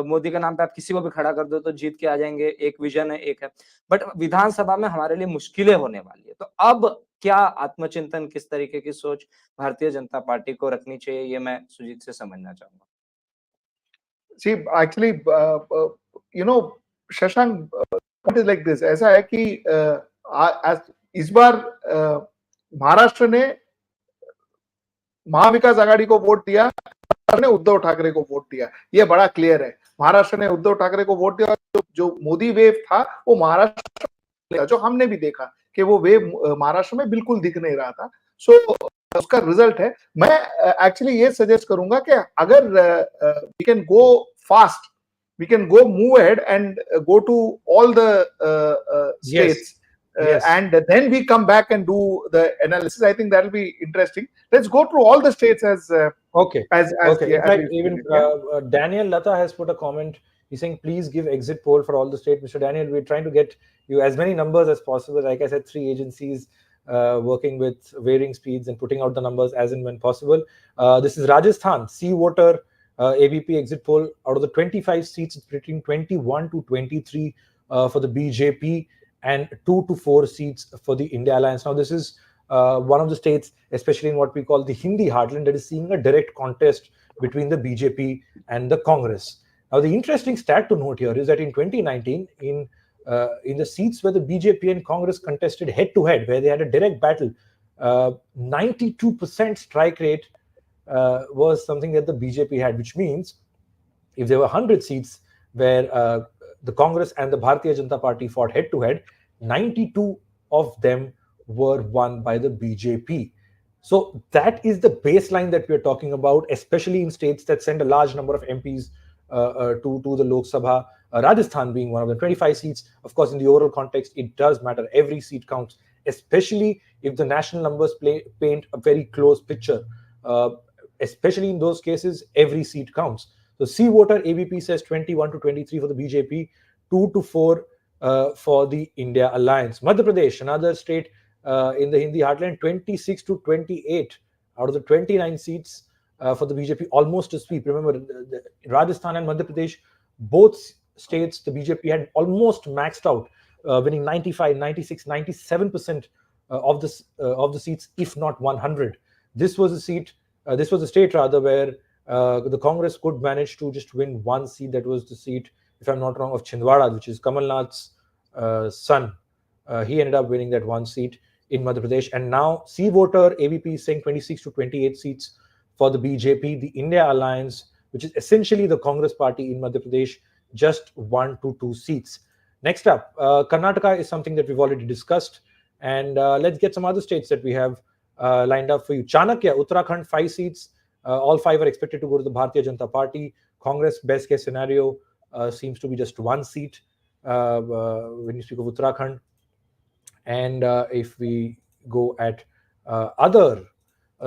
Speaker 2: मोदी के नाम पे आप किसी को भी खड़ा कर दो तो जीत के आ जाएंगे, एक विजन है, एक है, बट विधानसभा में हमारे लिए मुश्किलें होने वाली है. तो अब क्या आत्मचिंतन, किस तरीके की सोच भारतीय जनता पार्टी को रखनी चाहिए, ये मैं सुजीत से समझना चाहूंगा.
Speaker 4: See, actually, Shashank, what is like this? ऐसा है कि इस बार महाराष्ट्र ने महाविकास आघाड़ी को वोट दिया, महाराष्ट्र ने उद्धव ठाकरे को वोट दिया. ये बड़ा क्लियर है. महाराष्ट्र ने उद्धव ठाकरे को वोट दिया, और जो मोदी वेव था वो महाराष्ट्र, जो हमने भी देखा कि वो वेव महाराष्ट्र में बिल्कुल दिख नहीं रहा था. सो उसका रिजल्ट है. मैं एक्चुअली ये सजेस्ट करूंगा कि अगर we can go fast, we can go move ahead and go to all the states. Yes. And then we come back and do the analysis. I think that will be interesting. Let's go through all the states as
Speaker 1: okay. Okay. In fact, even Daniel Lata has put a comment. He's saying, please give exit poll for all the states. Mr. Daniel, we're trying to get you as many numbers as possible. Like I said, 3 agencies working with varying speeds and putting out the numbers as and when possible. This is Rajasthan, C voter ABP exit poll. Out of the 25 seats, it's between 21 to 23 for the BJP and 2 to 4 seats for the India Alliance. Now, this is one of the states, especially in what we call the Hindi heartland, that is seeing a direct contest between the BJP and the Congress. Now, the interesting stat to note here is that in 2019, in the seats where the BJP and Congress contested head-to-head, where they had a direct battle, 92% strike rate was something that the BJP had, which means if there were 100 seats where the Congress and the Bharatiya Janata Party fought head-to-head, 92 of them were won by the BJP. So that is the baseline that we're talking about, especially in states that send a large number of MPs to the Lok Sabha, Rajasthan being one of the 25 seats. Of course, in the overall context, it does matter. Every seat counts, especially if the national numbers paint a very close picture. Especially in those cases, every seat counts. So C voter ABP says 21 to 23 for the BJP, 2 to 4 for the India alliance. Madhya Pradesh, another state in the Hindi heartland, 26 to 28 out of the 29 seats for the BJP, almost a sweep. Remember, Rajasthan and Madhya Pradesh, both states, the BJP had almost maxed out, winning 95, 96, 97% of the seats, if not 100. This was a state rather, where the Congress could manage to just win one seat. That was the seat, if I'm not wrong, of Chhindwara, which is Kamal Nath's son. He ended up winning that one seat in Madhya Pradesh. And now C-voter AVP is saying 26 to 28 seats for the BJP. The India Alliance, which is essentially the Congress party in Madhya Pradesh, just 1 to 2 seats. Next up, Karnataka is something that we've already discussed. And let's get some other states that we have lined up for you. Chanakya, Uttarakhand, 5 seats. All 5 are expected to go to the Bharatiya Janata Party. Congress, best case scenario, seems to be just 1 seat when you speak of Uttarakhand. And if we go at other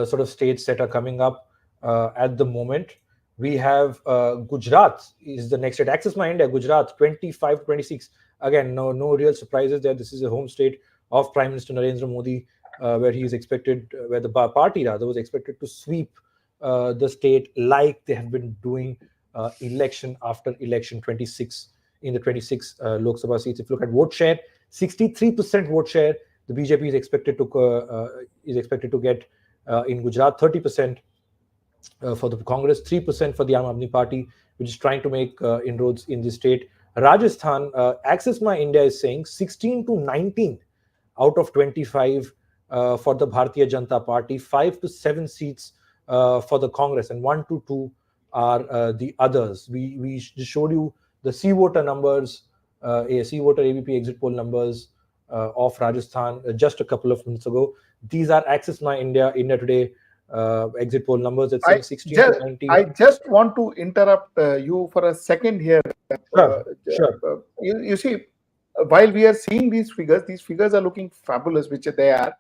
Speaker 1: sort of states that are coming up at the moment, we have Gujarat is the next state. Axis My India, Gujarat, 25 to 26. Again, no real surprises there. This is a home state of Prime Minister Narendra Modi, where he is expected, where the party rather was expected to sweep the state like they have been doing election after election. 26 in the 26 Lok Sabha seats. If you look at vote share, 63% vote share the BJP is expected to get in Gujarat, 30% for the Congress, 3% for the Aam Aadmi Party, which is trying to make inroads in this state. Rajasthan, Axis My India is saying 16 to 19 out of 25 for the Bharatiya Janata Party, 5 to 7 seats for the Congress, and 1 to 2 are the others. We just showed you the C-voter numbers, C-voter AVP exit poll numbers of Rajasthan just a couple of minutes ago. These are Axis My India, India Today exit poll numbers that say 16 to 19.
Speaker 4: I just want to interrupt you for a second here.
Speaker 1: Sure.
Speaker 4: You see, while we are seeing these figures are looking fabulous, which they are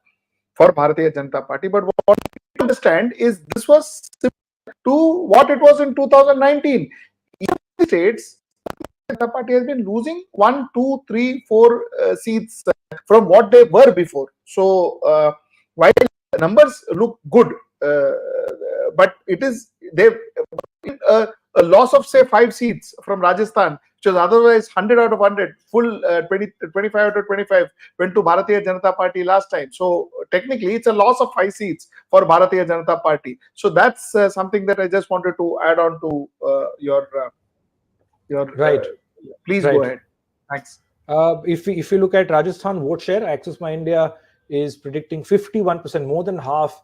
Speaker 4: for Bharatiya Janata Party. But what we understand is this was similar to what it was in 2019. In the states, Janata Party has been losing 1, 2, 3, 4 seats from what they were before. So while the numbers look good, but they've a loss of say 5 seats from Rajasthan, which was otherwise 100 out of 100, full 25 out of 25 went to Bharatiya Janata Party last time. So technically, it's a loss of 5 seats for Bharatiya Janata Party. So that's something that I just wanted to add on to your
Speaker 1: right.
Speaker 4: Please go ahead. Thanks.
Speaker 1: If you look at Rajasthan vote share, Axis My India is predicting 51%, more than half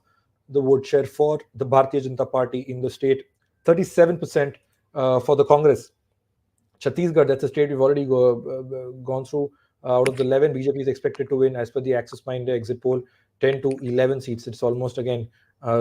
Speaker 1: the vote share for the Bharatiya Janata Party in the state, 37% for the Congress. Chhattisgarh, that's a state we've already gone through. Out of the 11, BJP is expected to win, as per the Axis My India exit poll, 10 to 11 seats. It's almost again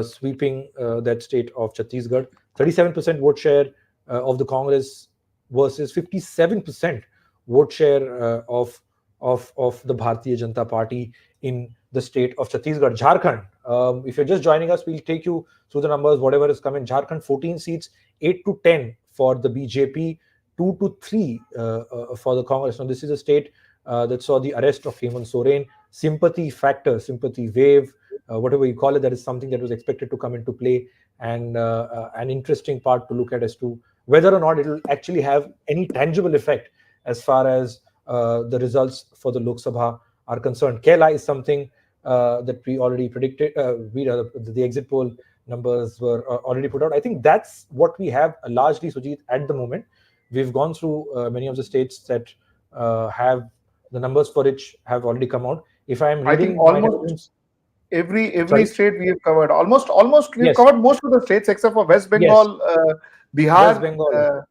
Speaker 1: sweeping that state of Chhattisgarh. 37% vote share of the Congress versus 57% vote share of the Bharatiya Janata Party in the state of Chhattisgarh. Jharkhand, if you're just joining us, we'll take you through the numbers, whatever is coming. Jharkhand, 14 seats, 8 to 10 for the BJP, 2 to 3 for the Congress. Now, this is a state that saw the arrest of Hemant Soren. Sympathy factor, sympathy wave, whatever you call it, that is something that was expected to come into play, and an interesting part to look at as to whether or not it will actually have any tangible effect as far as the results for the Lok Sabha are concerned. Kerala is something that we already predicted. The exit poll numbers were already put out. I think that's what we have largely, Sujit, at the moment. We've gone through many of the states that have the numbers for which have already come out. If I'm reading,
Speaker 4: I think almost every state we have covered. Almost we've covered most of the states except for West Bengal, Bihar.
Speaker 1: West Bengal.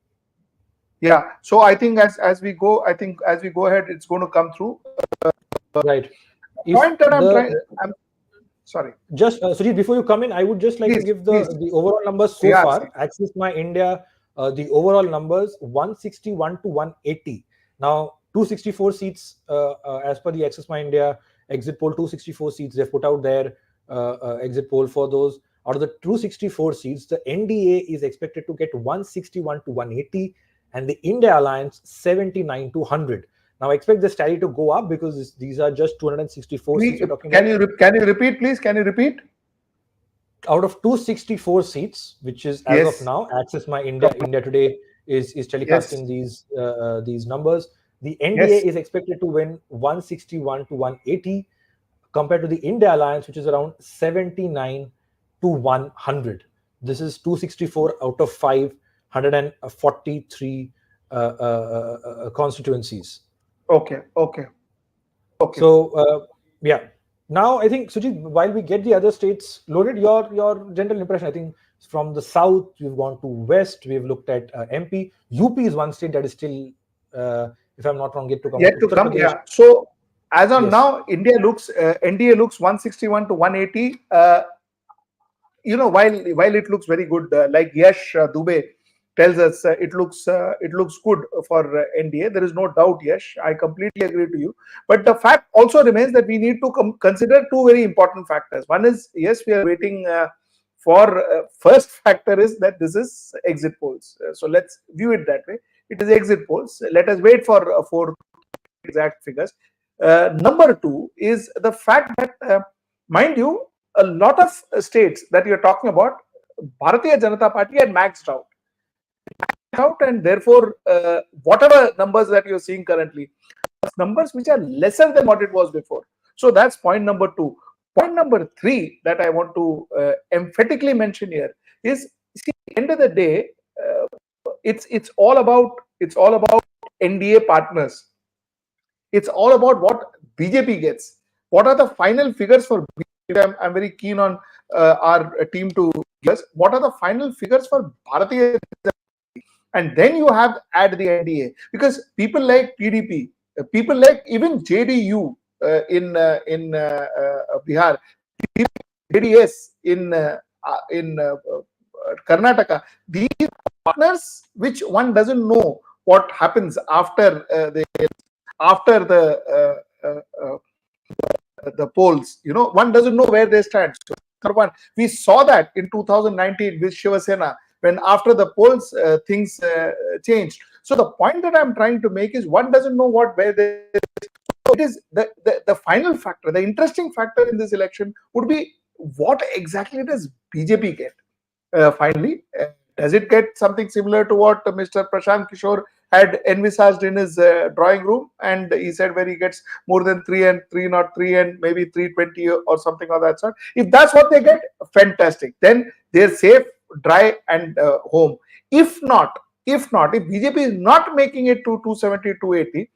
Speaker 4: Yeah. So I think as we go ahead, it's going to come through.
Speaker 1: Right.
Speaker 4: Point that I'm sorry.
Speaker 1: Just Sujit, before you come in, I would just like to give the overall numbers so far. Axis My India, the overall numbers 161 to 180. Now 264 seats as per the Axis My India exit poll. 264 seats they've put out their exit poll for those. Out of the 264 seats, the NDA is expected to get 161 to 180, and the India Alliance 79 to 100. Now, I expect this tally to go up because these are just 264 seats we're talking
Speaker 4: Can
Speaker 1: about.
Speaker 4: you repeat, please? Can you repeat?
Speaker 1: Out of 264 seats, which is as of now, Access My India Today is telecasting these numbers. The NDA is expected to win 161 to 180, compared to the India Alliance, which is around 79 to 100. This is 264 out of 543 constituencies.
Speaker 4: Okay.
Speaker 1: So yeah. Now I think, Sujit, while we get the other states loaded, your general impression, I think from the south we've gone to west, we've looked at MP. UP is one state that is still, if I'm not wrong, yet to come.
Speaker 4: Yeah. So as on now, NDA looks 161 to 180. While it looks very good, like Yash Dubey tells us, it looks good for NDA. There is no doubt, Yash. I completely agree to you. But the fact also remains that we need to consider two very important factors. One is, yes, we are waiting for first factor is that this is exit polls. So let's view it that way. It is exit polls. Let us wait for exact figures. Number two is the fact that, mind you, a lot of states that you're talking about, Bharatiya Janata Party had maxed out, and therefore whatever numbers that you're seeing currently, numbers which are lesser than what it was before. So that's point number two. Point number three that I want to emphatically mention here is, see, at the end of the day, it's all about NDA partners. It's all about what BJP gets. What are the final figures for BJP? I'm very keen on our team to give us. What are the final figures for Bharatiya? And then you have add the NDA, because people like PDP, people like even JDU in Bihar, JDS in Karnataka, these partners which one doesn't know what happens after the polls. One doesn't know where they stand. So, we saw that in 2019 with Shiva Sena, when after the polls things changed. So the point that I'm trying to make is, one doesn't know where they. So it is the final factor, the interesting factor in this election would be, what exactly does BJP get finally? Does it get something similar to what Mr. Prashant Kishore had envisaged in his drawing room, and he said where he gets more than 303 and maybe 320 or something of that sort? If that's what they get, fantastic. Then they're safe, dry, and home. If not, if BJP is not making it to 270, 280,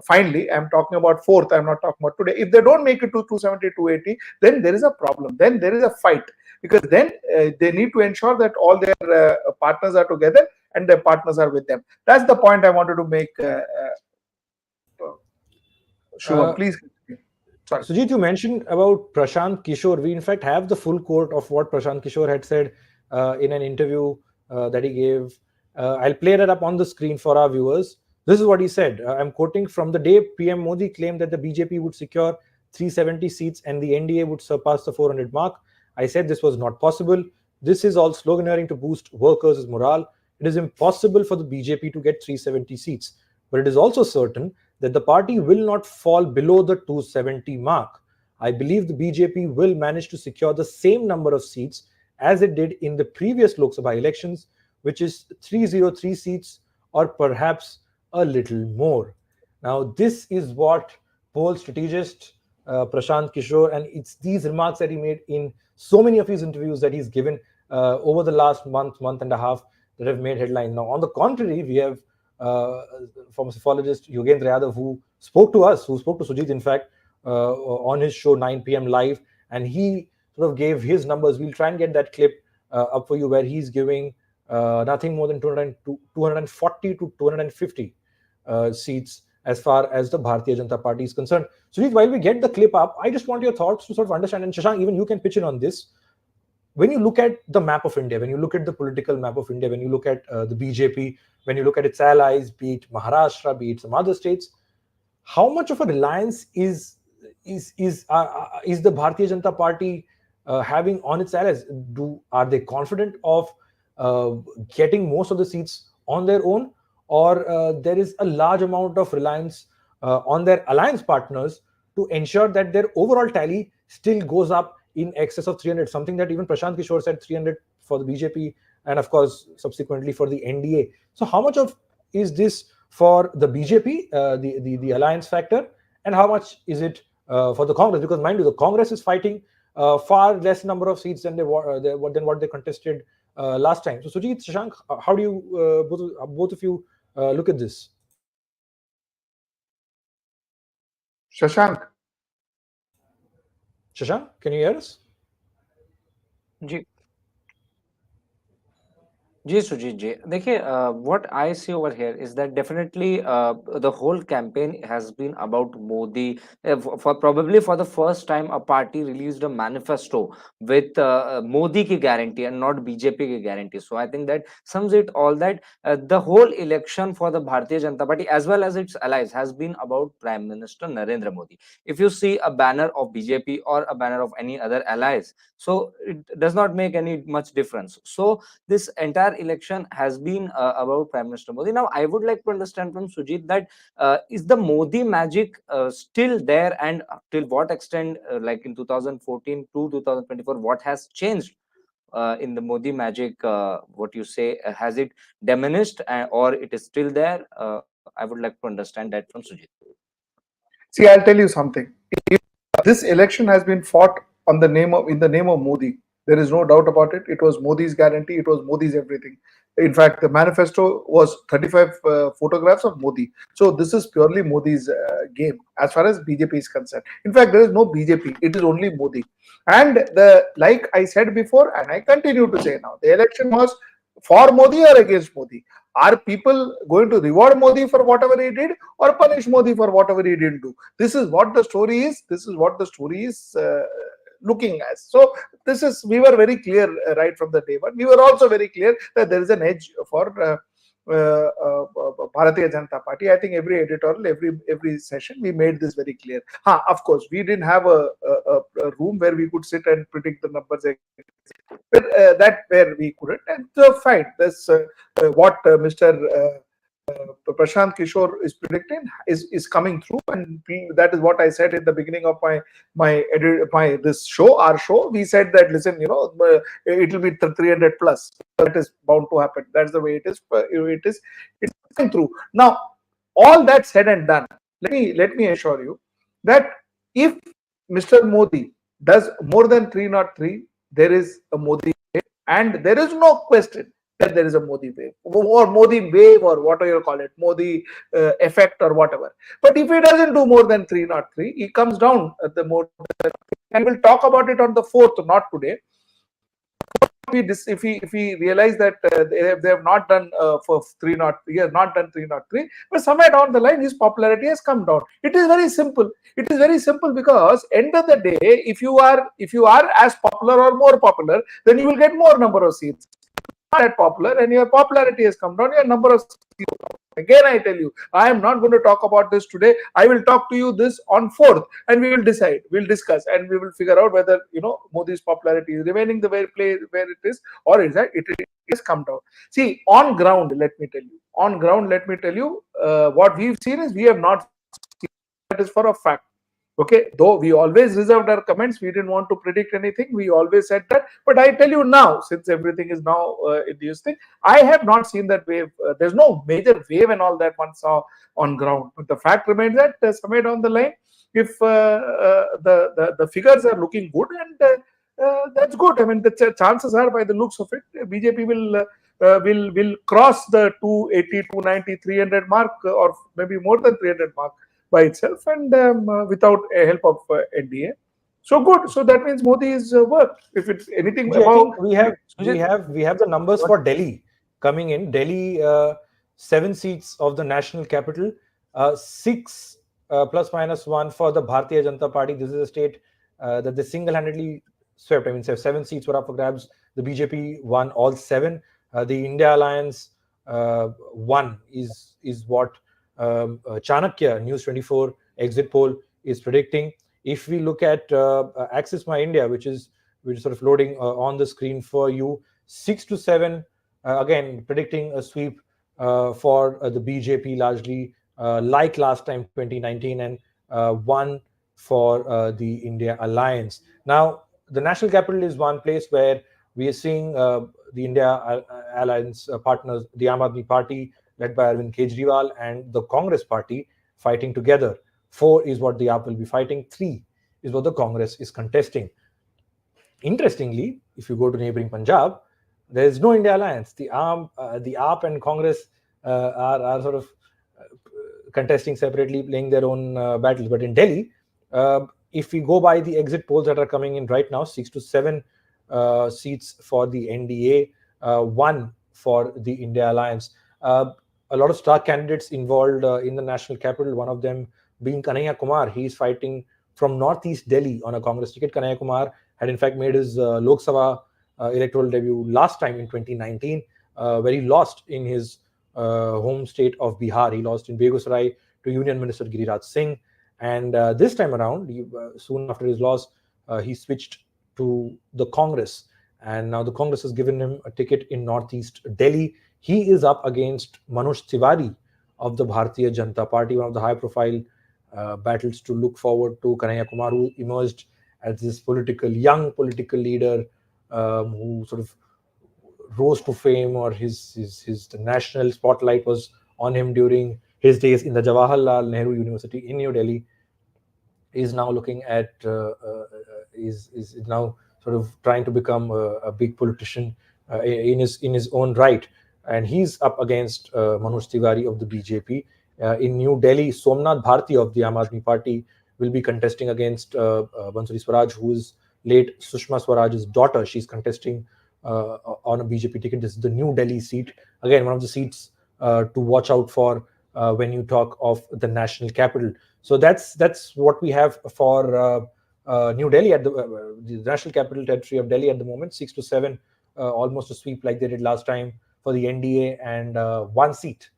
Speaker 4: finally, I'm talking about fourth, I'm not talking about today. If they don't make it to 270, 280, then there is a problem. Then there is a fight, because then they need to ensure that all their partners are together and their partners are with them. That's the point I wanted to make. Shubham, please. Sorry.
Speaker 1: Sujit, you mentioned about Prashant Kishore. We in fact have the full quote of what Prashant Kishore had said in an interview that he gave. I'll play that up on the screen for our viewers. This is what he said. I'm quoting: from the day PM Modi claimed that the BJP would secure 370 seats and the NDA would surpass the 400 mark, I said this was not possible. This is all sloganeering to boost workers' morale. It is impossible for the BJP to get 370 seats. But it is also certain that the party will not fall below the 270 mark. I believe the BJP will manage to secure the same number of seats as it did in the previous Lok Sabha elections, which is 303 seats or perhaps a little more. Now, this is what poll strategist Prashant Kishore, and it's these remarks that he made in so many of his interviews that he's given over the last month and a half that have made headline. Now, on the contrary, we have former psephologist Yogendra Yadav, who spoke to Sujit, in fact, on his show 9 p.m. live, and he sort of gave his numbers. We'll try and get that clip up for you, where he's giving nothing more than 240 to 250 seats as far as the Bharatiya Janata Party is concerned. Sujit, while we get the clip up, I just want your thoughts to sort of understand, and Shashank, even you can pitch in on this. When you look at the map of India, when you look at the political map of India, when you look at the BJP, when you look at its allies, be it Maharashtra, be it some other states, how much of a reliance is the Bharatiya Janata Party having on its allies? Are they confident of getting most of the seats on their own, or there is a large amount of reliance on their alliance partners to ensure that their overall tally still goes up in excess of 300, something that even Prashant Kishore said 300 for the BJP and of course subsequently for the NDA. So how much of is this for the BJP, the alliance factor, and how much is it for the Congress? Because mind you, the Congress is fighting far less number of seats than than what they contested last time. So Sujit, Shashank, how do you both of you look at this?
Speaker 4: Shashank.
Speaker 1: Shashank, can you hear us?
Speaker 2: जी जी सुजीत जी देखिए what I see over here is that definitely the whole campaign has been about Modi. For probably for the first time a party released a manifesto with Modi ki guarantee and not BJP ki guarantee. So I think that sums it all, that the whole election for the Bharatiya Janata Party as well as its allies has been about Prime Minister Narendra Modi. If you see a banner of BJP or a banner of any other allies, so it does not make any much difference. So this entire election has been about Prime Minister Modi. Now, I would like to understand from Sujit that is the Modi magic still there, and till what extent, like in 2014 to 2024, what has changed in the Modi magic? What you say, has it diminished or it is still there? I would like to understand that from Sujit.
Speaker 4: See, I'll tell you something. If this election has been fought in the name of Modi. There is no doubt about it. It was Modi's guarantee. It was Modi's everything. In fact, the manifesto was 35 photographs of Modi. So this is purely Modi's game as far as BJP is concerned. In fact, there is no BJP. It is only Modi. And like I said before, and I continue to say now, the election was for Modi or against Modi. Are people going to reward Modi for whatever he did or punish Modi for whatever he didn't do? This is what the story is. This is what the story is looking as. So we were very clear right from the day one. We were also very clear that there is an edge for Bharatiya Janata Party. I think every editorial, every session, we made this very clear. Of course, we didn't have a room where we could sit and predict the numbers. But that where we couldn't, and so fine. That's what Mr. Prashant Kishore is predicting is coming through, and that is what I said in the beginning of this show, our show. We said that, listen, it will be 300 plus. That is bound to happen. That's the way it is. It's coming through. Now, all that said and done, let me assure you that if Mr. Modi does more than 303, there is a Modi wave, and there is no question that there is a Modi wave or whatever you call it, Modi effect or whatever. But if he doesn't do more than 303, he comes down at the more, and we'll talk about it on the 4th, not today. If we realize that they have not done for 303, he has not done 303, but somewhere down the line his popularity has come down. It is very simple. It is very simple because end of the day, if you are as popular or more popular, then you will get more number of seats. Not that popular and your popularity has come down, your number of seats. Again, I tell you, I am not going to talk about this today. I will talk to you this on 4th, and we will decide, we'll discuss, and we will figure out whether Modi's popularity is remaining the way where it is, or is that it has come down. See, on ground, let me tell you, what we've seen is we have not seen. That is for a fact. Okay, though we always reserved our comments, we didn't want to predict anything. We always said that, but I tell you now, since everything is now in this thing, I have not seen that wave. There's no major wave and all that one saw on ground. But the fact remains that somewhere down the line, if the figures are looking good, and that's good. I mean, the chances are, by the looks of it, BJP will cross the 280, 290, 300 mark, or maybe more than 300 mark by itself, and without a help of NDA. So good. So that means Modi is worked. If it's anything about,
Speaker 1: we have the numbers for Delhi coming in. Delhi, 7 seats of the national capital, 6 plus minus 1 for the Bharatiya Janata Party. This is a state that they single-handedly swept. I mean, 7 seats were up for grabs. The BJP won all 7. The India Alliance won is what Chanakya News 24 exit poll is predicting. If we look at Access My India, which is sort of loading on the screen for you, 6 to 7 again predicting a sweep for the BJP largely, like last time 2019, and 1 for the India Alliance. Now, the national capital is one place where we are seeing the India Alliance partners, the Aam Aadmi Party led by Arvind Kejriwal, and the Congress Party fighting together. 4 is what the AAP will be fighting. 3 is what the Congress is contesting. Interestingly, if you go to neighboring Punjab, there is no India Alliance. The AAP and Congress are sort of contesting separately, playing their own battles. But in Delhi, if we go by the exit polls that are coming in right now, 6 to 7 seats for the NDA, 1 for the India Alliance. A lot of star candidates involved in the national capital, one of them being Kanhaiya Kumar. He is fighting from Northeast Delhi on a Congress ticket. Kanhaiya Kumar had in fact made his Lok Sabha electoral debut last time in 2019, where he lost in his home state of Bihar. He lost in Begusarai to Union Minister Giriraj Singh. And this time around, soon after his loss, he switched to the Congress. And now the Congress has given him a ticket in Northeast Delhi. He is up against Manoj Tiwari of the Bharatiya Janata Party, one of the high-profile battles to look forward to. Kanhaiya Kumar, who emerged as this young political leader who sort of rose to fame, or the national spotlight was on him during his days in the Jawaharlal Nehru University in New Delhi, is now looking at is now sort of trying to become a big politician in his own right, and he's up against Manoj Tiwari of the BJP. In New Delhi, Somnath Bharti of the Aam Aadmi Party will be contesting against Bansuri Swaraj, who is late Sushma Swaraj's daughter. She's contesting on a BJP ticket. This is the New Delhi seat. Again, one of the seats to watch out for when you talk of the national capital. So that's what we have for New Delhi at the national capital territory of Delhi at the moment. 6 to 7, almost a sweep like they did last time for the NDA, and 1 seat.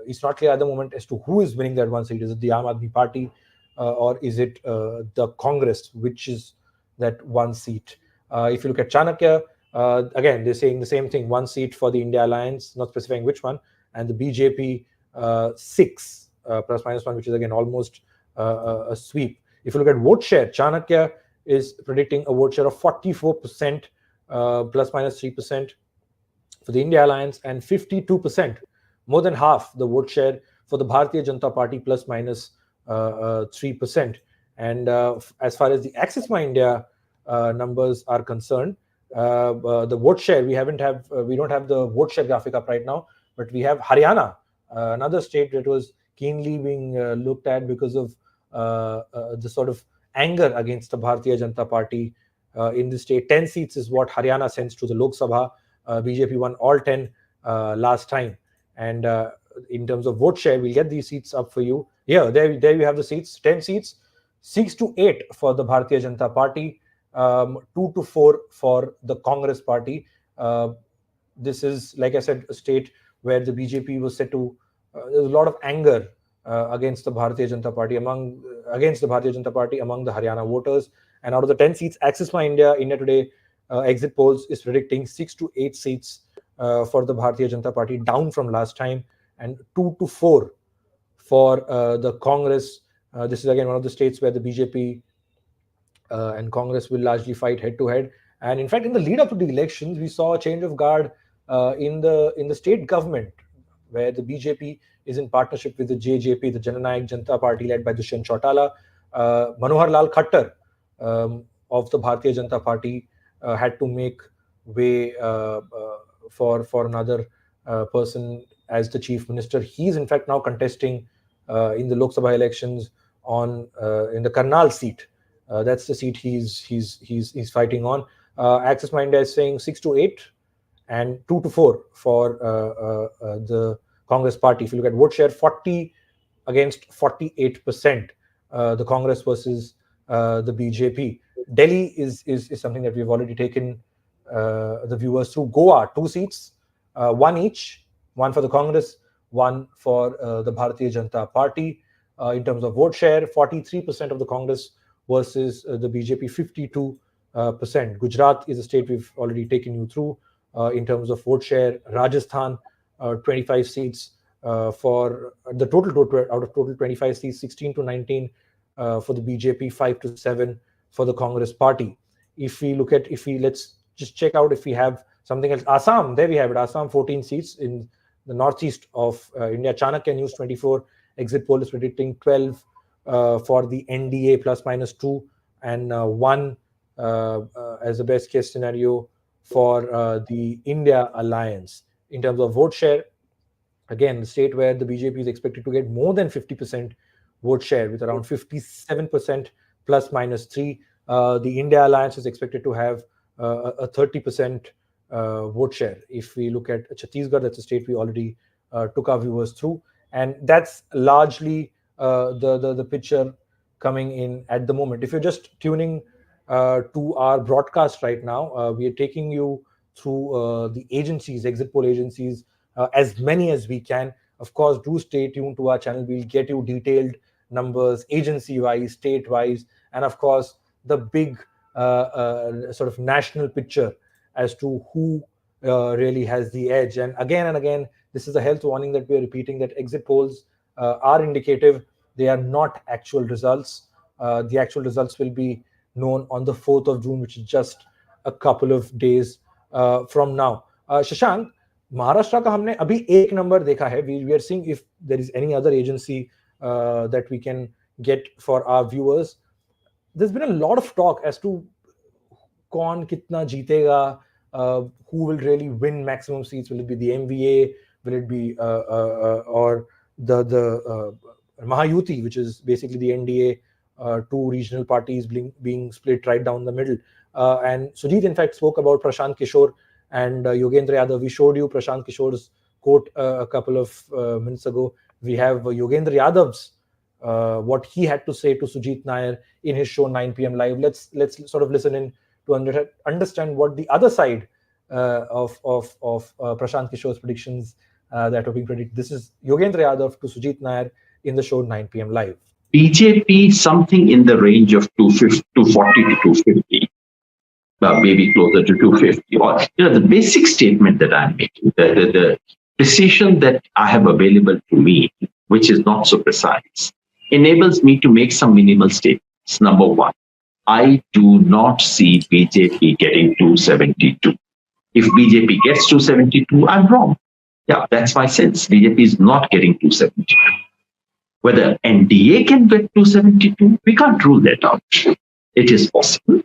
Speaker 1: It's not clear at the moment as to who is winning that 1 seat. Is it the Aam Aadmi Party or is it the Congress, which is that 1 seat? If you look at Chanakya, again, they're saying the same thing: 1 seat for the India Alliance, not specifying which one, and the BJP 6 plus minus 1, which is again almost a sweep. If you look at vote share, Chanakya is predicting a vote share of 44%, plus minus 3% for the India Alliance, and 52%, more than half the vote share for the Bharatiya Janata Party, plus minus 3%. And as far as the Axis My India numbers are concerned, the vote share, we don't have the vote share graphic up right now, but we have Haryana, another state that was keenly being looked at because of the sort of anger against the Bharatiya Janata Party in the state. 10 seats is what Haryana sends to the Lok Sabha. BJP won all 10 last time. And in terms of vote share, we'll get these seats up for you. Yeah, there you have the seats. 10 seats, 6 to 8 for the Bharatiya Janata Party, 2 to 4 for the Congress Party. This is, like I said, a state where the BJP was said to. There's a lot of anger against the Bharatiya Janata Party among the Haryana voters. And out of the 10 seats, Axis My India Today exit polls is predicting 6 to 8 seats for the Bharatiya Janata Party, down from last time, and 2 to 4 for the Congress. This is again one of the states where the BJP and Congress will largely fight head to head. And in fact, in the lead up to the elections, we saw a change of guard in the state government, where the BJP is in partnership with the JJP, the Jananayak Janata Party, led by Dushyant Chautala. Manohar Lal Khattar of the Bharatiya Janata Party had to make way for another person as the chief minister. He's in fact now contesting in the Lok Sabha elections in the Karnal seat. That's the seat he's fighting on. Axis My India is saying 6 to 8 and 2 to 4 for the Congress Party. If you look at vote share, 40 against 48%, the Congress versus the BJP. Delhi is something that we've already taken the viewers through. Goa, 2 seats, 1 each, 1 for the Congress, 1 for the Bharatiya Janata Party. In terms of vote share, 43% of the Congress versus the BJP, 52%. Gujarat is a state we've already taken you through in terms of vote share. Rajasthan, 25 seats for the total out of total 25 seats, 16 to 19 for the BJP, 5 to 7 for the Congress party. Let's just check out if we have something else. Assam, there we have it. Assam, 14 seats in the northeast of India. Chanakya News 24 exit poll is predicting 12 for the NDA plus minus 2 and 1 as the best case scenario for the India alliance. In terms of vote share, again, the state where the BJP is expected to get more than 50% vote share with around 57% plus minus 3. The India alliance is expected to have a 30% vote share. If we look at Chhattisgarh, that's a state we already took our viewers through. And that's largely the picture coming in at the moment. If you're just tuning to our broadcast right now, we are taking you through the agencies, exit poll agencies, as many as we can. Of course, do stay tuned to our channel. We'll get you detailed numbers, agency-wise, state-wise, and of course, the big sort of national picture as to who really has the edge. And again, this is a health warning that we are repeating, that exit polls are indicative. They are not actual results. The actual results will be known on the 4th of June, which is just a couple of days from now. Shashank, Maharashtra का हमने अभी एक number देखा है. We are seeing if there is any other agency that we can get for our viewers. There's been a lot of talk as to कौन कितना जीतेगा, who will really win maximum seats. Will it be the MVA? Will it be or the Mahayuti, which is basically the NDA, two regional parties being split right down the middle. And Sujit, in fact, spoke about Prashant Kishore and Yogendra Yadav. We showed you Prashant Kishore's quote a couple of minutes ago. We have Yogendra Yadav's what he had to say to Sujit Nair in his show 9 p.m. live. Let's sort of listen in to understand what the other side of Prashant Kishore's predictions that are being predicted. This is Yogendra Yadav to Sujit Nair in the show 9 p.m. live.
Speaker 11: BJP something in the range of 240 to 250. Maybe closer to 250. Or, the basic statement that I'm making, the precision that I have available to me, which is not so precise, enables me to make some minimal statements. Number one, I do not see BJP getting 272. If BJP gets 272, I'm wrong. Yeah, that's my sense. BJP is not getting 272. Whether NDA can get 272, we can't rule that out. It is possible.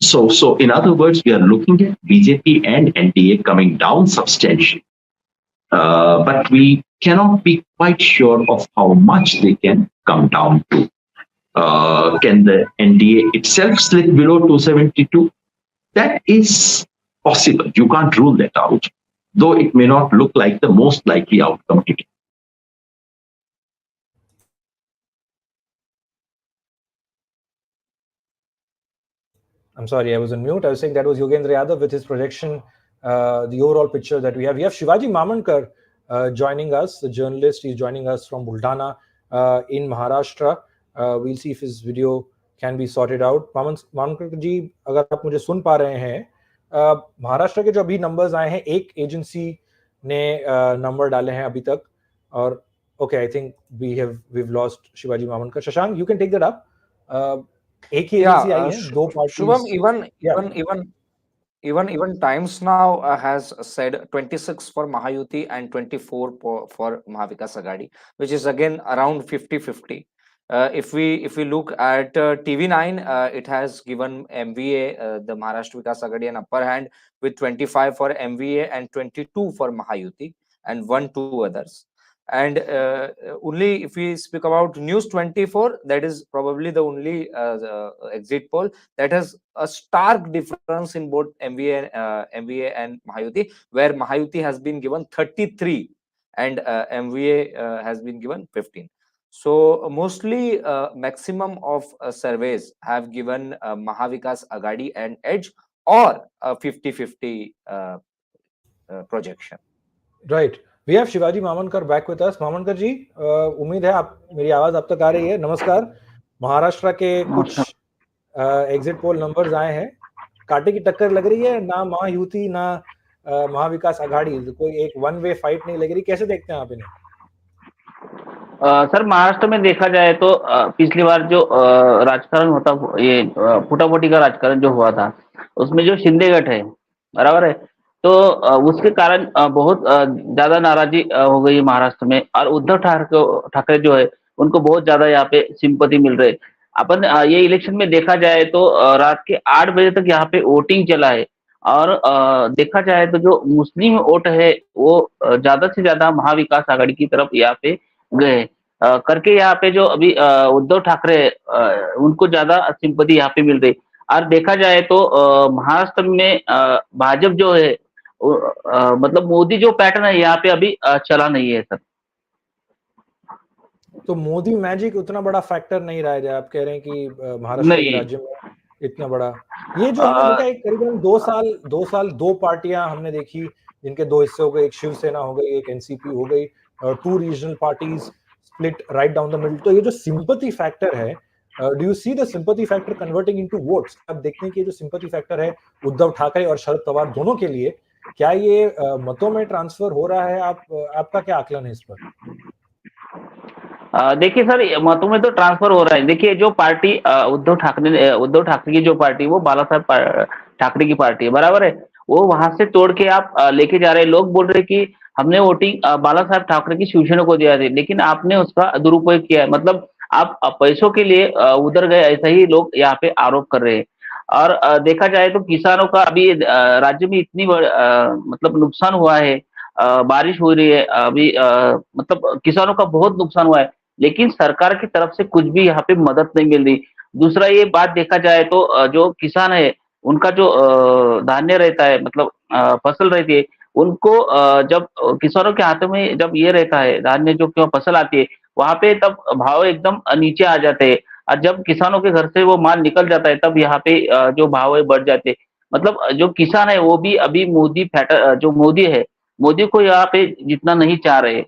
Speaker 11: So in other words, we are looking at BJP and NDA coming down substantially. But we cannot be quite sure of how much they can come down to. Can the NDA itself slip below 272? That is possible. You can't rule that out, though it may not look like the most likely outcome today.
Speaker 1: I'm sorry, I was on mute. I was saying that was Yogendra Yadav with his projection, the overall picture that we have. We have Shivaji Mamankar joining us, the journalist. He's joining us from Buldhana in Maharashtra. We'll see if his video can be sorted out. Mamankar ji, अगर आप मुझे सुन पा रहे हैं, महाराष्ट्र के जो अभी numbers आए हैं, एक एजेंसी ने नंबर डाले हैं अभी तक, और okay, I think we've lost Shivaji Mamankar. Shashank, you can take that up. एक ही एजेंसी आई है, दो parties.
Speaker 2: Shubham, even Times now has said 26 for Mahayuti and 24 for Mahavikas Aghadi, which is again around 50-50. If we look at TV9, it has given MVA, the Maharashtra Vikas Aghadi, an upper hand with 25 for MVA and 22 for Mahayuti and 1-2 others. And only if we speak about News 24, that is probably the only exit poll that has a stark difference in both MVA and Mahayuti, where Mahayuti has been given 33 and MVA has been given 15. So mostly maximum of surveys have given Mahavikas Aghadi an edge or a 50-50 projection.
Speaker 1: Right. We have Shivaji Mamankar back with us. Mamankar जी, उम्मीद है आप मेरी आवाज आप तक आ रही है. नमस्कार. महाराष्ट्र के कुछ एग्जिट पोल नंबर्स आए हैं. कांटे की टक्कर लग रही है, ना महायुति ना महाविकास आघाड़ी, कोई एक वन वे फाइट नहीं लग रही, कैसे देखते हैं आप इन्हें?
Speaker 12: सर महाराष्ट्र में देखा जाए तो पिछली बार जो राजकारण होता, ये फुटाफुटी का राजकारण जो हुआ था, उसमें जो शिंदे गठ है, बराबर है, तो उसके कारण बहुत ज्यादा नाराजी हो गई है महाराष्ट्र में, और उद्धव ठाकरे जो है उनको बहुत ज्यादा यहाँ पे सिंपति मिल रही है। अपन ये इलेक्शन में देखा जाए तो रात के 8 बजे तक यहाँ पे वोटिंग चला है, और देखा जाए तो जो मुस्लिम वोट है वो ज्यादा से ज्यादा महाविकास आघाड़ी की तरफ यहाँ पे गए करके, यहाँ पे जो अभी उद्धव ठाकरे उनको ज्यादा सिंपति यहाँ पे मिल रही। और देखा जाए तो महाराष्ट्र में भाजपा जो है मतलब मोदी जो पैटर्न है यहाँ पे अभी चला नहीं है सर।
Speaker 1: तो मोदी मैजिक उतना बड़ा फैक्टर नहीं रहा है, आप कह रहे हैं कि महाराष्ट्र के राज्य में इतना बड़ा। ये जो हमने देखा एक करीबन 2 साल 2 पार्टियां हमने देखी, जिनके 2 हिस्से हो गए, एक शिवसेना हो गई, एक एनसीपी हो गई, 2 regional parties split write down the middle. तो ये जो सिंपैथी फैक्टर है, do you see the sympathy factor converting into votes? अब देखते हैं कि जो सिंपैथी फैक्टर है उद्धव ठाकरे और शरद पवार दोनों के लिए, क्या ये मतों में ट्रांसफर हो रहा है? आपका क्या आकलन है इस पर?
Speaker 12: देखिए सर, मतों में तो ट्रांसफर हो रहा है। देखिए जो पार्टी उद्धव ठाकरे की जो पार्टी, वो बाला साहब ठाकरे की पार्टी है, बराबर है, वो वहां से तोड़ के आप लेके जा रहे हैं। लोग बोल रहे हैं कि हमने वोटिंग बाला साहब ठाकरे की शिवसेना को दिया थी, लेकिन आपने उसका दुरुपयोग किया है, मतलब आप पैसों के लिए उधर गए, ऐसा ही लोग यहाँ पे आरोप कर रहे हैं। और देखा जाए तो किसानों का अभी राज्य में इतनी मतलब नुकसान हुआ है, बारिश हो रही है अभी, मतलब किसानों का बहुत नुकसान हुआ है, लेकिन सरकार की तरफ से कुछ भी यहाँ पे मदद नहीं मिल रही। दूसरा ये बात देखा जाए तो जो किसान है, उनका जो धान्य रहता है, मतलब फसल रहती है, उनको जब किसानों के हाथों में जब ये रहता है धान्य, जो क्यों फसल आती है, वहां पे तब भाव एकदम नीचे आ जाते हैं, और जब किसानों के घर से वो माल निकल जाता है, तब यहाँ पे जो भाव है बढ़ जाते हैं। मतलब जो किसान है वो भी अभी जो मोदी है, मोदी को यहाँ पे जितना नहीं चाह रहे।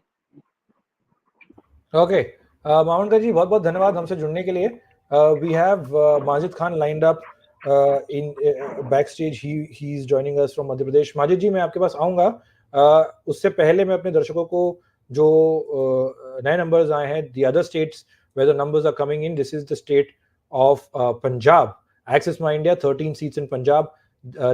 Speaker 1: ओके, मावनकर जी बहुत बहुत धन्यवाद हमसे जुड़ने के लिए। We have Majid Khan lined up in back stage, he is joining us from Madhya Pradesh. Majid ji, मैं आपके पास आऊंगा, उससे पहले मैं अपने दर्शकों को जो नए नंबर्स आए हैं, the other states where the numbers are coming in, this is the state of Punjab. Access My India, 13 seats in Punjab.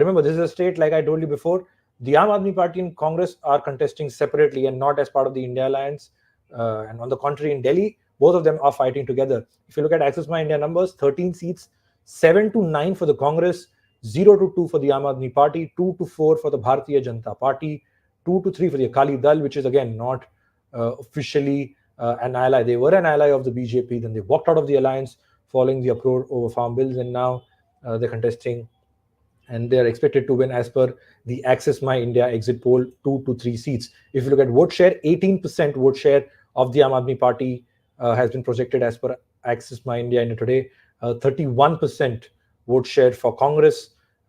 Speaker 1: Remember, this is a state, like I told you before, the Aam Aadmi Party and Congress are contesting separately and not as part of the India Alliance. And on the contrary, in Delhi, both of them are fighting together. If you look at Access My India numbers, 13 seats, 7 to 9 for the Congress, 0 to 2 for the Aam Aadmi Party, 2 to 4 for the Bharatiya Janata Party, 2 to 3 for the Akali Dal, which is again not officially an ally. They were an ally of the BJP, then they walked out of the alliance following the uproar over farm bills, and now they're contesting, and they're expected to win as per the Access My India exit poll 2 to 3 seats. If you look at vote share, 18% vote share of the Aam Aadmi Party has been projected as per Access My India in today. 31% vote share for Congress,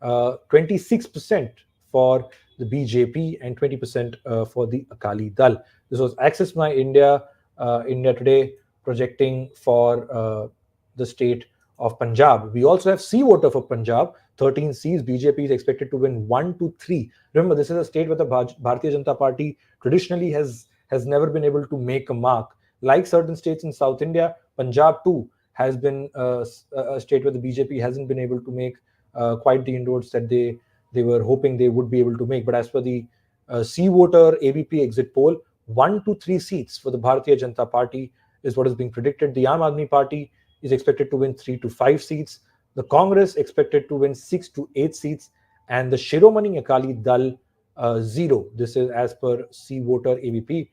Speaker 1: 26% for the BJP, and 20% for the Akali Dal. This was Access My India, India Today, projecting for the state of Punjab. We also have C voter for Punjab, 13 seats. BJP is expected to win 1 to 3. Remember, this is a state where the Bharatiya Janata Party traditionally has never been able to make a mark. Like certain states in South India, Punjab too has been a state where the BJP hasn't been able to make quite the inroads that they were hoping they would be able to make. But as per the C voter ABP exit poll, 1 to 3 seats for the Bharatiya Janata Party is what is being predicted. The Aam Aadmi Party is expected to win 3 to 5 seats. The Congress expected to win 6 to 8 seats, and the Shiromani Akali Dal 0. This is as per C voter AVP.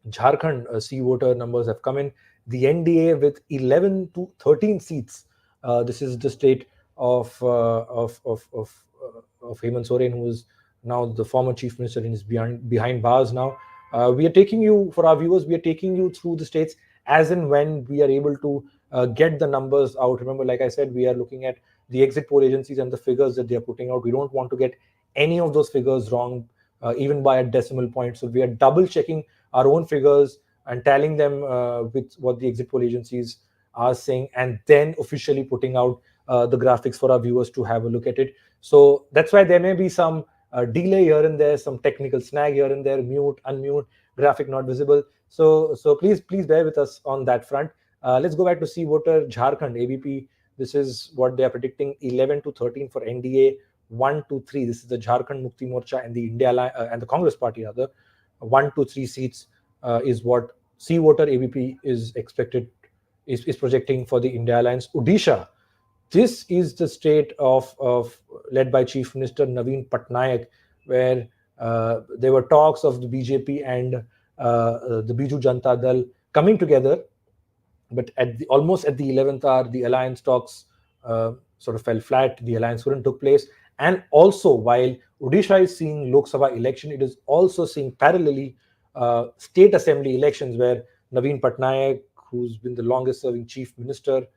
Speaker 1: Jharkhand C voter numbers have come in. The NDA with 11 to 13 seats. This is the state of Hemant Soren, who is now the former chief minister and is behind bars now. We are taking you, for our viewers, we are taking you through the states as and when we are able to get the numbers out. Remember, like I said, we are looking at the exit poll agencies and the figures that they are putting out. We don't want to get any of those figures wrong, even by a decimal point. So we are double checking our own figures and tallying them with what the exit poll agencies are saying, and then officially putting out the graphics for our viewers to have a look at it. So that's why there may be some delay here and there, some technical snag here and there, mute, unmute, graphic not visible. So please bear with us on that front. Let's go back to see voter Jharkhand ABP. This is what they are predicting: 11 to 13 for NDA, 1 to 3. This is the Jharkhand Mukti Morcha and the and the Congress Party rather. 1 to 3 seats is what C voter ABP is expected is projecting for the India Alliance. Odisha. This is the state of led by Chief Minister Naveen Patnaik, where there were talks of the BJP and the Biju Janata Dal coming together, but almost at the 11th hour, the alliance talks sort of fell flat. The alliance wouldn't took place. And also, while Odisha is seeing Lok Sabha election, it is also seeing parallelly state assembly elections where Naveen Patnaik, who's been the longest serving chief minister,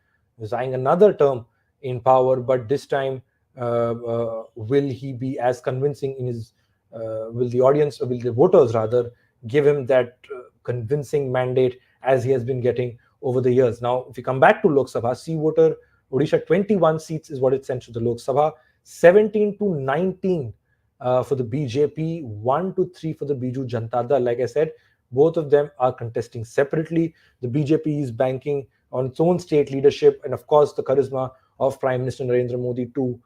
Speaker 1: is eyeing another term in power, but this time will he be as convincing in his will the audience, or will the voters rather give him that convincing mandate as he has been getting over the years? Now, if we come back to Lok Sabha, C voter Odisha, 21 seats is what it sends to the Lok Sabha, 17 to 19 for the BJP, 1 to 3 for the Biju Janata Dal. Like I said, both of them are contesting separately. The BJP is banking on its own state leadership and, of course, the charisma of Prime Minister Narendra Modi to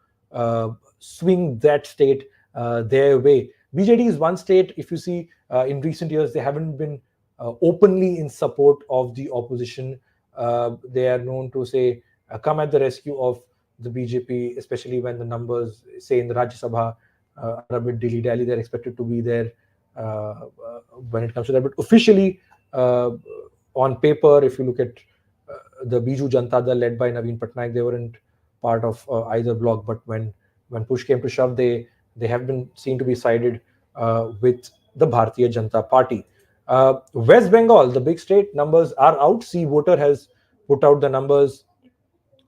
Speaker 1: swing that state their way. BJD is one state, if you see, in recent years, they haven't been openly in support of the opposition. They are known to say, come at the rescue of the BJP, especially when the numbers, say in the Rajya Sabha, are a bit dilly-dally. They're expected to be there when it comes to that. But officially, on paper, if you look at the Biju Janata Dal led by Naveen Patnaik, they weren't part of either bloc. But when push came to shove, they have been seen to be sided with the Bharatiya Janata Party. West Bengal, the big state, numbers are out. C voter has put out the numbers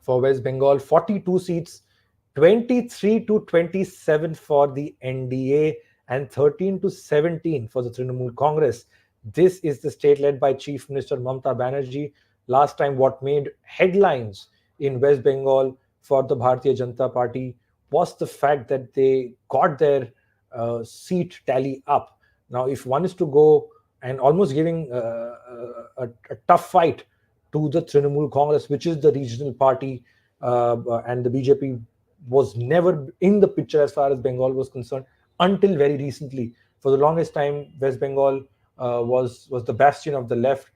Speaker 1: for West Bengal: 42 seats, 23 to 27 for the NDA, and 13 to 17 for the Trinamool Congress. This is the state led by Chief Minister Mamata Banerjee. Last time, what made headlines in West Bengal for the Bharatiya Janata Party was the fact that they got their seat tally up. Now, if one is to go and almost giving a tough fight to the Trinamool Congress, which is the regional party, and the BJP was never in the picture as far as Bengal was concerned until very recently. For the longest time, West Bengal was the bastion of the left.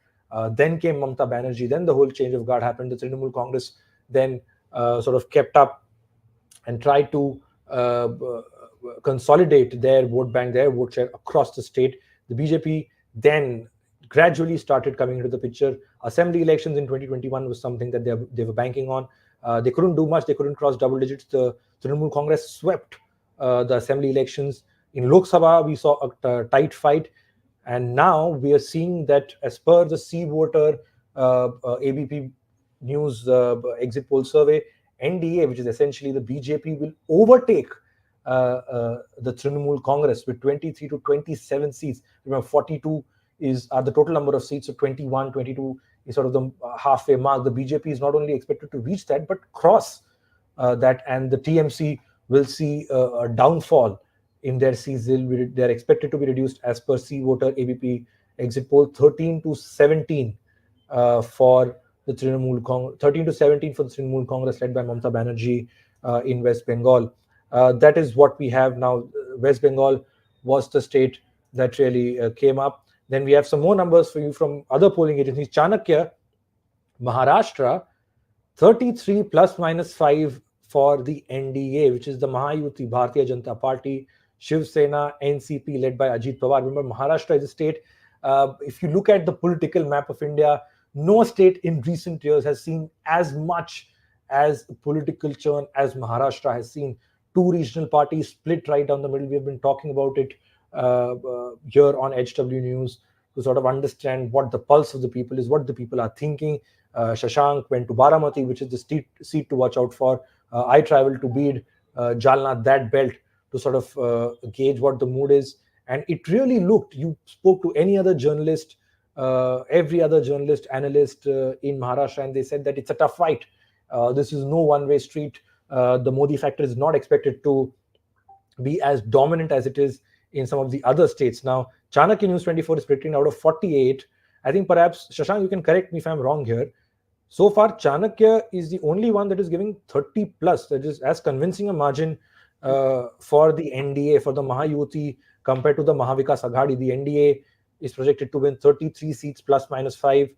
Speaker 1: Then came Mamata Banerjee. Then the whole change of guard happened. The Trinamool Congress then sort of kept up and tried to consolidate their vote bank, their vote share across the state. The BJP then gradually started coming into the picture. Assembly elections in 2021 was something that they were banking on. They couldn't do much. They couldn't cross double digits. The Trinamool Congress swept the assembly elections. In Lok Sabha, we saw a tight fight. And now we are seeing that, as per the C voter ABP News exit poll survey, NDA, which is essentially the BJP, will overtake the Trinamool Congress with 23 to 27 seats. Remember, 42 are the total number of seats, so 21, 22 is sort of the halfway mark. The BJP is not only expected to reach that, but cross that, and the TMC will see a downfall in their seats. They're expected to be reduced, as per C voter ABP exit poll, 13 to 17 for the Trinamool 13 to 17 for the Trinamool Congress led by Mamata Banerjee in West Bengal. That is what we have now. West Bengal was the state that really came up. Then we have some more numbers for you from other polling agencies. Chanakya, Maharashtra, 33 plus minus 5 for the NDA, which is the Mahayuti, Bharatiya Janata Party, Shiv Sena, NCP led by Ajit Pawar. Remember, Maharashtra is a state. If you look at the political map of India, no state in recent years has seen as much as political churn as Maharashtra has seen. Two regional parties split right down the middle. We have been talking about it here on HW News to sort of understand what the pulse of the people is, what the people are thinking. Shashank went to Baramati, which is the seat to watch out for. I traveled to Bid, Jalna, that belt, to sort of gauge what the mood is. And it really looked, you spoke to any other journalist, every other journalist, analyst in Maharashtra, and they said that it's a tough fight. This is no one-way street. The Modi factor is not expected to be as dominant as it is in some of the other states. Now, Chanakya News 24 is predicting out of 48. I think perhaps, Shashank, you can correct me if I'm wrong here. So far, Chanakya is the only one that is giving 30 plus, that is as convincing a margin for the NDA, for the Mahayuti, compared to the Mahavikas Aghadi. The NDA is projected to win 33 seats plus minus 5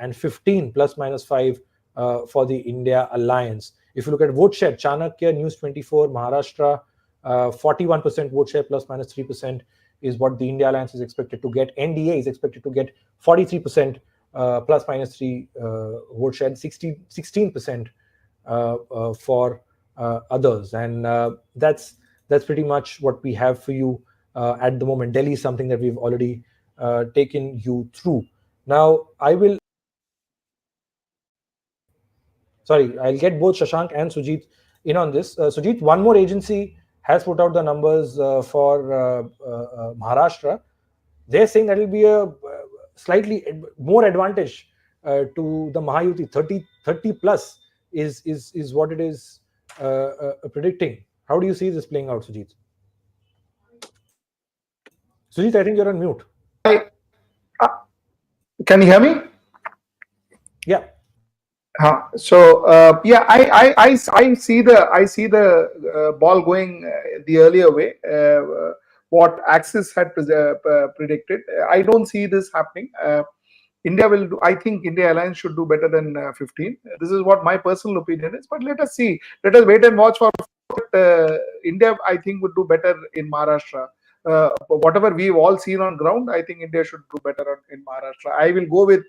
Speaker 1: and 15 plus minus 5 for the India Alliance. If you look at vote share, Chanakya News 24, Maharashtra, 41% vote share plus minus 3% is what the India Alliance is expected to get. NDA is expected to get 43% plus minus 3 vote share, 16% for others. And that's pretty much what we have for you at the moment. Delhi is something that we've already taken you through. Now, I'll get both Shashank and Sujit in on this. Sujit, one more agency has put out the numbers for Maharashtra. They're saying that will be a slightly more advantage to the Mahayuti. 30 plus is what it is predicting. How do you see this playing out, Sujit? Sujit, I think you're on mute.
Speaker 4: Can you hear me?
Speaker 1: Yeah.
Speaker 4: So yeah, I see the ball going the earlier way. What Axis had predicted, I don't see this happening. India will do. I think India Alliance should do better than 15. This is what my personal opinion is. But let us see. Let us wait and watch for India. I think would do better in Maharashtra. Whatever we've all seen on ground, I think India should do better in Maharashtra. I will go with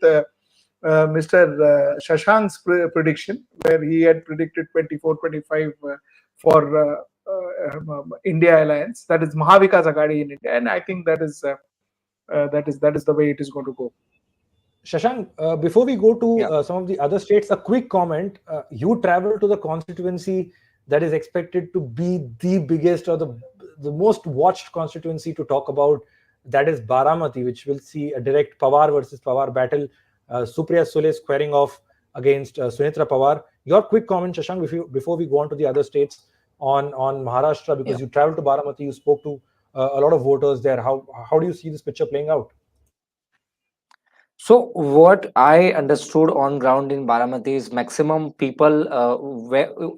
Speaker 4: Mr. Shashank's prediction, where he had predicted 24-25 for India Alliance. That is Mahavikas Aghadi in India, and I think that is the way it is going to go.
Speaker 1: Shashank, before we go to some of the other states, a quick comment. You travel to the constituency that is expected to be the biggest or the most watched constituency to talk about. That is Baramati, which will see a direct Pawar versus Pawar battle. Supriya Sule squaring off against Sunitra Pawar. Your quick comment, Shashank, before we go on to the other states on Maharashtra, because you traveled to Baramati, you spoke to a lot of voters there. How do you see this picture playing out?
Speaker 2: So what I understood on ground in Baramati is maximum people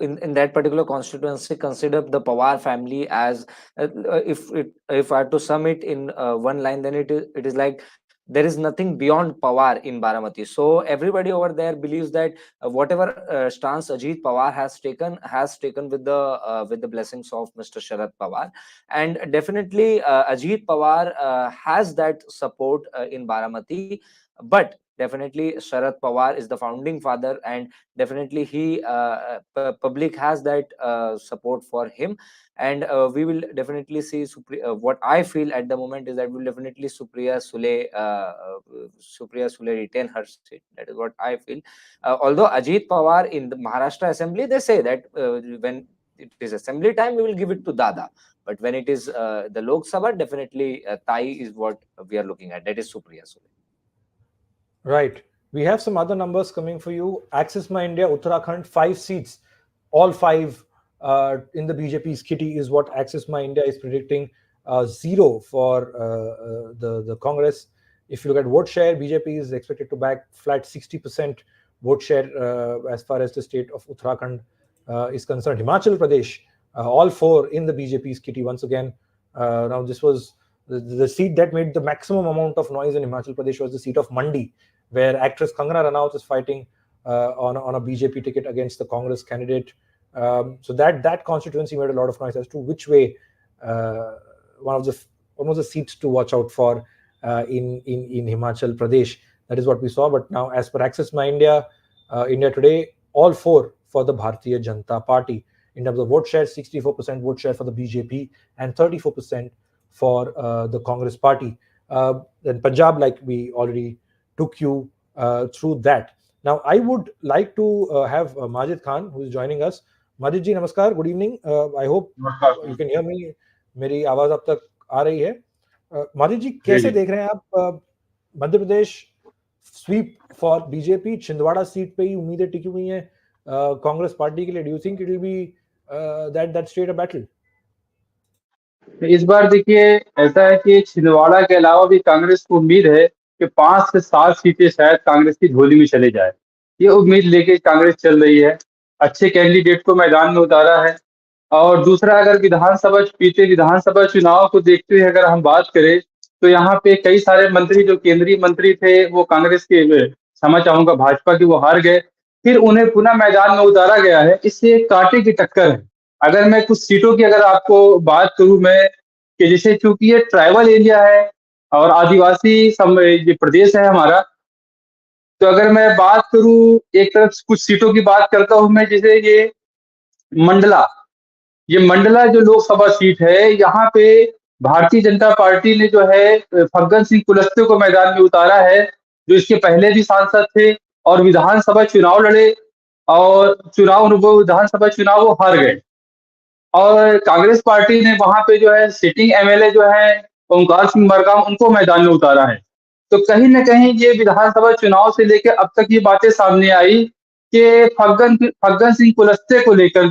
Speaker 2: in that particular constituency consider the Pawar family as if I had to sum it in one line, then it is like there is nothing beyond Pawar in Baramati. So everybody over there believes that whatever stance Ajit Pawar has taken with the blessings of Mr. Sharad Pawar, and definitely Ajit Pawar has that support in Baramati. But definitely Sharad Pawar is the founding father, and definitely he public has that support for him, and we will definitely see what I feel at the moment is that we'll definitely Supriya Sule retain her seat. That is what I feel. Although Ajit Pawar in the Maharashtra Assembly, they say that when it is assembly time, we will give it to Dada. But when it is the Lok Sabha, definitely Tai is what we are looking at. That is Supriya Sule.
Speaker 1: Right. We have some other numbers coming for you. Axis My India, Uttarakhand, 5 seats. All 5 in the BJP's kitty is what Axis My India is predicting. 0 for the Congress. If you look at vote share, BJP is expected to back flat 60% vote share as far as the state of Uttarakhand is concerned. Himachal Pradesh, all 4 in the BJP's kitty once again. Now this was the seat that made the maximum amount of noise in Himachal Pradesh was the seat of Mandi, where actress Kangana Ranaut is fighting on a BJP ticket against the Congress candidate. So that constituency made a lot of noise as to which way one of the seats to watch out for in Himachal Pradesh. That is what we saw. But now, as per Axis My India, India Today, all 4 for the Bharatiya Janata Party. In terms of vote share, 64% vote share for the BJP and 34% for the Congress Party. Then Punjab, like we already took you through that. Now, I would like to have Majid Khan, who is joining us. Majid ji, namaskar. Good evening. I hope you can hear me. मेरी आवाज अब तक आ रही है. माजिद जी, कैसे देख रहे हैं आप Madhya Pradesh sweep for BJP? Chhindwara seat पे ही उम्मीदें टिकी हुई हैं कांग्रेस पार्टी के लिए. Do you think it will be that straight a battle?
Speaker 9: इस बार देखिए ऐसा है कि छिंदवाड़ा के अलावा भी कांग्रेस को उम्मीद है कि 5 से 7 सीटें शायद कांग्रेस की झोली में चले जाए। ये उम्मीद लेके कांग्रेस चल रही है, अच्छे कैंडिडेट को मैदान में उतारा है। और दूसरा, अगर विधानसभा चुनाव को देखते हुए अगर हम बात करें, तो यहाँ पे कई सारे मंत्री जो केंद्रीय मंत्री थे वो कांग्रेस के, क्षमा चाहूंगा, भाजपा के, वो हार गए। फिर उन्हें पुनः मैदान में उतारा गया है। इससे एक कांटे की टक्कर है। अगर मैं कुछ सीटों की अगर आपको बात करूं मैं, कि जैसे चूंकि ये ट्राइबल एरिया है और आदिवासी ये प्रदेश है हमारा, तो अगर मैं बात करूं एक तरफ कुछ सीटों की बात करता हूं मैं, जैसे मंडला मंडला जो लोकसभा सीट है, यहाँ पे भारतीय जनता पार्टी ने जो है फग्गन सिंह कुलस्ते को मैदान में उतारा है, जो इसके पहले भी सांसद थे और विधानसभा चुनाव लड़े, और विधानसभा चुनाव वो हार गए। और कांग्रेस पार्टी ने वहां पे जो है सिटिंग एमएलए जो है ओंकार सिंह मरकाम, उनको मैदान में उतारा है। तो कहीं न कहीं ये विधानसभा चुनाव से लेकर अब तक ये बातें सामने आई कि फग्गन सिंह कुलस्ते को लेकर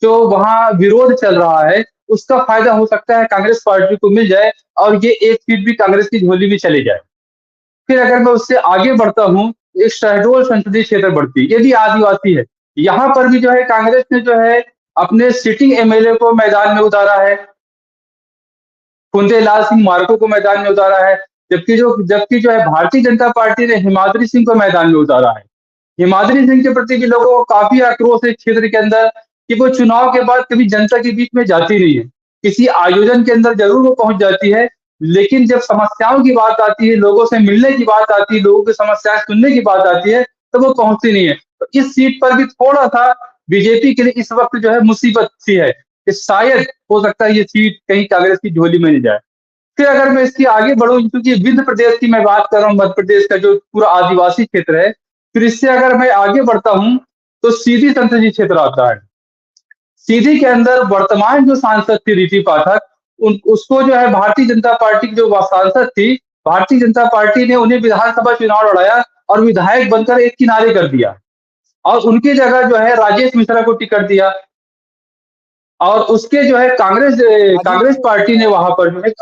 Speaker 9: जो वहां विरोध चल रहा है, उसका फायदा हो सकता है कांग्रेस पार्टी को मिल जाए और ये एक सीट भी कांग्रेस की झोली में चले जाए। फिर अगर मैं उससे आगे बढ़ता हूँ, एक शहडोल संसदीय क्षेत्र बढ़ती, ये भी आदिवासी है। यहाँ पर भी जो है कांग्रेस ने जो है अपने सिटिंग एमएलए को मैदान में उतारा है, कुंतेलाल सिंह मार्को को मैदान में उतारा है। जबकि जो है भारतीय जनता पार्टी ने हिमाद्री सिंह को मैदान में उतारा है। हिमाद्री सिंह के प्रति भी लोगों को काफी आक्रोश है क्षेत्र के अंदर, कि वो चुनाव के बाद कभी जनता के बीच में जाती नहीं है। किसी आयोजन के अंदर जरूर वो पहुंच जाती है, लेकिन जब समस्याओं की बात आती है, लोगों से मिलने की बात आती है, लोगों की समस्याएं सुनने की बात आती है, तो वो पहुंचती नहीं है। तो इस सीट पर भी थोड़ा सा बीजेपी के लिए इस वक्त जो है मुसीबत सी है कि शायद हो सकता है ये सीट कहीं कांग्रेस की झोली में नहीं जाए। फिर अगर मैं इसकी आगे बढ़ूं, क्योंकि विंध्य प्रदेश की मैं बात कर रहा हूँ, मध्य प्रदेश का जो पूरा आदिवासी क्षेत्र है, फिर इससे अगर मैं आगे बढ़ता हूं तो सीधी संसदीय क्षेत्र आता है। सीधी के अंदर वर्तमान जो सांसद थी रीति पाठक, उसको जो है भारतीय जनता पार्टी की जो सांसद थी, भारतीय जनता पार्टी ने उन्हें विधानसभा चुनाव लड़ाया और विधायक बनकर एक किनारे कर दिया, और उनकी जगह जो है राजेश मिश्रा को टिकट दिया। और उसके जो है कांग्रेस पार्टी ने वहां पर जो है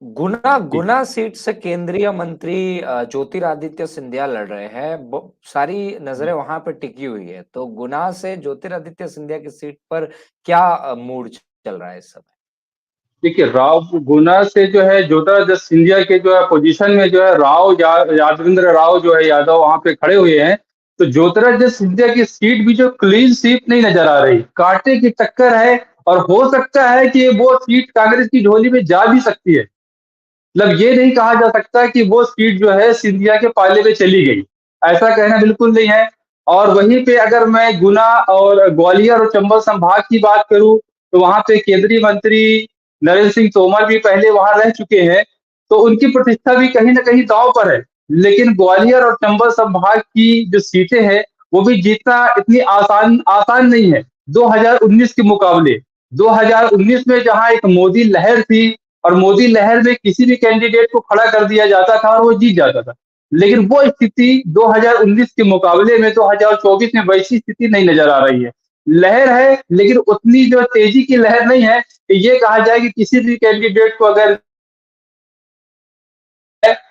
Speaker 2: गुना सीट से केंद्रीय मंत्री ज्योतिरादित्य सिंधिया लड़ रहे हैं। सारी नजरें वहां पर टिकी हुई है। तो गुना से ज्योतिरादित्य सिंधिया की सीट पर क्या मूड चल रहा है इस समय?
Speaker 9: देखिए, गुना से जो है ज्योतिरादित्य सिंधिया के जो है पोजीशन में जो है यादवेंद्र राव जो है यादव वहां पे खड़े हुए हैं। तो ज्योतिरादित्य सिंधिया की सीट भी जो क्लीन सीट नहीं नजर आ रही, कांटे की टक्कर है। और हो सकता है कि वो सीट कांग्रेस की झोली में जा भी सकती है। मतलब ये नहीं कहा जा सकता कि वो सीट जो है सिंधिया के पाले में चली गई, ऐसा कहना बिल्कुल नहीं है। और वहीं पे अगर मैं गुना और ग्वालियर और चंबल संभाग की बात करूं, तो वहां पे केंद्रीय मंत्री नरेंद्र सिंह तोमर भी पहले वहां रह चुके हैं, तो उनकी प्रतिष्ठा भी कहीं ना कहीं दांव पर है। लेकिन ग्वालियर और चंबल संभाग की जो सीटें हैं, वो भी जीतना इतनी आसान आसान नहीं है 2019 के मुकाबले। 2019 में जहां एक मोदी लहर थी, और मोदी लहर में किसी भी कैंडिडेट को खड़ा कर दिया जाता था और वो जीत जाता था, लेकिन वो स्थिति 2019 के मुकाबले में 2024 में वैसी स्थिति नहीं नजर आ रही है। लहर है, लेकिन उतनी जो तेजी की लहर नहीं है कि ये कहा जाए कि किसी भी कैंडिडेट को अगर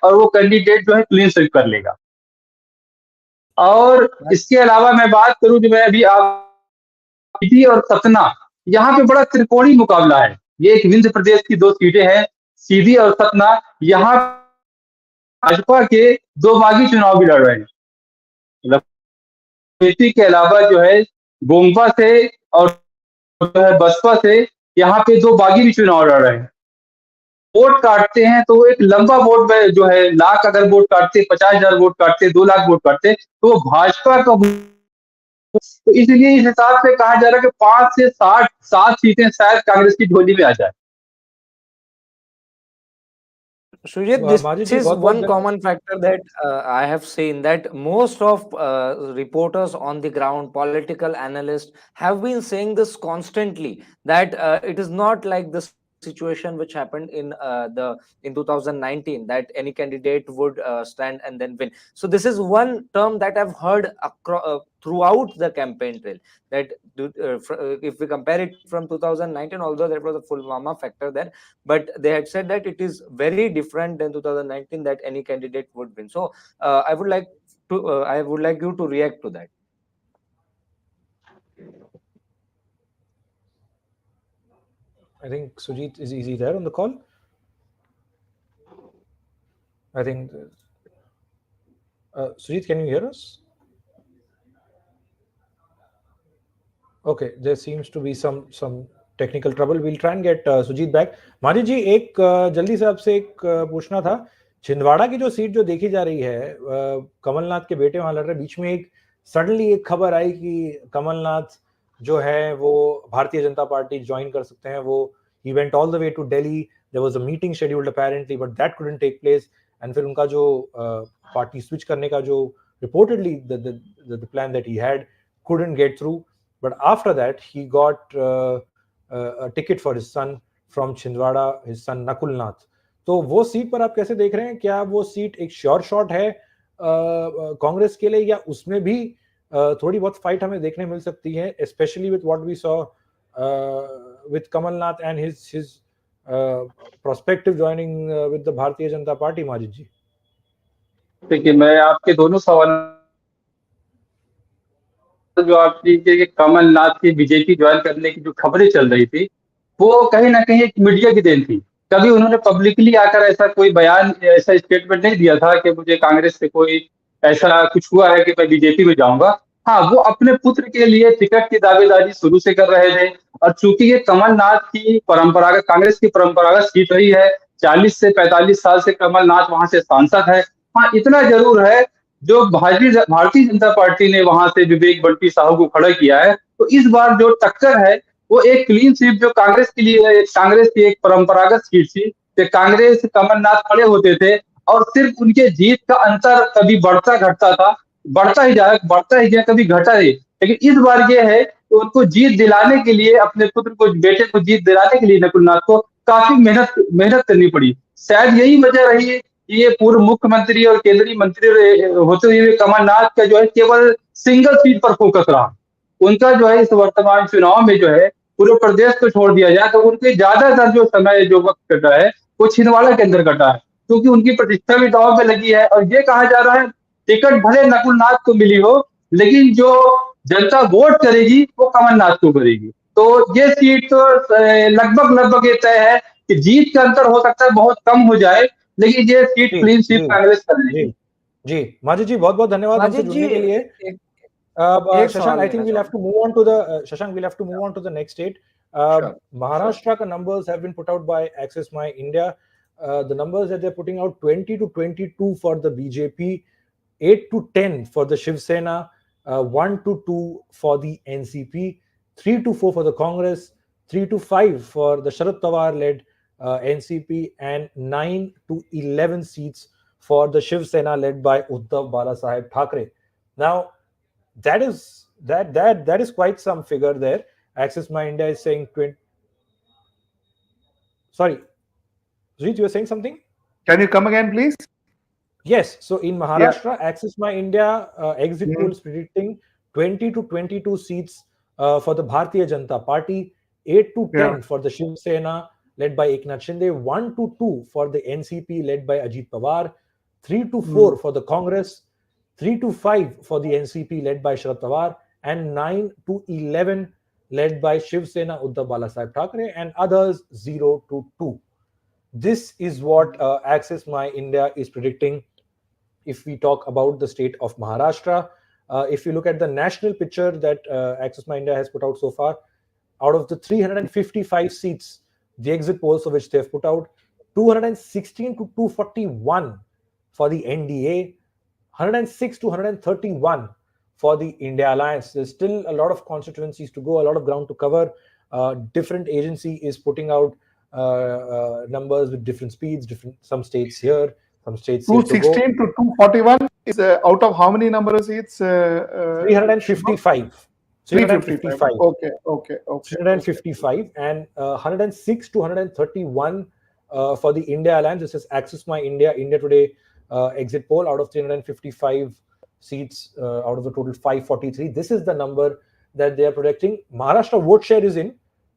Speaker 9: और वो कैंडिडेट जो है क्लीन स्वीप कर लेगा। और इसके अलावा मैं बात करूं, जो मैं अभी आप और सतना, यहाँ पे बड़ा त्रिकोणीय मुकाबला है। ये एक विंध्य प्रदेश की 2 सीटें हैं, सीधी और सतना। यहाँ भाजपा के 2 बागी चुनाव भी लड़ रहे हैं। मतलब के अलावा जो है गोंगपा से और जो है बसपा से, यहाँ पे 2 बागी भी चुनाव लड़ रहे हैं। वोट काटते हैं तो एक लंबा वोट में जो है, लाख अगर वोट काटते, 50,000 वोट काटते, 2 लाख वोट काटते, तो वो भाजपा का। तो इसलिए इस हिसाब से कहा जा रहा है कि 5 से 7 सीटें शायद कांग्रेस की झोली में आ जाए।
Speaker 2: Sujit, this is one common factor that I have seen, that most of reporters on the ground, political analysts, have been saying this constantly, that it is not like this situation which happened in 2019, that any candidate would stand and then win. So this is one term that I've heard throughout the campaign trail, that if we compare it from 2019, although there was a full mama factor there, but they had said that it is very different than 2019, that any candidate would win. So I would like you to react to that.
Speaker 1: I think Sujit is he there on the call? I think Sujit, can you hear us? Okay, there seems to be some technical trouble. We'll try and get Sujit back. Majid जी, एक जल्दी से आपसे एक पूछना था, छिंदवाड़ा की जो seat जो देखी जा रही है, कमलनाथ के बेटे वहां लड़ रहे, बीच में एक सडनली एक खबर आई कि कमलनाथ जो है वो भारतीय जनता पार्टी ज्वाइन कर सकते हैं. वो he went all the way to Delhi. There was a meeting scheduled apparently, but that couldn't take place. And फिर उनका जो पार्टी स्विच करने का जो reportedly the plan that he had couldn't get through. But after that, he got a ticket for his son from Chhindwara, his son Nakul Nath. तो वो seat पर आप कैसे देख रहे हैं? क्या वो सीट एक श्योर शॉट है कांग्रेस के लिए, या उसमें भी थोड़ी बहुत फाइट हमें देखने मिल सकती है, specially with what we saw with Kamal Nath and his prospective joining with the Bharatiya Janata Party, Majid ji?
Speaker 9: देखिए, मैं आपके दोनों सवाल जो आप लीजिए, कमलनाथ की बीजेपी ज्वाइन करने की जो खबरें चल रही थी, वो कहीं ना कहीं एक मीडिया की देन थी. कभी उन्होंने पब्लिकली आकर ऐसा कोई बयान, ऐसा स्टेटमेंट नहीं दिया था कि मुझे कांग्रेस से कोई ऐसा कुछ हुआ है कि मैं बीजेपी में जाऊंगा. हाँ, वो अपने पुत्र के लिए टिकट की दावेदारी शुरू से कर रहे थे, और चूंकि ये कमलनाथ की परंपरागत, कांग्रेस की परंपरागत सीट रही है, 40 से 45 साल से कमलनाथ वहां से सांसद है. हाँ, इतना जरूर है, जो भारतीय जनता पार्टी ने वहां से विवेक बंटी साहू को खड़ा किया है, तो इस बार जो टक्कर है वो एक क्लीन स्वीप जो कांग्रेस के लिए, कांग्रेस की एक परंपरागत सीट थी कि कांग्रेस कमलनाथ खड़े होते थे और सिर्फ उनके जीत का अंतर कभी बढ़ता घटता था, बढ़ता ही गया, कभी घटा ही. लेकिन इस बार ये है कि उनको जीत दिलाने के लिए, अपने पुत्र को, बेटे को जीत दिलाने के लिए नकुलनाथ को काफी मेहनत करनी पड़ी. शायद यही वजह रही है कि ये पूर्व मुख्यमंत्री और केंद्रीय मंत्री होते हुए कमलनाथ का जो है केवल सिंगल सीट पर फोकस रहा. उनका जो है इस वर्तमान चुनाव में जो है पूरे प्रदेश को छोड़ दिया जाए तो उनके ज्यादातर जो समय, जो वक्त कटा है, वो छिंदवाड़ा के अंदर कटा है, क्योंकि उनकी प्रतिष्ठा भी दांव पे लगी है. और ये कहा जा रहा है टिकट भले नकुलनाथ को मिली हो, लेकिन जो जनता वोट करेगी वो कमलनाथ को करेगी. तो ये सीट तो लगभग ये तय है कि जीत का अंतर हो सकता है बहुत कम हो जाए, लेकिन ये सीट क्लीन स्वीप कांग्रेस कर लेगी.
Speaker 1: जी माजिद जी, बहुत बहुत धन्यवाद हमसे जुड़ने के लिए. Shashank, I think we'll have to move on to the next state. Maharashtra ka numbers have been put out by Access My India. The numbers that they're putting out: 20 to 22 for the BJP, 8 to 10 for the Shiv Sena, 1 to 2 for the NCP, 3 to 4 for the Congress, 3 to 5 for the Sharad Pawar-led NCP, and 9 to 11 seats for the Shiv Sena led by Uddhav Balasaheb Thackeray. Now, that is quite some figure there. Access My India is saying 20. Sorry, Sujit, you were saying something?
Speaker 4: Can you come again, please?
Speaker 1: Yes. So in Maharashtra, Access My India exit polls predicting 20 to 22 seats for the Bharatiya Janata Party, 8 to 10 for the Shiv Sena led by Eknath Shinde, 1 to 2 for the NCP led by Ajit Pawar, 3 to 4 for the Congress, 3 to 5 for the NCP led by Sharad Pawar, and 9 to 11 led by Shiv Sena Uddhav Balasaheb Thackeray, and others 0 to 2. This is what Access My India is predicting if we talk about the state of Maharashtra. If you look at the national picture that Access My India has put out so far, out of the 355 seats, the exit polls of which they have put out, 216 to 241 for the NDA, 106 to 131 for the India Alliance. There's still a lot of constituencies to go, a lot of ground to cover. Different agency is putting out numbers with different speeds, some states here, some states
Speaker 4: 216 to 241 is out of how many number of seats?
Speaker 1: 355. 355.
Speaker 4: Okay.
Speaker 1: 355 and 106 to 131 for the India Alliance. This is Access My India, India Today exit poll. Out of 355 seats, out of the total 543, this is the number that they are projecting. Maharashtra vote share is in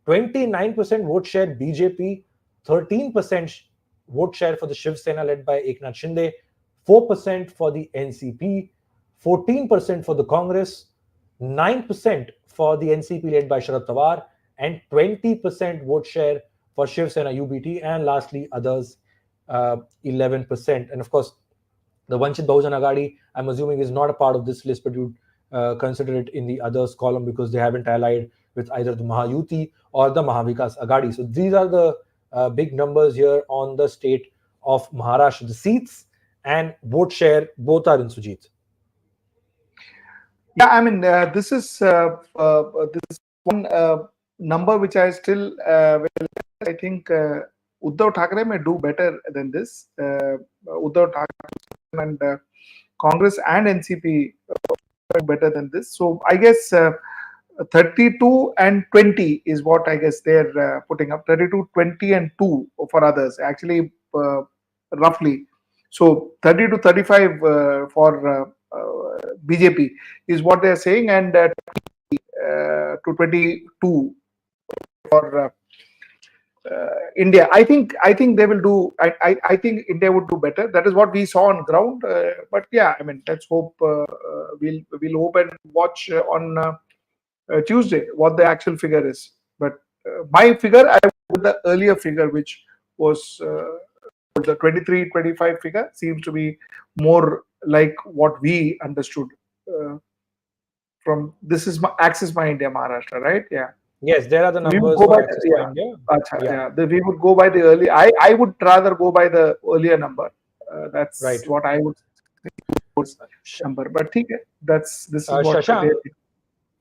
Speaker 1: 29% vote share BJP, 13% vote share for the Shiv Sena led by Eknath Shinde, 4% for the NCP, 14% for the Congress, 9% for the NCP led by Sharad Pawar, and 20% vote share for Shiv Sena UBT, and lastly others 11%. And of course, the Vanchit Bahujan Aghadi, I'm assuming, is not a part of this list, but you'd consider it in the others column because they haven't allied with either the Mahayuti or the Mahavikas Aghadi. So these are the big numbers here on the state of Maharashtra. The seats and vote share both are in, Sujit.
Speaker 4: Yeah, I mean, this is one number which I still, I think Uddhav Thackeray may do better than this. Uddhav Thackeray and Congress and NCP better than this. So I guess 32 and 20 is what I guess they're putting up. 32, 20 and 2 for others, actually, roughly. So 30 to 35 for BJP is what they're saying, and to 22 for India. I think they will do. I think India would do better. That is what we saw on ground. But yeah, I mean, let's hope. We'll hope and watch on Tuesday what the actual figure is. But my figure, I would the earlier figure, which was the 23-25 figure, seems to be more like what we understood from this is Access My India Maharashtra, right? Yeah.
Speaker 1: Yes, there are the numbers
Speaker 4: we
Speaker 1: for Access My India.
Speaker 4: We would go by the early. I would rather go by the earlier number. That's
Speaker 1: right.
Speaker 4: What I would think number. But this is what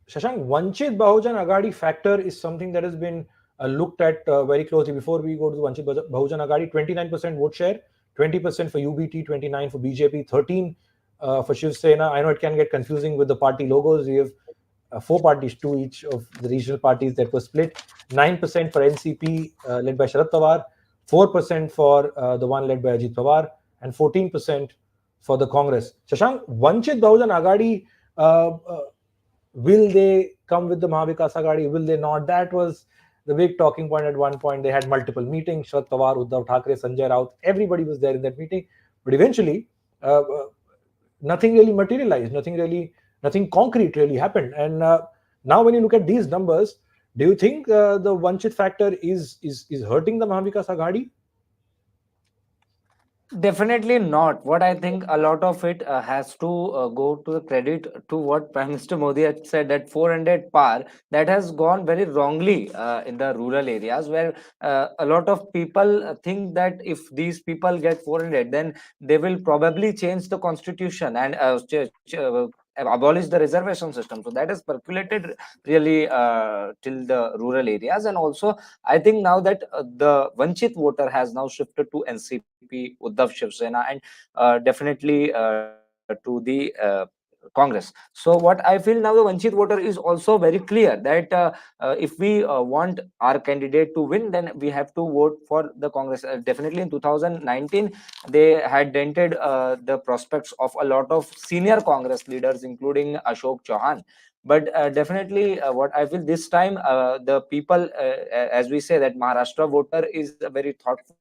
Speaker 1: Shashank, Vanchit Bahujan Aghadi factor is something that has been looked at very closely. Before we go to the Vanchit Bahujan Aghadi, 29% vote share, 20% for UBT, 29% for BJP, 13% for Shiv Sena. I know it can get confusing with the party logos. We have 4 parties, 2 each of the regional parties that were split. 9% for NCP led by Sharad Pawar, 4% for the one led by Ajit Pawar, and 14% for the Congress. Shashank, Vanchit Bahujan Aghadi, will they come with the Mahavikas Aghadi? Will they not? That was the big talking point at one point. They had multiple meetings. Sharad Pawar, Uddhav Thackeray, Sanjay Raut, everybody was there in that meeting. But eventually, nothing really materialized. Nothing concrete really happened. And now when you look at these numbers, do you think the Vanchit factor is hurting the Mahavikas Aghadi?
Speaker 2: Definitely not. What I think a lot of it has to go to the credit to what Prime Minister Modi had said, that 400 par that has gone very wrongly in the rural areas, where a lot of people think that if these people get 400, then they will probably change the constitution and abolish the reservation system. So that has percolated really till the rural areas. And also, I think now that the Vanchit voter has now shifted to NCP, Uddhav, Shiv Sena, and definitely to the Congress. So what I feel now, the Vanchit voter is also very clear that if we want our candidate to win, then we have to vote for the Congress. Definitely in 2019, they had dented the prospects of a lot of senior Congress leaders, including Ashok Chauhan. But definitely what I feel this time, the people, as we say, that Maharashtra voter is a very thoughtful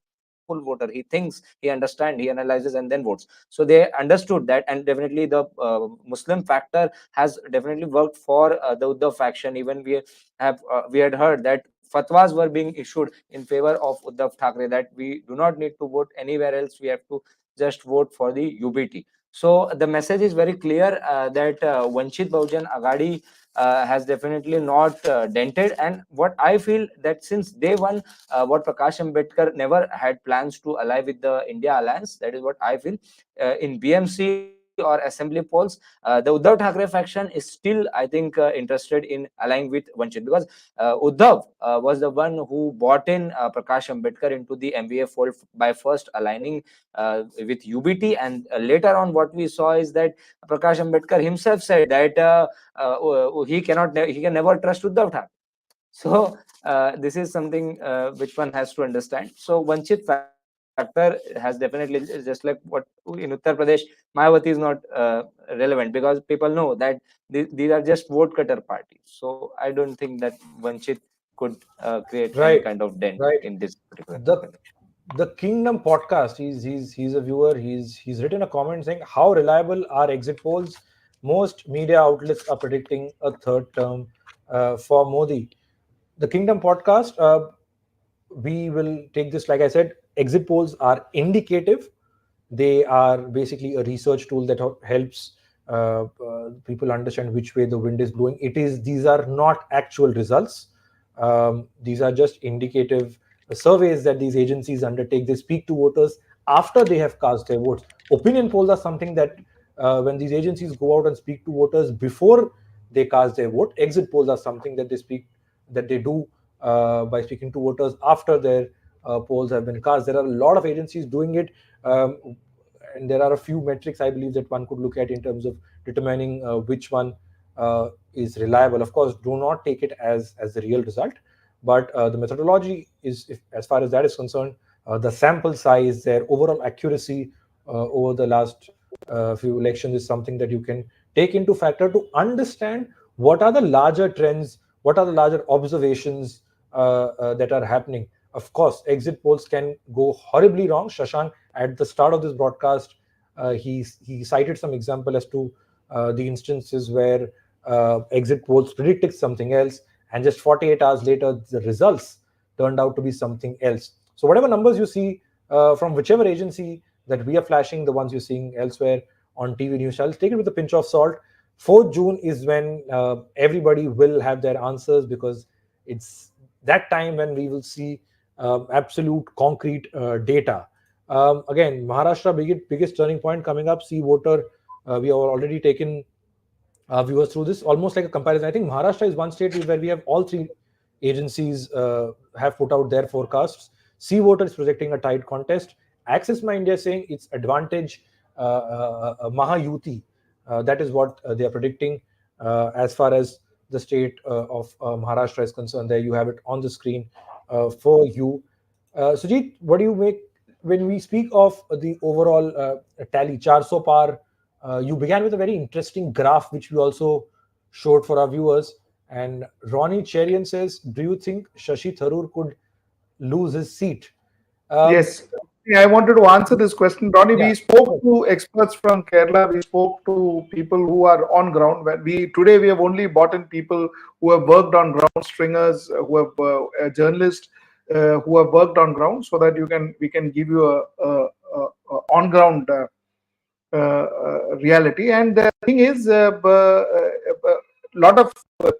Speaker 2: voter. He thinks, he understands, he analyzes, and then votes. So they understood that, and definitely the Muslim factor has definitely worked for the Uddhav faction. Even we had heard that fatwas were being issued in favor of Uddhav Thackeray, that we do not need to vote anywhere else, we have to just vote for the UBT. So the message is very clear that Vanchit Bahujan Aghadi has definitely not dented. And what I feel, that since day one, what Prakash Ambedkar never had plans to ally with the India Alliance. That is what I feel. In BMC, or assembly polls, the Uddhav Thackeray faction is still, I think, interested in allying with Vanchit, because Uddhav was the one who brought in Prakash Ambedkar into the MVA fold by first aligning with UBT, and later on what we saw is that Prakash Ambedkar himself said that he can never trust Uddhav Thackeray. So this is something which one has to understand. So Vanchit factor has definitely, just like what in Uttar Pradesh, Mayawati is not relevant, because people know that these are just vote cutter parties. So I don't think that Vanchit could create any kind of dent in this particular.
Speaker 1: The Kingdom podcast. He's a viewer. He's written a comment saying, how reliable are exit polls? Most media outlets are predicting a third term for Modi. The Kingdom podcast, we will take this, like I said, exit polls are indicative. They are basically a research tool that helps people understand which way the wind is blowing. These are not actual results. These are just indicative surveys that these agencies undertake. They speak to voters after they have cast their votes. Opinion polls are something that when these agencies go out and speak to voters before they cast their vote. Exit polls are something that they do by speaking to voters after their polls have been cast. There are a lot of agencies doing it, and there are a few metrics, I believe, that one could look at in terms of determining which one is reliable. Of course, do not take it as the real result, but the methodology is, as far as that is concerned, the sample size, their overall accuracy over the last few elections is something that you can take into factor to understand what are the larger trends, what are the larger observations that are happening. Of course, exit polls can go horribly wrong. Shashank, at the start of this broadcast, he cited some example as to the instances where exit polls predicted something else, and just 48 hours later, the results turned out to be something else. So whatever numbers you see from whichever agency that we are flashing, the ones you're seeing elsewhere on TV news channels, take it with a pinch of salt. 4th June is when everybody will have their answers, because it's that time when we will see absolute concrete data. Again, Maharashtra, biggest turning point coming up. See voter, we have already taken viewers through this, almost like a comparison. I think Maharashtra is one state where we have all three agencies have put out their forecasts. See voter is projecting a tight contest. Access My India saying its advantage Mahayuti. That is what they are predicting as far as the state of Maharashtra is concerned. There you have it on the screen for you. Sujit, what do you make when we speak of the overall tally, 400 par? You began with a very interesting graph, which we also showed for our viewers. And Ronnie Cherian says, do you think Shashi Tharoor could lose his seat?
Speaker 4: Yes. I wanted to answer this question. Ronnie, we spoke to experts from Kerala. We spoke to people who are on ground. Today we have only brought in people who have worked on ground, stringers, who have journalists who have worked on ground, so that we can give you a on ground reality. And the thing is, a lot of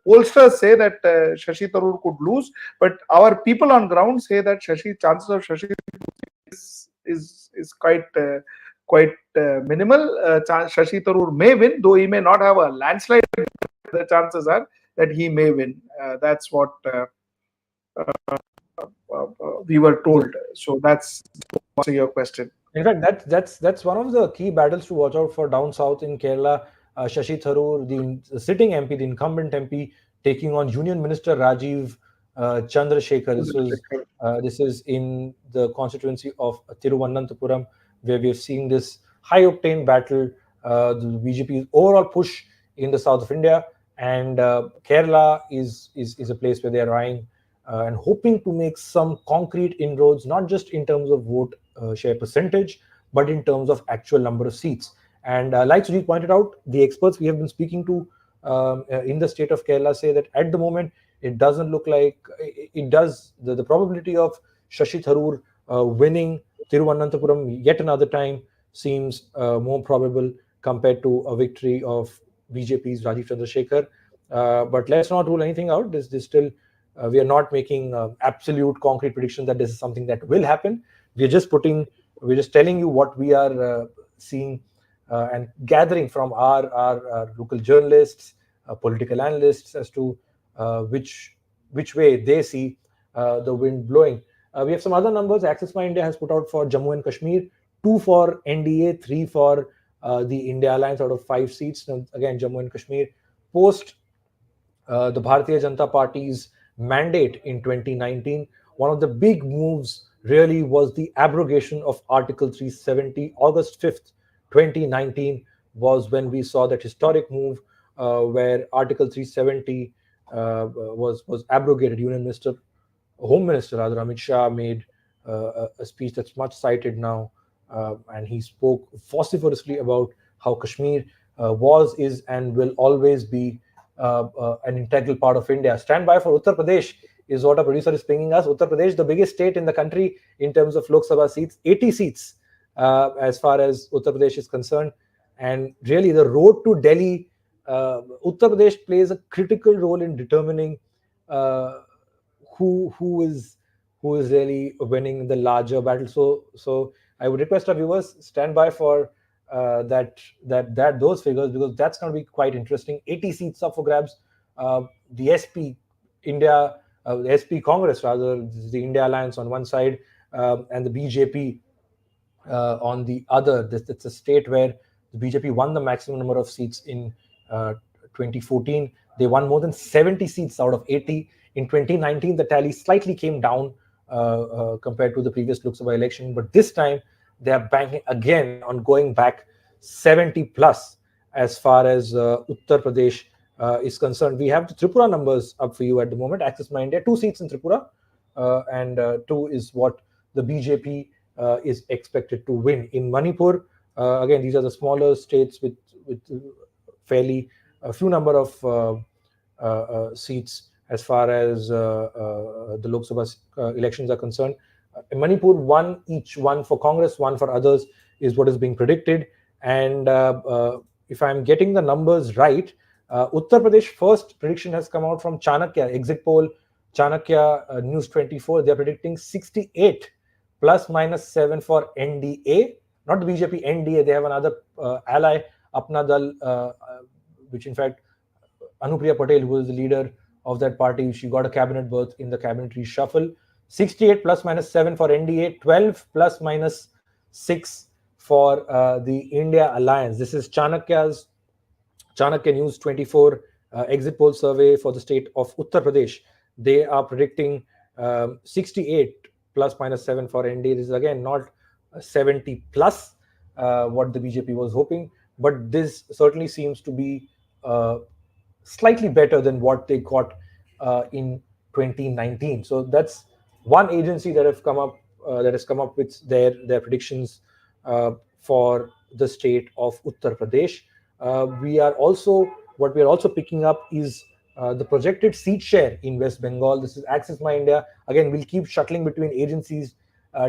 Speaker 4: pollsters say that Shashi Tharoor could lose, but our people on ground say that chances of Shashi is quite minimal. Shashi Tharoor may win, though he may not have a landslide. The chances are that he may win. That's what we were told. So that's your question.
Speaker 1: In fact, that's one of the key battles to watch out for down south in Kerala. Shashi Tharoor, the sitting MP, the incumbent MP, taking on Union Minister Rajiv Chandrasekhar. This is in the constituency of Thiruvananthapuram, where we are seeing this high-octane battle. The BJP's overall push in the south of India, and Kerala is a place where they are eyeing and hoping to make some concrete inroads, not just in terms of vote share percentage, but in terms of actual number of seats. And like Sujit pointed out, the experts we have been speaking to in the state of Kerala say that at the moment, it doesn't look like it does. The probability of Shashi Tharoor winning Thiruvananthapuram yet another time seems more probable compared to a victory of BJP's Rajiv Chandrasekhar. But let's not rule anything out. This still, we are not making absolute concrete prediction that this is something that will happen. We're just telling you what we are seeing and gathering from our local journalists, political analysts as to which way they see the wind blowing. We have some other numbers. Axis My India has put out for Jammu and Kashmir, 2 for NDA, 3 for the India Alliance out of 5 seats. Now, again, Jammu and Kashmir post the Bharatiya Janata Party's mandate in 2019. One of the big moves really was the abrogation of Article 370. August 5th, 2019 was when we saw that historic move where Article 370 was abrogated. Home Minister rather, Amit Shah made a speech that's much cited now, and he spoke vociferously about how Kashmir was, is, and will always be an integral part of India. Stand by for Uttar Pradesh is what our producer is pinging us. Uttar Pradesh, the biggest state in the country in terms of Lok Sabha seats, 80 seats as far as Uttar Pradesh is concerned. And really, the road to Delhi, Uttar Pradesh plays a critical role in determining who is really winning the larger battle. So I would request our viewers stand by for those figures, because that's going to be quite interesting. 80 seats up for grabs. The SP India, the SP Congress rather, the India Alliance on one side, and the BJP on the other. It's a state where the BJP won the maximum number of seats in 2014. They won more than 70 seats out of 80. In 2019, the tally slightly came down compared to the previous Lok Sabha election, but this time they are banking again on going back 70 plus as far as Uttar Pradesh is concerned. We have the Tripura numbers up for you at the moment. Axis My India, 2 seats in Tripura, and 2 is what the BJP is expected to win. In Manipur, again, these are the smaller states with fairly a few number of seats as far as the Lok Sabha elections are concerned. In Manipur, 1 each, 1 for Congress, 1 for others, is what is being predicted. And if I'm getting the numbers right, Uttar Pradesh first prediction has come out from Chanakya, exit poll, Chanakya News 24. They're predicting 68 plus minus 7 for NDA, not the BJP, NDA. They have another ally, Apna Dal, which in fact, Anupriya Patel, who is the leader of that party, she got a cabinet berth in the cabinet reshuffle. 68 plus minus 7 for NDA, 12 plus minus 6 for the India Alliance. This is Chanakya News 24 exit poll survey for the state of Uttar Pradesh. They are predicting 68 plus minus 7 for NDA. This is again not 70 plus what the BJP was hoping, but this certainly seems to be slightly better than what they got in 2019. So that's one agency that has come up with their predictions for the state of Uttar Pradesh. What we are also picking up is the projected seat share in West Bengal. This is Axis My India. Again, we'll keep shuttling between agencies,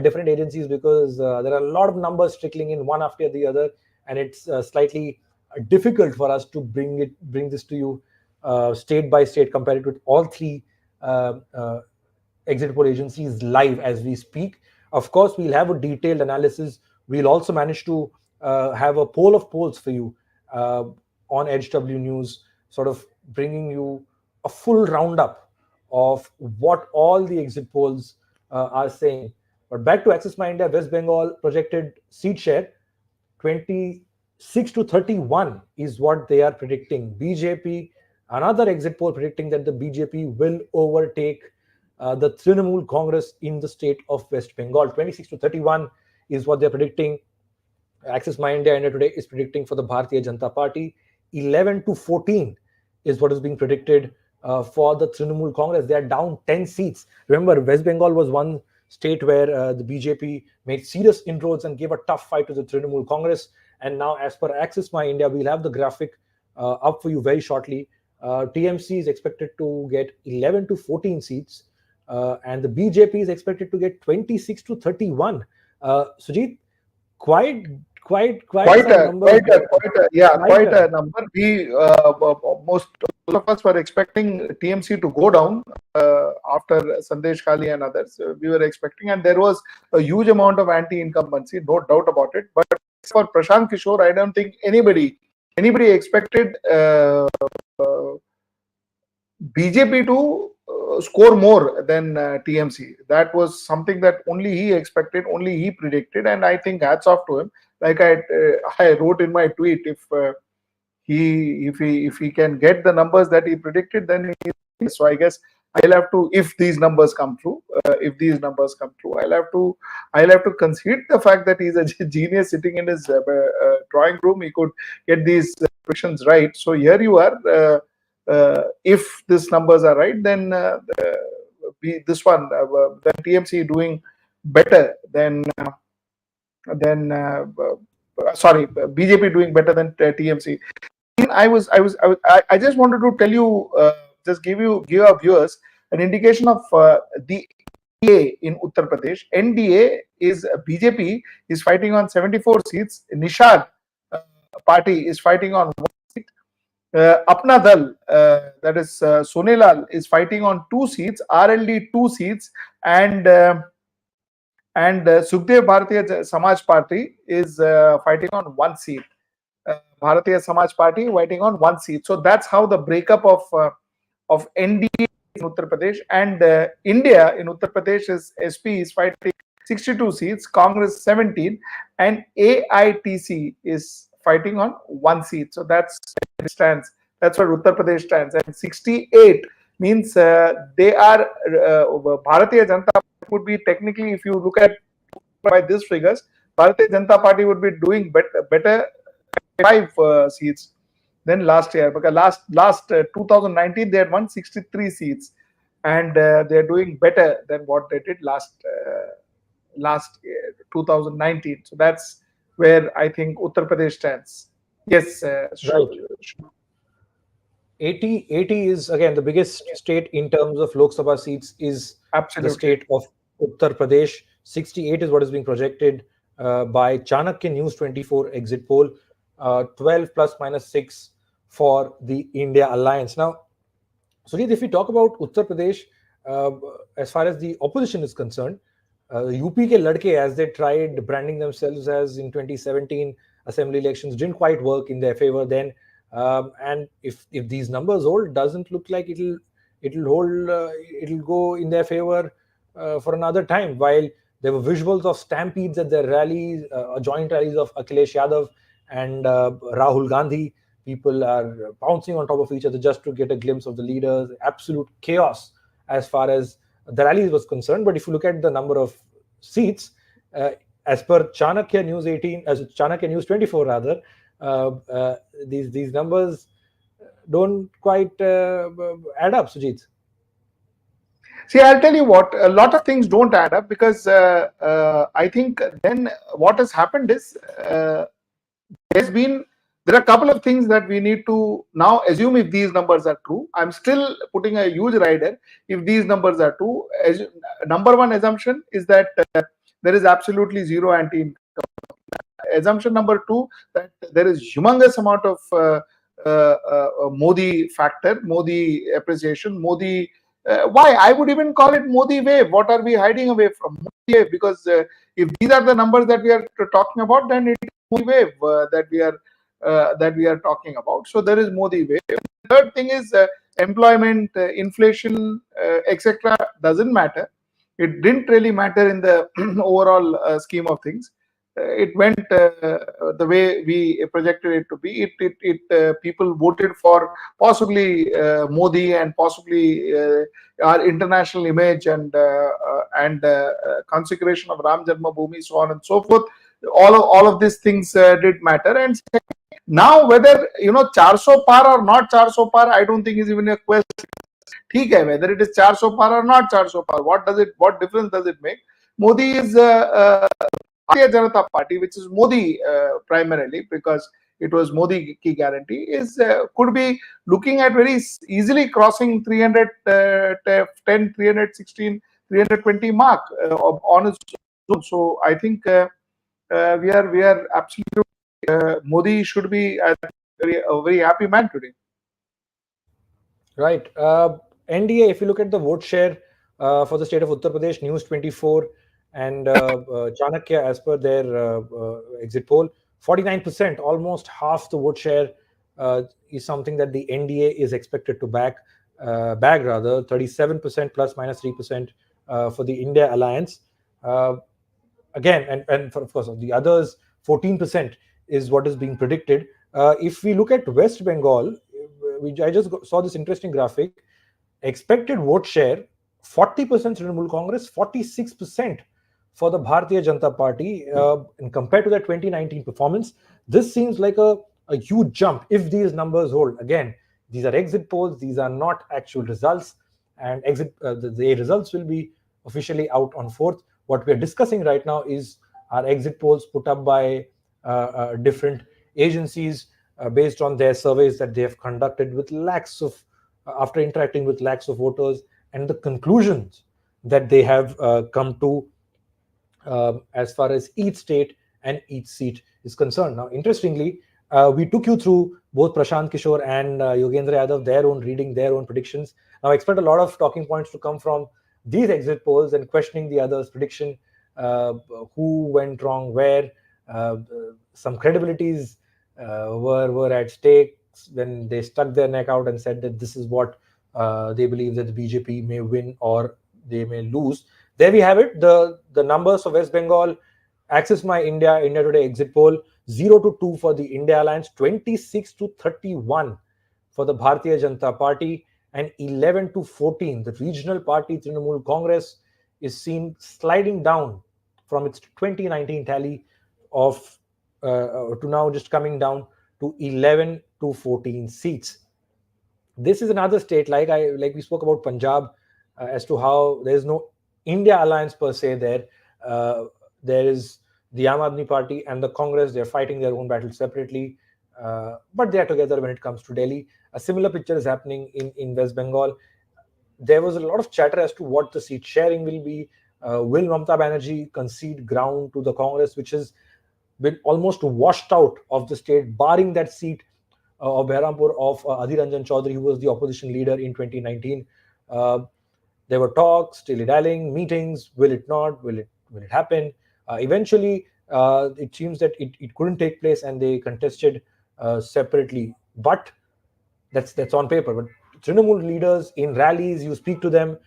Speaker 1: different agencies, because there are a lot of numbers trickling in one after the other, and it's slightly difficult for us to bring this to you state by state, compared with all 3 exit poll agencies live as we speak. Of course, we'll have a detailed analysis. We'll also manage to have a poll of polls for you on HW News, sort of bringing you a full roundup of what all the exit polls are saying. But back to Axis My India, West Bengal projected seat share, 26 to 31 is what they are predicting. BJP, another exit poll predicting that the BJP will overtake the Trinamool Congress in the state of West Bengal. 26 to 31 is what they're predicting. Axis My India today is predicting for the Bharatiya Janata Party. 11 to 14 is what is being predicted for the Trinamool Congress. They are down 10 seats. Remember, West Bengal was one state where the BJP made serious inroads and gave a tough fight to the Trinamool Congress. And now, as per Axis My India, we'll have the graphic up for you very shortly. TMC is expected to get 11 to 14 seats, and the BJP is expected to get 26 to 31. Sujit, quite a
Speaker 4: number. We most of us were expecting TMC to go down after Sandesh Kali and others. We were expecting, and there was a huge amount of anti-incumbency, no doubt about it. But for Prashant Kishore, I don't think anybody expected BJP to score more than TMC. That was something that only he expected, only he predicted, and I think hats off to him. Like I wrote in my tweet, if he can get the numbers that he predicted, then so I guess I'll have to, if these numbers come true, I'll have to concede the fact that he's a genius sitting in his drawing room. He could get these predictions right. So here you are. If these numbers are right, then this one, then TMC doing better than sorry, BJP doing better than TMC. I just wanted to tell you, just give our viewers an indication of the NDA in Uttar Pradesh. NDA is BJP is fighting on 74 seats. Nishad party is fighting on 1 seat. Apna Dal, that is Sonelal, is fighting on 2 seats. RLD 2 seats, and Sukhdev Bharatiya Samaj Party is fighting on 1 seat. Bharatiya Samaj Party fighting on 1 seat. So that's how the breakup of NDA in Uttar Pradesh. And India in Uttar Pradesh is SP is fighting 62 seats, Congress 17, and AITC is fighting on 1 seat. So that's stands. That's what Uttar Pradesh stands. And 68 means they are Bharatiya Janata Party would be technically, if you look at by these figures, Bharatiya Janata Party would be doing better 5 seats than last year, because last 2019 they had won 63 seats, and they're doing better than what they did last 2019. So that's where I think Uttar Pradesh stands. Yes,
Speaker 1: right. 80 is again the biggest state in terms of Lok Sabha seats is
Speaker 4: absolutely
Speaker 1: the state of Uttar Pradesh. 68 is what is being projected by Chanakya News 24 exit poll. 12 plus minus 6 for the India alliance. Now, Sujit, if we talk about Uttar Pradesh, as far as the opposition is concerned, UP ke ladke, as they tried branding themselves as in 2017 assembly elections, didn't quite work in their favor then. And if these numbers hold, doesn't look like it'll hold. It'll go in their favor for another time. While there were visuals of stampedes at their rallies, joint rallies of Akhilesh Yadav and Rahul Gandhi, people are bouncing on top of each other just to get a glimpse of the leaders. Absolute chaos as far as the rallies was concerned. But if you look at the number of seats, as per Chanakya News 18, as Chanakya News 24 rather, these numbers don't quite add up, Sujit.
Speaker 4: See, I'll tell you what, a lot of things don't add up, because I think then what has happened is there are a couple of things that we need to now assume if these numbers are true. I'm still putting a huge rider if these numbers are true. Number one assumption is that there is absolutely zero anti-income. Assumption number two, that there is humongous amount of Modi factor, Modi appreciation, Modi. Why? I would even call it Modi wave. What are we hiding away from? Modi wave, because if these are the numbers that we are talking about, then it is Modi wave that we are talking about. So there is Modi wave. The third thing is employment, inflation, etc. doesn't matter. It didn't really matter in the overall scheme of things. It went the way we projected it to be. People voted for possibly Modi and possibly our international image and consecration of Ram Janmabhoomi, so on and so forth. All of these things did matter. And now whether 400 par or not 400 par, I don't think is even a question. ठीक है, whether it is 400 par or not 400 par, what difference does it make? Modi is Bharatiya Janata Party, which is Modi primarily, because it was Modi ki guarantee, is could be looking at very easily crossing 310, 316, 320 mark on its own. So I think we are absolutely Modi should be a very happy man today.
Speaker 1: Right. NDA, if you look at the vote share for the state of Uttar Pradesh, News 24 and Chanakya, as per their exit poll, 49%, almost half the vote share, is something that the NDA is expected to bag rather. 37% plus minus 3% for the India alliance. Again, and of course, the others, 14% is what is being predicted. If we look at West Bengal, I just saw this interesting graphic. Expected vote share, 40% Trinamool Congress, 46% for the Bharatiya Janata Party. And compared to their 2019 performance, this seems like a huge jump if these numbers hold. Again, these are exit polls, these are not actual results, and the results will be officially out on 4th. What we are discussing right now is our exit polls put up by different agencies based on their surveys that they have conducted with lakhs of after interacting with lakhs of voters, and the conclusions that they have come to as far as each state and each seat is concerned. Now, interestingly, we took you through both Prashant Kishore and Yogendra Yadav, their own reading, their own predictions. Now, I expect a lot of talking points to come from these exit polls and questioning the others' prediction, who went wrong where. Some credibilities were at stake when they stuck their neck out and said that this is what they believe that the BJP may win or they may lose. There we have it. The numbers for West Bengal, Access My India, India Today exit poll, 0-2 for the India Alliance, 26-31 for the Bharatiya Janata Party, and 11-14. The regional party Trinamool Congress is seen sliding down from its 2019 tally of to now just coming down to 11-14 seats. This is another state, like we spoke about Punjab, as to how there is no India alliance per se there. There is the Aam Aadmi Party and the Congress. They're fighting their own battles separately, but they are together when it comes to Delhi. A similar picture is happening in West Bengal. There was a lot of chatter as to what the seat sharing will be. Will Mamata Banerjee concede ground to the Congress, which has been almost washed out of the state, barring that seat of Behrampur of Adhir Ranjan Chaudhary, who was the opposition leader in 2019. There were talks, dilly-dallying, meetings. Will it not? Will it happen? Eventually, it seems that it couldn't take place, and they contested separately. But that's on paper. But Trinamool leaders in rallies, you speak to them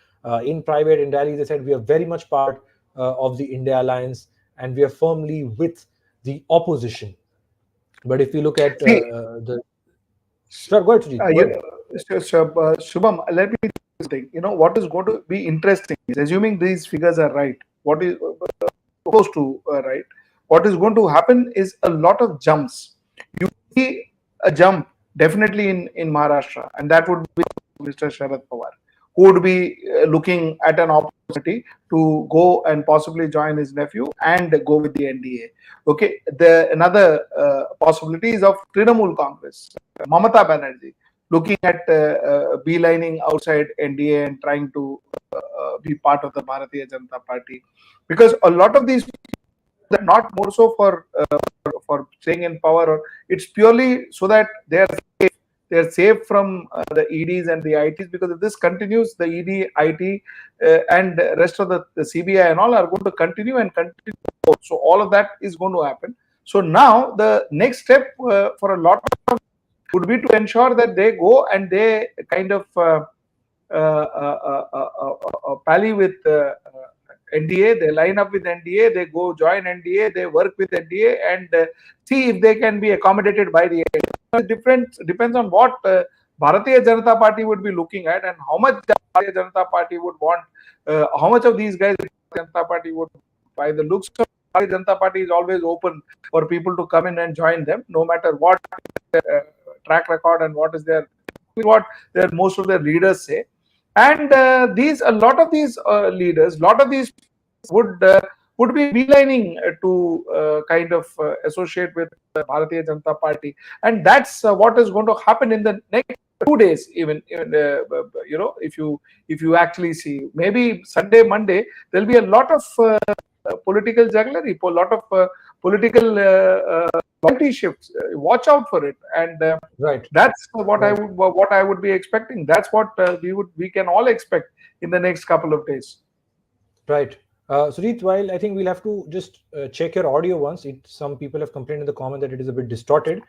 Speaker 1: in private, in rallies, they said we are very much part of the India Alliance, and we are firmly with the opposition. But if you look at the... Sure, go ahead, Sujit.
Speaker 4: Shubham, let me think. What is going to be interesting is, assuming these figures are right, what is close to right, what is going to happen is a lot of jumps. You see a jump definitely in Maharashtra, and that would be Mr. Sharad Pawar, who would be looking at an opportunity to go and possibly join his nephew and go with the NDA. Okay, another possibility is of Trinamool Congress, Mamata Banerjee, looking at beelining outside NDA and trying to be part of the Bharatiya Janata Party, because a lot of these are not more so for staying in power, or it's purely so that they're safe from the EDs and the ITs, because if this continues, the ED, IT, and rest of the CBI and all are going to continue. So all of that is going to happen. So now the next step for a lot of would be to ensure that they go and they kind of pally with NDA, they line up with NDA, they go join NDA, they work with NDA, and see if they can be accommodated by the NDA. Depends on what Bharatiya Janata Party would be looking at, and how much Bharatiya Janata Party would want, how much of these guys Janata Party would. By the looks of Bharatiya Janata Party is always open for people to come in and join them, no matter what track record and what most of their leaders say. And a lot of these leaders, would be beelining to kind of associate with the Bharatiya Janata Party, and that's what is going to happen in the next 2 days. Even if you actually see, maybe Sunday, Monday, there'll be a lot of political jugglery, a lot of political loyalty shifts. Watch out for it, and
Speaker 1: right.
Speaker 4: That's what I would be expecting. That's what we can all expect in the next couple of days.
Speaker 1: Right. Sujit, while I think we'll have to just check your audio once. Some people have complained in the comment that it is a bit distorted.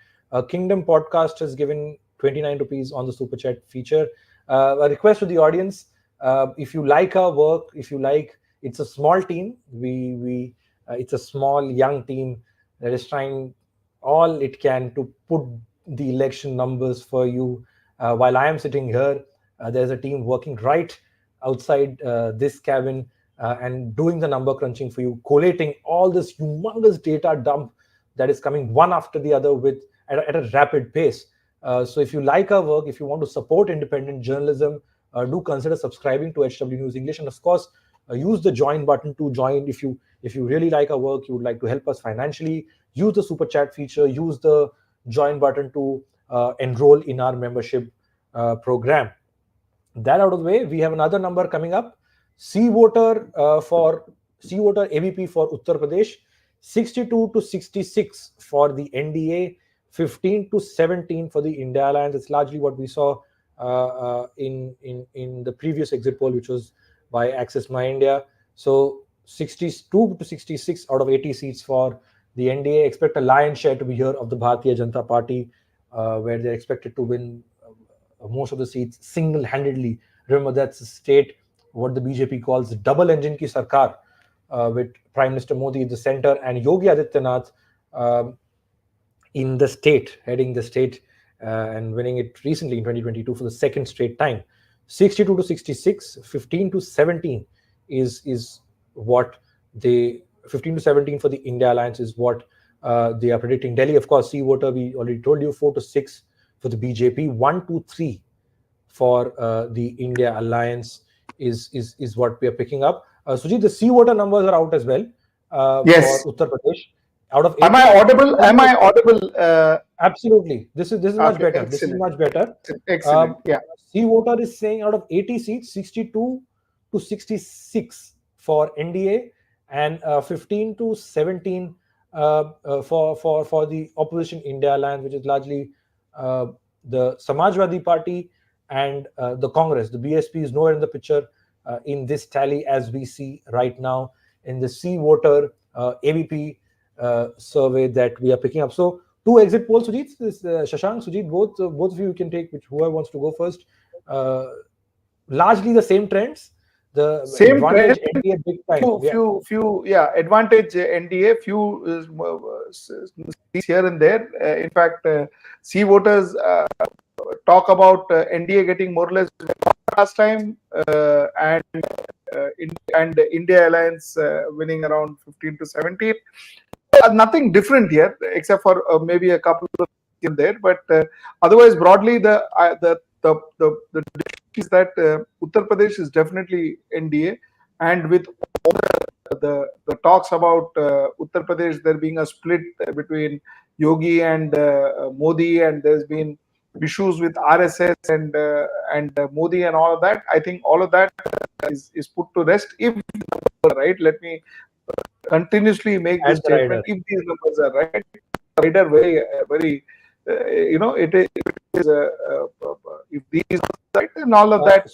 Speaker 1: Kingdom Podcast has given 29 rupees on the super chat feature. A request to the audience: if you like our work, if you like, it's a small team. It's a small young team that is trying all it can to put the election numbers for you. While I am sitting here, there's a team working right outside this cabin and doing the number crunching for you, collating all this humongous data dump that is coming one after the other at a rapid pace. So if you like our work, if you want to support independent journalism, do consider subscribing to HW News English, and of course, use the join button to join. If you really like our work, you would like to help us financially, use the super chat feature, use the join button to enroll in our membership program. That out of the way, we have another number coming up. C voter AVP for Uttar Pradesh, 62 to 66 for the NDA, 15 to 17 for the India Alliance. It's largely what we saw in the previous exit poll, which was by Access My India. So 62 to 66 out of 80 seats for the NDA. Expect a lion's share to be here of the Bharatiya Janata Party, where they're expected to win most of the seats single-handedly. Remember, that's a state what the BJP calls double engine ki sarkar, with Prime Minister Modi in the center and Yogi Adityanath in the state, heading the state and winning it recently in 2022 for the second straight time. 62 to 66, 15 to 17 is what 15 to 17 for the India Alliance is what they are predicting. Delhi, of course, C voter, we already told you, 4 to 6 for the BJP, 1 to 3 for the India Alliance is what we are picking up. Sujit, the C voter numbers are out as well
Speaker 4: Yes.
Speaker 1: for Uttar Pradesh. Out of
Speaker 4: 80, Am I audible?
Speaker 1: Absolutely. This is much better.
Speaker 4: Excellent.
Speaker 1: This is much better.
Speaker 4: Excellent. Yeah.
Speaker 1: C voter is saying out of 80 seats, 62 to 66 for NDA and 15 to 17 for the opposition India Alliance, which is largely the Samajwadi Party and the Congress. The BSP is nowhere in the picture in this tally as we see right now in the C voter AVP survey that we are picking up. So 2 exit polls, Sujit, Shashank, Sujit, both of you can take whoever wants to go first. Largely the same trends. The
Speaker 4: same
Speaker 1: advantage
Speaker 4: trend,
Speaker 1: NDA big time.
Speaker 4: Few, advantage NDA, few seats here and there. In fact, C voters talk about NDA getting more or less last time, and India Alliance winning around 15 to 17. Nothing different here, except for maybe a couple of in there. But otherwise, broadly, the is that Uttar Pradesh is definitely NDA, and with all the talks about Uttar Pradesh, there being a split between Yogi and Modi, and there's been issues with RSS and Modi and all of that. I think all of that is put to rest. If right, let me continuously make this statement. If these numbers are right, rider very it is if these are right, then all of that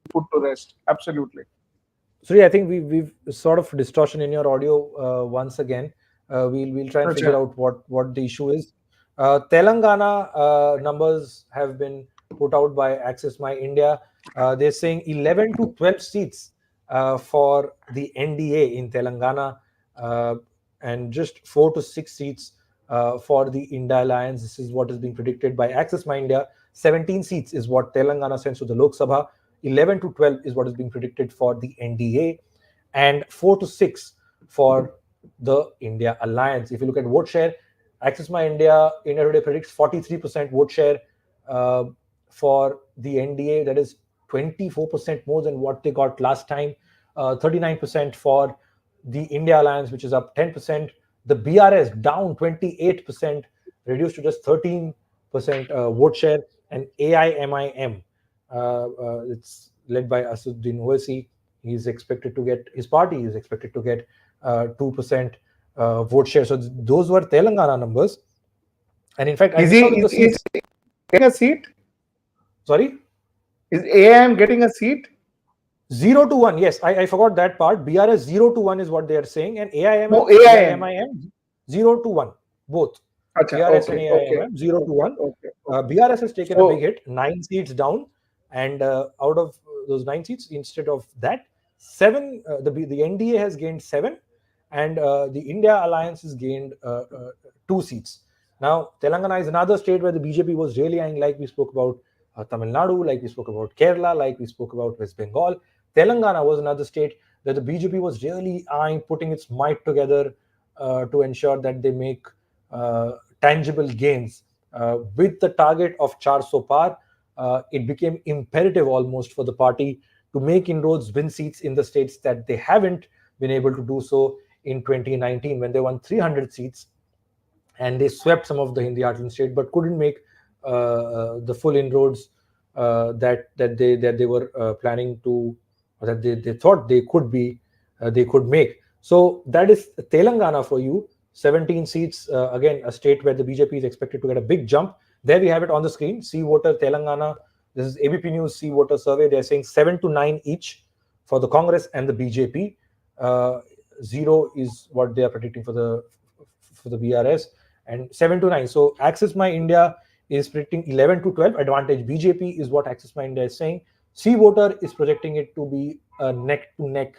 Speaker 4: put to rest. Absolutely.
Speaker 1: Suri, I think we've sort of distortion in your audio once again. We'll try and figure out what the issue is. Telangana numbers have been put out by Access My India. They're saying 11 to 12 seats for the NDA in Telangana, and just 4 to 6 seats for the India Alliance. This is what is being predicted by Access My India. 17 seats is what Telangana sends to the Lok Sabha. 11 to 12 is what is being predicted for the NDA, and 4 to 6 for the India Alliance. If you look at vote share, Access My India Today predicts 43% vote share for the NDA. That is 24% more than what they got last time. 39% for the India Alliance, which is up 10%. The BRS down 28%, reduced to just 13% vote share. And AIMIM, it's led by Asduddin Owaisi. His party is expected to get 2% vote share. So those were Telangana numbers. And in fact,
Speaker 4: is he getting a seat?
Speaker 1: Sorry?
Speaker 4: Is AIM getting a seat?
Speaker 1: 0 to 1. Yes, I forgot that part. BRS 0 to 1 is what they are saying, and AIMM,
Speaker 4: No, AIM.
Speaker 1: AIMIM 0 to 1, both.
Speaker 4: Achha,
Speaker 1: BRS and
Speaker 4: okay,
Speaker 1: AIMM 0 to 1.
Speaker 4: okay.
Speaker 1: BRS has taken a
Speaker 4: So-
Speaker 1: big hit, 9 seats down, and out of those 9 seats, instead of that, 7. The NDA has gained 7, and the India Alliance has gained 2 seats. Now, Telangana is another state where the BJP was really eyeing, like we spoke about Tamil Nadu, like we spoke about Kerala, like we spoke about West Bengal. Telangana was another state that the BJP was really eyeing, putting its might together to ensure that they make tangible gains. With the target of 400 par, it became imperative almost for the party to make inroads, win seats in the states that they haven't been able to do so in 2019 when they won 300 seats, and they swept some of the Hindi heartland state, but couldn't make the full inroads that they were planning to, or that they thought they could make. So that is Telangana for you. 17 seats, again, a state where the BJP is expected to get a big jump. There we have it on the screen. See voter Telangana. This is ABP News See voter survey. They're saying 7 to 9 each for the Congress and the BJP. 0 is what they are predicting for the BRS, and 7 to 9. So Access My India is predicting 11 to 12. Advantage BJP is what Access My India is saying. See voter is projecting it to be a neck-to-neck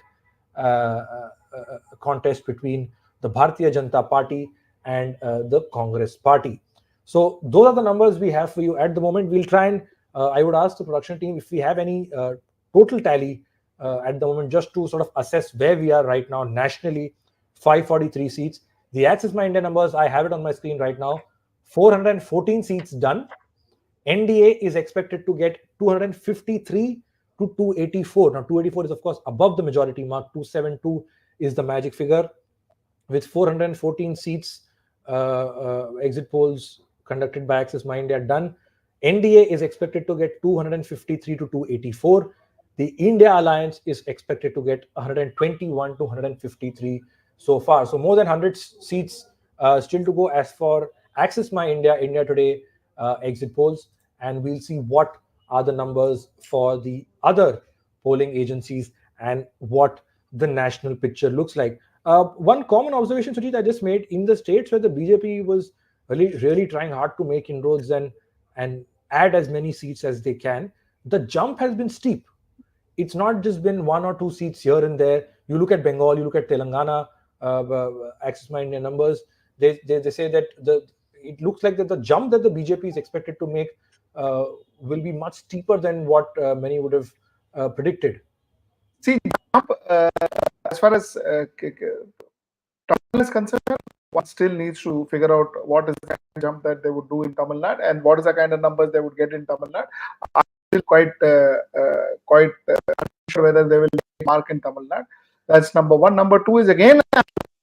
Speaker 1: contest between the Bharatiya Janata Party and the Congress Party. So those are the numbers we have for you at the moment. We'll try and I would ask the production team if we have any total tally at the moment, just to sort of assess where we are right now nationally. 543 seats. The Access My India numbers, I have it on my screen right now. 414 seats done. NDA is expected to get 253 to 284. Now, 284 is, of course, above the majority mark. 272 is the magic figure. With 414 seats, exit polls conducted by Access My India done, NDA is expected to get 253 to 284. The India Alliance is expected to get 121 to 153 so far. So more than 100 seats still to go as for Access My India, India Today exit polls. And we'll see what are the numbers for the other polling agencies and what the national picture looks like. One common observation, Sujit, I just made in the states where the BJP was really trying hard to make inroads and add as many seats as they can, the jump has been steep. It's not just been 1 or 2 seats here and there. You look at Bengal, you look at Telangana, Access My India numbers. They say that it looks like that the jump that the BJP is expected to make will be much steeper than what many would have predicted.
Speaker 4: See, as far as Tamil is concerned, one still needs to figure out what is the kind of jump that they would do in Tamil Nadu and what is the kind of numbers they would get in Tamil Nadu. I'm still quite unsure whether they will mark in Tamil Nadu. That's number one. Number two is again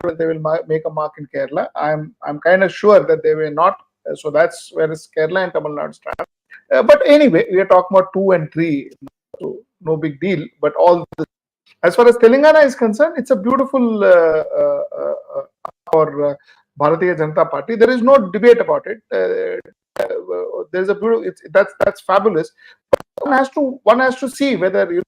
Speaker 4: whether they will make a mark in Kerala. I'm kind of sure that they will not. So that's where is Kerala and Tamil Nadu stand. But anyway, we are talking about 2 and 3, so no big deal. But all this, as far as Telangana is concerned, it's a beautiful for Bharatiya Janata Party. There is no debate about it. There's a beautiful. That's fabulous. But one has to see whether a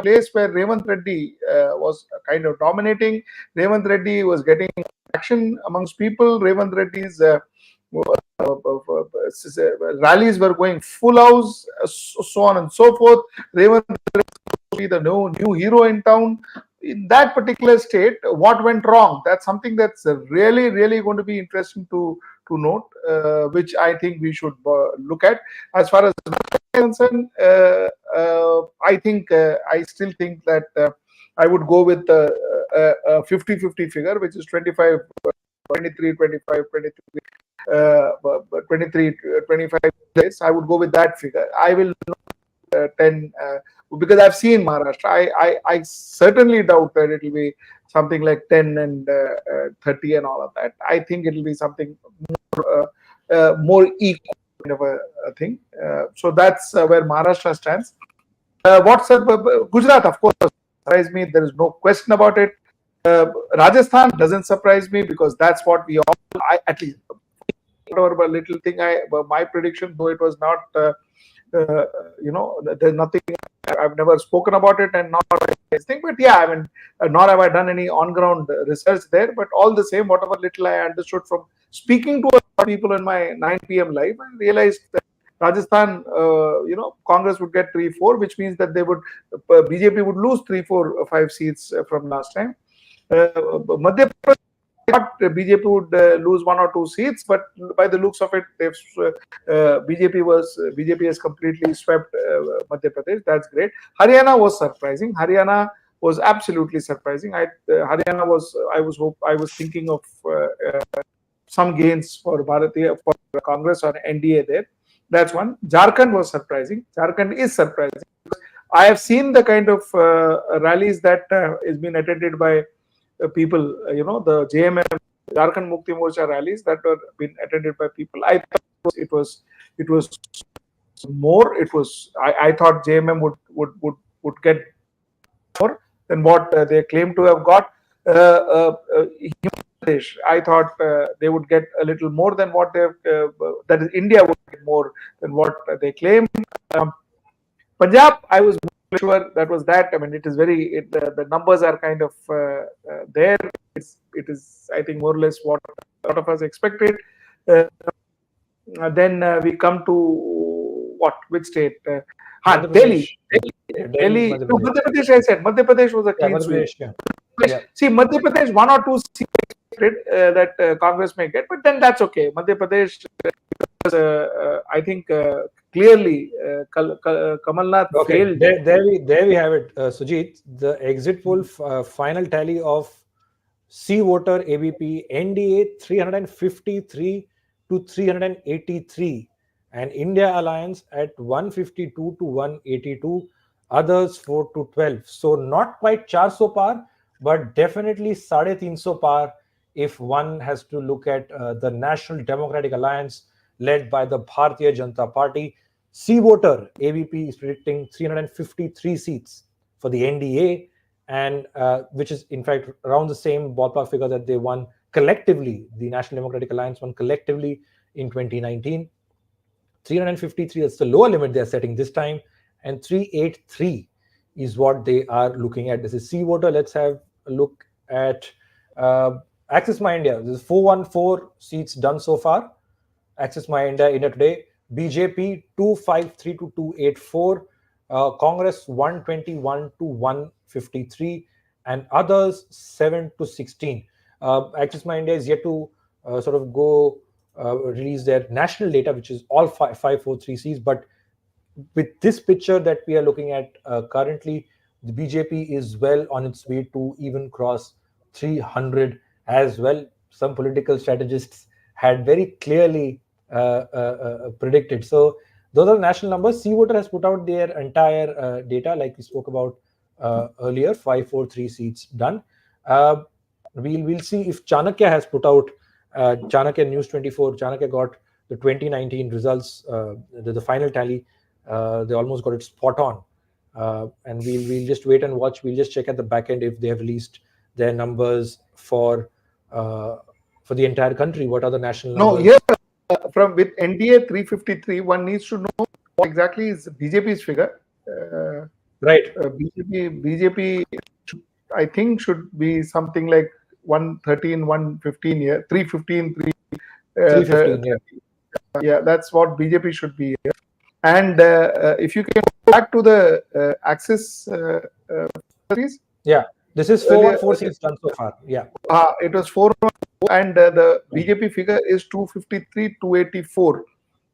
Speaker 4: place where Revant Reddy was kind of dominating. Revant Reddy was getting action amongst people. Revant Reddy's rallies were going full house, so on and so forth. Revant Reddy, the new hero in town. In that particular state, what went wrong? That's something that's really going to be interesting to note, which I think we should look at. As far as concerned, I still think that I would go with a 50-50 figure, which is 25, 23, 25, 23, 25 days. I would go with that figure. I will not 10 because I've seen Maharashtra. I certainly doubt that it will be something like 10 and 30 and all of that. I think it will be something more equal kind of a thing. So that's where Maharashtra stands. What's up? Gujarat, of course, surprise me. There is no question about it. Rajasthan doesn't surprise me because that's what we all, at least whatever little thing my prediction, though it was not, there's nothing I've never spoken about it and not this thing, but yeah, I mean, nor have I done any on-ground research there. But all the same, whatever little I understood from speaking to a lot of people in my 9 p.m. live, I realized that Rajasthan, Congress would get 3-4, which means that they would BJP would lose 3, 4, 5 seats from last time. Madhya Pradesh, thought BJP would lose 1 or 2 seats, but by the looks of it, BJP has completely swept Madhya Pradesh. That's great. Haryana was surprising. Haryana was absolutely surprising. Haryana was I was thinking of some gains for Congress or NDA there. That's one. Jharkhand was surprising. Jharkhand is surprising. I have seen the kind of rallies that is being attended by people, the JMM, Jharkhand Mukti Morcha rallies that were being attended by people. I thought it was more. I thought JMM would get more than what they claim to have got. I thought they would get a little more than what they that is, India would get more than what they claim. Punjab, I was sure that was that. I mean, it is the numbers are kind of there. It is, I think, more or less what a lot of us expected. Then we come to which state? Delhi. Delhi. No, Madhya Pradesh. I said Madhya Pradesh was a clean sweep. See, Madhya Pradesh, 1 or 2 seats that Congress may get, but then that's okay. Madhya Pradesh, I think, clearly Kamalnath failed.
Speaker 1: There we have it, Sujit. The exit poll final tally of C voter ABP NDA 353 to 383, and India Alliance at 152 to 182, others 4 to 12. So not quite 400 par, but definitely 350 par if one has to look at the National Democratic Alliance led by the Bharatiya Janata Party. C voter ABP is predicting 353 seats for the NDA, and which is in fact around the same ballpark figure that they won collectively. The National Democratic Alliance won collectively in 2019. 353, that's the lower limit they're setting this time, and 383 is what they are looking at. This is C voter. Let's have a look at Access My India. This is 414 seats done so far. Access My India Today. BJP 253 to 284, Congress 121 to 153, and others 7 to 16. Access My India is yet to sort of go release their national data, which is all 543 seats. But with this picture that we are looking at currently, the BJP is well on its way to even cross 300 as well. Some political strategists had very clearly predicted. So those are the national numbers. C voter has put out their entire data, like we spoke about earlier. 543 seats done. We'll see if Chanakya has put out Chanakya News 24. Chanakya got the 2019 results, the final tally. They almost got it spot on. And we'll just wait and watch. We'll just check at the back end if they have released their numbers for the entire country. What are the national numbers?
Speaker 4: No, here from with NDA 353, one needs to know what exactly is BJP's figure.
Speaker 1: Right.
Speaker 4: BJP, I think, should be something like 113, 115 here, 315,
Speaker 1: 315.
Speaker 4: Yeah, that's what BJP should be here. And if you can go back to the Axis, please.
Speaker 1: Yeah, this is 414 seats done so far. Yeah.
Speaker 4: It was 414, and the BJP figure is 253, 284.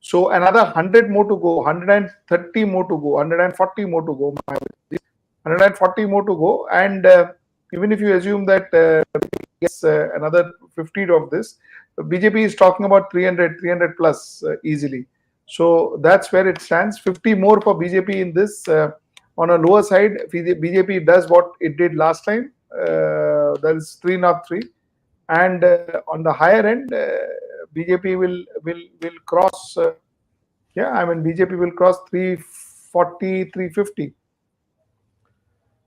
Speaker 4: So another 100 more to go, 130 more to go, 140 more to go, 140 more to go. And even if you assume that another 50 of this, BJP is talking about 300 plus easily. So that's where it stands. 50 more for BJP in this. On a lower side, BJP does what it did last time. That is 303. And on the higher end, BJP will cross. BJP will cross 340, 350.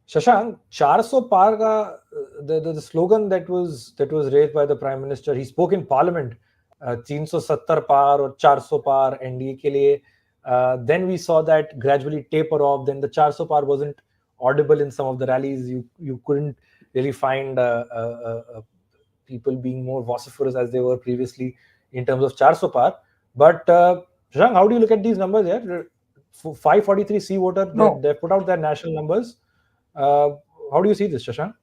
Speaker 1: Shashank, 400 par ka, the slogan that was raised by the Prime Minister, he spoke in Parliament, 370 par or 400 par NDA के लिए, Then we saw that gradually taper off. Then the 400 par wasn't audible in some of the rallies. You couldn't really find people being more vociferous as they were previously in terms of 400 par. But Shashank, how do you look at these numbers here? 543 C voter,
Speaker 4: No.
Speaker 1: they put out their national numbers. How do you see this, Shashank?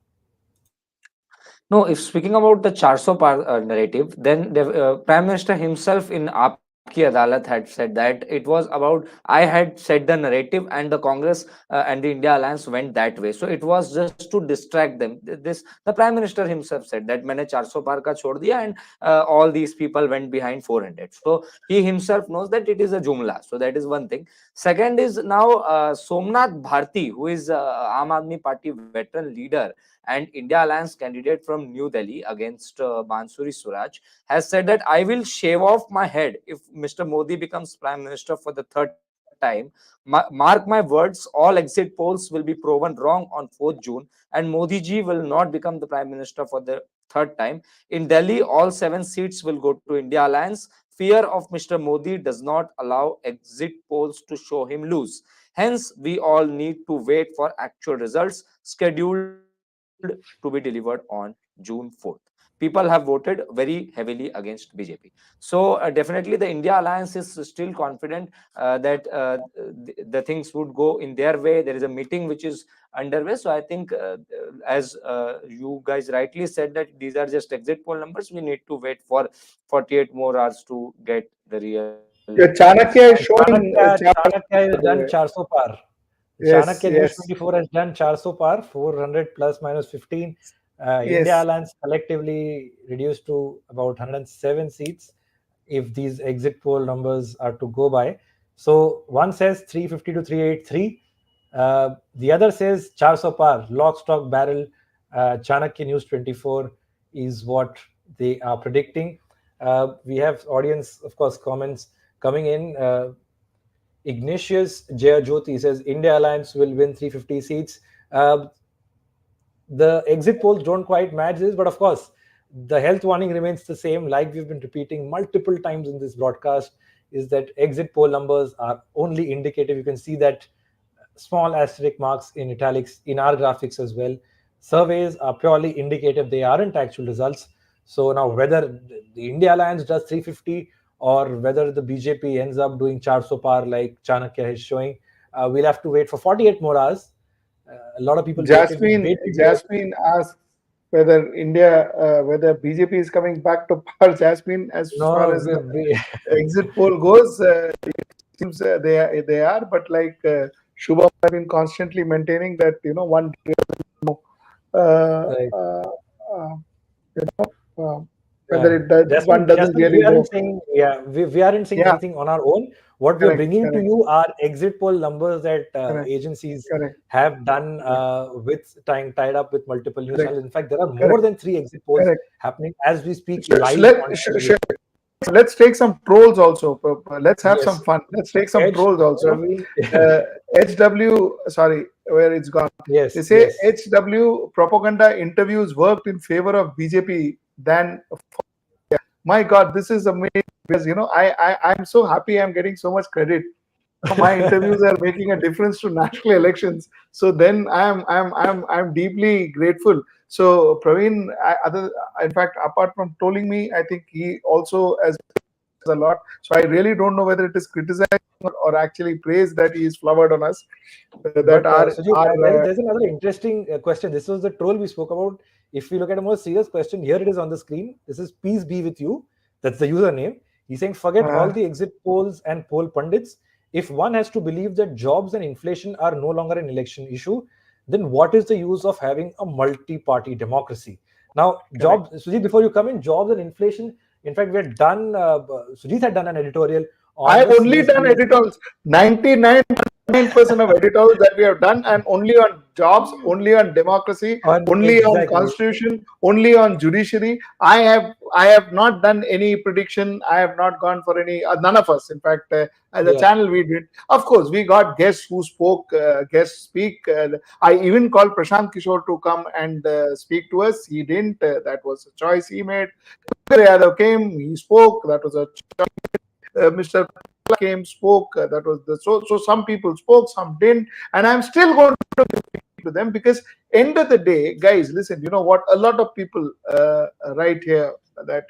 Speaker 2: No, if speaking about the 400 par narrative, then the Prime Minister himself in Aapki Adalat had said that it was about I had said the narrative and the Congress and the India Alliance went that way. So it was just to distract them. This the Prime Minister himself said that मैंने 400 par का छोड़ दिया and all these people went behind 400. So he himself knows that it is a jumla. So that is one thing. Second is now Somnath Bharti, who is Aam Aadmi Party veteran leader and India Alliance candidate from New Delhi against Bansuri Suraj, has said that I will shave off my head if Mr. Modi becomes Prime Minister for the third time. Mark my words, all exit polls will be proven wrong on 4th June and Modi ji will not become the Prime Minister for the third time. In Delhi, all 7 seats will go to India Alliance. Fear of Mr. Modi does not allow exit polls to show him lose. Hence, we all need to wait for actual results scheduled to be delivered on June 4th. People have voted very heavily against BJP. So definitely the India Alliance is still confident that the things would go in their way. There is a meeting which is underway. So I think as you guys rightly said that these are just exit poll numbers. We need to wait for 48 more hours to get the real
Speaker 4: Chanakya is showing.
Speaker 1: Chanakya has done 400 par.
Speaker 4: Yes,
Speaker 1: Chanakya News 24 has done 400 par, 400 plus minus 15. India Alliance collectively reduced to about 107 seats if these exit poll numbers are to go by. So one says 350 to 383. The other says 400 par, lock, stock, barrel. Chanakya News 24 is what they are predicting. We have audience, of course, comments coming in. Ignatius Jayajyoti says India Alliance will win 350 seats. The exit polls don't quite match this, but of course, the health warning remains the same. Like we've been repeating multiple times in this broadcast, is that exit poll numbers are only indicative. You can see that small asterisk marks in italics in our graphics as well. Surveys are purely indicative. They aren't actual results. So now whether the India Alliance does 350 or whether the BJP ends up doing 400 par like Chanakya is showing, we'll have to wait for 48 more hours. A lot of people
Speaker 4: Jasmine asked whether whether BJP is coming back to power. Jasmine, as far as the exit poll goes, it seems they are, but like Shubham have been constantly maintaining that one whether it does, one doesn't really know.
Speaker 1: We aren't saying anything on our own. What we're bringing to you are exit poll numbers that agencies have done with tied up with multiple news channels. In fact, there are more than 3 exit polls happening as we speak live.
Speaker 4: Let's take some trolls also. Let's have some fun. Let's take some trolls also. HW, sorry, where it's gone.
Speaker 1: Yes.
Speaker 4: They say HW propaganda interviews worked in favor of BJP than. My God, this is amazing because I'm so happy I'm getting so much credit. My interviews are making a difference to national elections. So then I'm deeply grateful. So Praveen, in fact, apart from trolling me, I think he also has a lot. So I really don't know whether it is criticizing or actually praise that he is flowered on us.
Speaker 1: There's another interesting question. This was the troll we spoke about. If we look at a more serious question, here it is on the screen. This is Peace Be With You. That's the username. He's saying, forget all the exit polls and poll pundits. If one has to believe that jobs and inflation are no longer an election issue, then what is the use of having a multi-party democracy? Now, jobs, Sujit, before you come in, jobs and inflation, in fact, we had done, Sujit had done an editorial on
Speaker 4: I've only done editorials. 99% of editorials that we have done, and only on jobs, only on democracy, only on constitution, only on judiciary. I have not done any prediction. I have not gone for any, none of us. In fact, as a channel, we did. Of course, we got guests who spoke, guests speak. I even called Prashant Kishore to come and speak to us. He didn't. That was a choice he made. Yadav came, he spoke. That was a choice. Mr. came, spoke. That was the so some people spoke, some didn't, and I'm still going to speak to them because end of the day, guys, listen. You know what? A lot of people write here that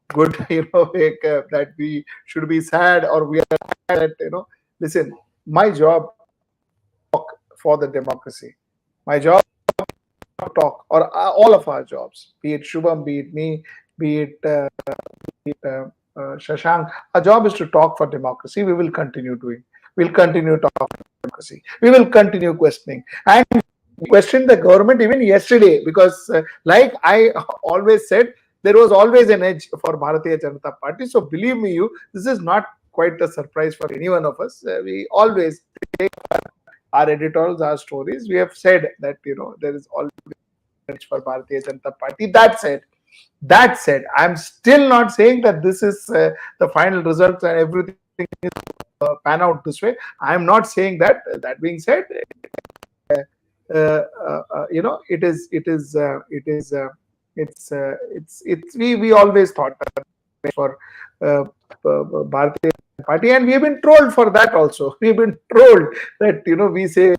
Speaker 4: good, that we should be sad or we are sad. Listen. My job talk for the democracy. My job talk, or all of our jobs, be it Shubham, be it me, be it Shashank, our job is to talk for democracy. We will continue doing. We'll continue talking for democracy. We will continue questioning. And we questioned the government even yesterday because, like I always said, there was always an edge for Bharatiya Janata Party. So believe me, this is not quite a surprise for any one of us. We always take our editorials, our stories. We have said that there is always an edge for Bharatiya Janata Party. That said, I'm still not saying that this is the final result and everything is pan out this way. I'm not saying that. That being said, we always thought that for Bharatiya Party, and we have been trolled for that also. We've been trolled that we say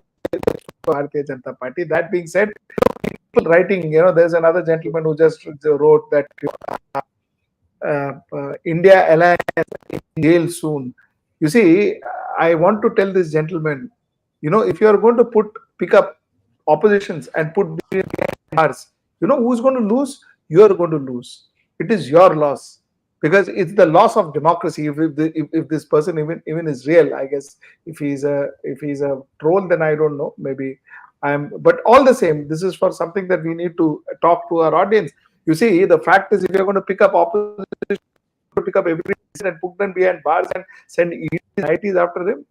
Speaker 4: Bharatiya Janata Party. That being said, people writing, there's another gentleman who just wrote that India alliance in jail soon. You see, I want to tell this gentleman, if you are going to pick up oppositions and put bars, who's going to lose? You are going to lose. It is your loss because it's the loss of democracy. If this person even is real, I guess if he's a troll, then I don't know. Maybe but all the same, this is for something that we need to talk to our audience. You see, the fact is, if you're going to pick up opposition, pick up every and put them behind bars and send ITs after them,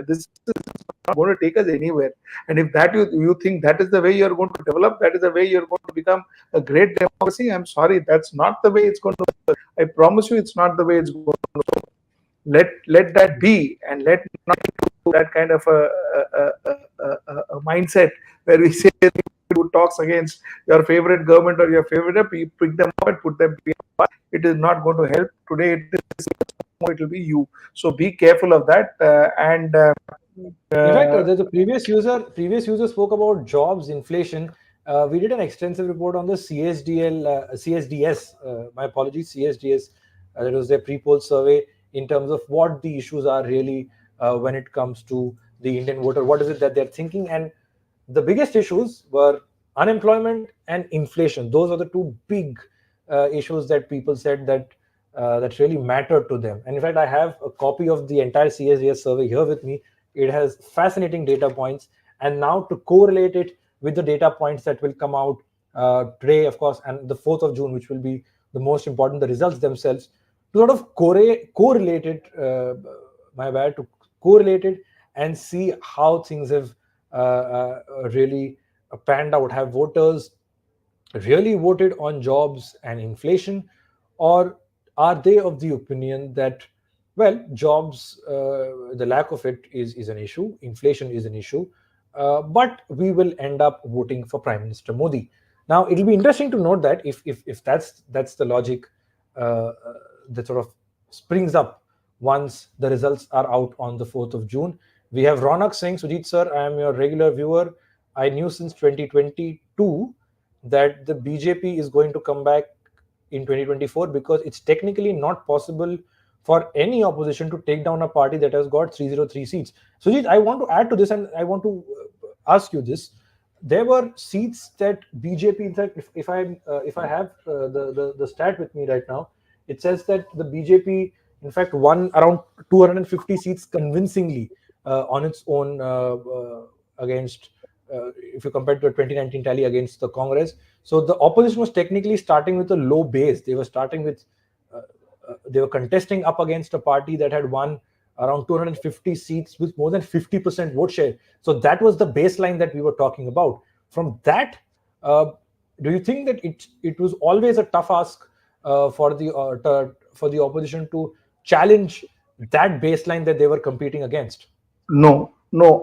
Speaker 4: this is not going to take us anywhere. And if that you think that is the way you're going to develop, that is the way you're going to become a great democracy, I'm sorry, that's not the way it's going to work. I promise you, it's not the way it's going to work. Let that be, and let not do that kind of a mindset where we say who talks against your favorite government or your favorite, you pick them up and put them behind. It is not going to help. Today it will be you. So be careful of that. In
Speaker 1: fact, the previous user spoke about jobs, inflation. We did an extensive report on the CSDS. My apologies, CSDS. That was their pre-poll survey in terms of what the issues are really when it comes to the Indian voter. What is it that they're thinking? And the biggest issues were unemployment and inflation. Those are the two big issues that people said that really mattered to them. And in fact, I have a copy of the entire CSDS survey here with me. It has fascinating data points. And now to correlate it with the data points that will come out today, of course, and the 4th of June, which will be the most important, the results themselves, to sort of correlate it, to correlate it and see how things have really panned out. Have voters really voted on jobs and inflation, or are they of the opinion that, well, jobs, the lack of it is an issue, inflation is an issue, but we will end up voting for Prime Minister Modi. Now, it'll be interesting to note that if that's the logic that sort of springs up once the results are out on the 4th of June. We have Ronak saying, Sujit sir, I am your regular viewer. I knew since 2022 that the BJP is going to come back in 2024 because it's technically not possible for any opposition to take down a party that has got 303 seats. Sujit, I want to add to this, and I want to ask you this. There were seats that BJP, in fact, if I have the stat with me right now, it says that the BJP, in fact, won around 250 seats convincingly on its own against, if you compare to the 2019 tally against the Congress. So the opposition was technically starting with a low base. They were starting with, they were contesting up against a party that had won around 250 seats with more than 50% vote share. So that was the baseline that we were talking about. From that, do you think that it was always a tough ask for the opposition to challenge that baseline that they were competing against?
Speaker 4: No.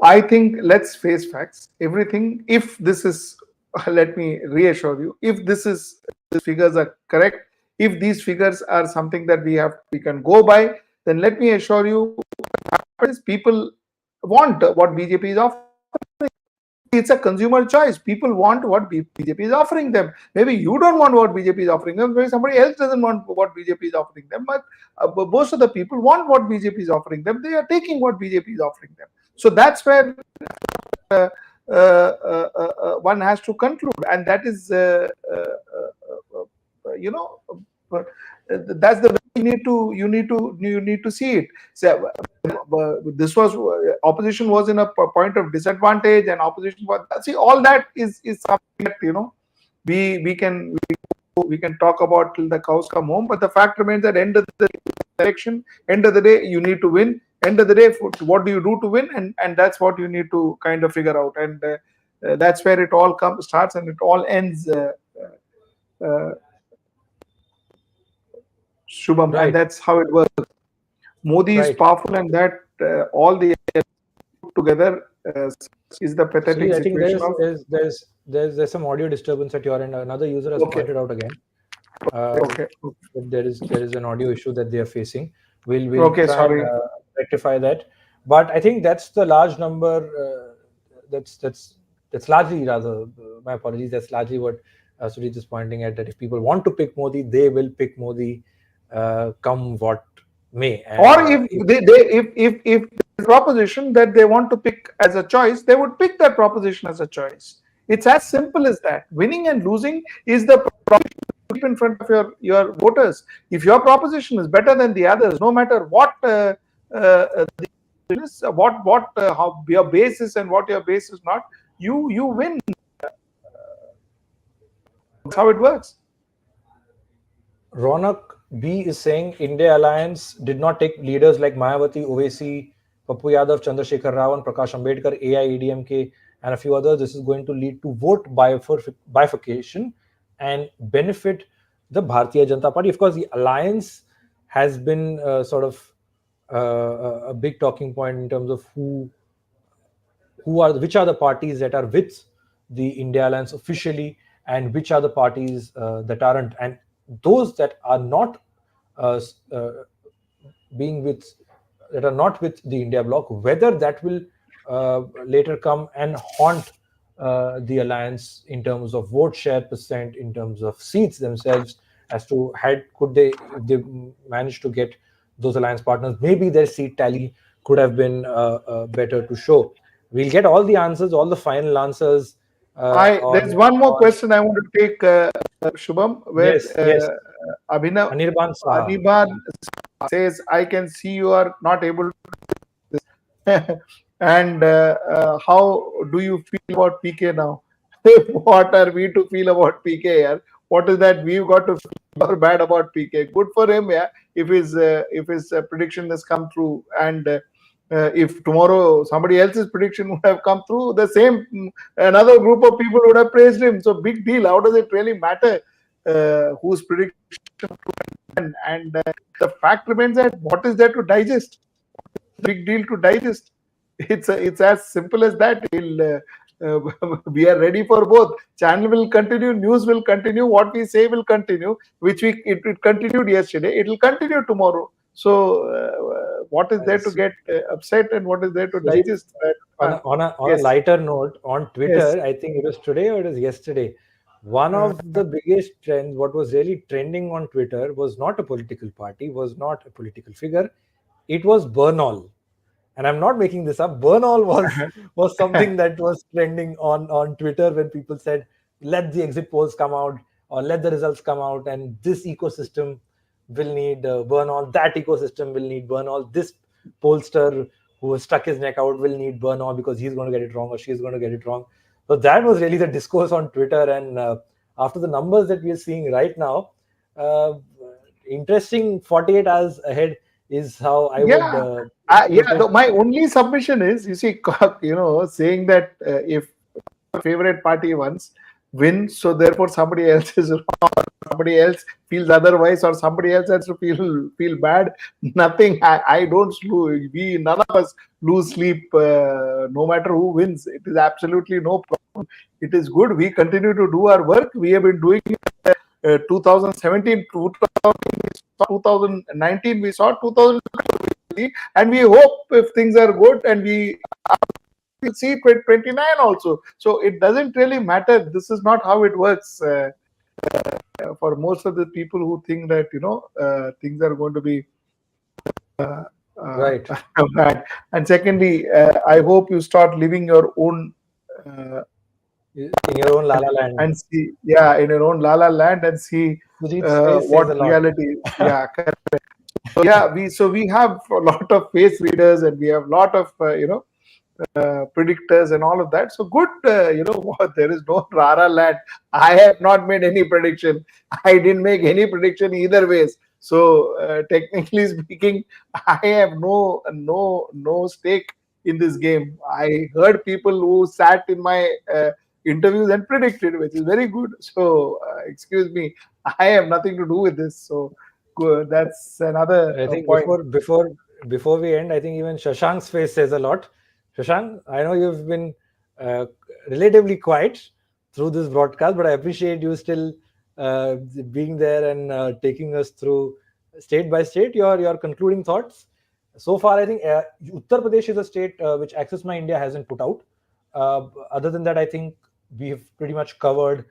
Speaker 4: I think let's face facts. Everything, if this is, let me reassure you, if these figures are correct, if these figures are something that we can go by, then let me assure you, people want what BJP is offering. It's a consumer choice. People want what BJP is offering them. Maybe you don't want what BJP is offering them. Maybe somebody else doesn't want what BJP is offering them. But most of the people want what BJP is offering them. They are taking what BJP is offering them. So that's where one has to conclude, and that is, that's the way you need to see it. So, this was opposition was in a point of disadvantage, and opposition was, see, all that is something that we can talk about till the cows come home. But the fact remains that end of the election, end of the day, you need to win. End of the day, what do you do to win? And that's what you need to kind of figure out. And that's where it all starts and it all ends. Shubham,
Speaker 1: Right.
Speaker 4: and that's how it works. Modi is
Speaker 1: Right.
Speaker 4: powerful, and that all the put together is the pathetic
Speaker 1: See, I think
Speaker 4: situation of.
Speaker 1: there's some audio disturbance at your end. Another user has
Speaker 4: Okay.
Speaker 1: pointed out again.
Speaker 4: Okay.
Speaker 1: That there is an audio issue that they are facing. We'll
Speaker 4: Okay,
Speaker 1: try
Speaker 4: sorry.
Speaker 1: and rectify that. But I think that's the large number. That's largely, rather, my apologies. That's largely what Sujit is pointing at. That if people want to pick Modi, they will pick Modi, come what may. And,
Speaker 4: Or if the proposition that they want to pick as a choice, they would pick that proposition as a choice. It's as simple as that. Winning and losing is the proposition you keep in front of your voters. If your proposition is better than the others, no matter what how your base is and what your base is not, you win. That's how it works.
Speaker 1: Ronak B is saying India Alliance did not take leaders like Mayawati, Owaisi, Pappu Yadav, Chandrasekhar Rao, and Prakash Ambedkar, AIADMK, and a few others. This is going to lead to vote bifurcation and benefit the Bharatiya Janata Party. Of course, the alliance has been sort of a big talking point in terms of which are the parties that are with the India Alliance officially, and which are the parties that aren't. And those that are not that are not with the India bloc, whether that will later come and haunt the alliance in terms of vote share percent, in terms of seats themselves, as to if they managed to get those alliance partners, maybe their seat tally could have been better to show. We'll get all the answers, all the final answers.
Speaker 4: There's one more question I want to take, Shubham, where
Speaker 1: yes.
Speaker 4: Anirban says, I can see you are not able to do this. And how do you feel about PK now? What are we to feel about PK here? What is that we've got to feel bad about PK? Good for him, yeah. If his prediction has come true, and if tomorrow somebody else's prediction would have come through, another group of people would have praised him. So big deal. How does it really matter whose prediction? And the fact remains that what is there to digest? Big deal to digest. It's as simple as that. We are ready for both. Channel will continue, news will continue, what we say will continue, it continued yesterday, it will continue tomorrow. So what is there to get upset, and what is there to digest?
Speaker 1: On a lighter note, on Twitter, I think it was today or it was yesterday, one of the biggest trends, what was really trending on Twitter, was not a political party, was not a political figure, it was Bernal. And I'm not making this up. Bernal was something that was trending on Twitter when people said, let the exit polls come out, or let the results come out, and this ecosystem will need Bernal, that ecosystem will need Bernal, this pollster who has stuck his neck out will need Bernal because he's going to get it wrong or she's going to get it wrong. So that was really the discourse on Twitter. And after the numbers that we are seeing right now, interesting 48 hours ahead is how I would.
Speaker 4: My only submission is, you see, saying that if favorite party wins, so therefore somebody else is wrong, somebody else feels otherwise, or somebody else has to feel bad. Nothing. I don't lose. None of us lose sleep, no matter who wins. It is absolutely no problem. It is good. We continue to do our work. We have been doing it 2017, 2018. 2019, we saw 2020, and we hope if things are good, and we will see 2029 also. So it doesn't really matter. This is not how it works. For most of the people who think that things are going to be
Speaker 1: Right.
Speaker 4: bad. And secondly, I hope you start living your own
Speaker 1: In your own La La Land.
Speaker 4: and see, yeah, in your own La La Land, and see
Speaker 1: Sujit's face
Speaker 4: what
Speaker 1: says a lot.
Speaker 4: reality is. Yeah, correct. So yeah, we have a lot of face readers, and we have a lot of predictors and all of that. So good, there is no Rara land. I have not made any prediction. I didn't make any prediction either ways. So technically speaking, I have no stake in this game. I heard people who sat in my interviews and predicted, which is very good. So excuse me, I have nothing to do with this. So that's another
Speaker 1: I think
Speaker 4: point.
Speaker 1: before we end, I think even Shashank's face says a lot. Shashank, I know you've been relatively quiet through this broadcast, but I appreciate you still being there and taking us through state by state your concluding thoughts. So far, I think Uttar Pradesh is a state which Access My India hasn't put out. Other than that, I think we've pretty much covered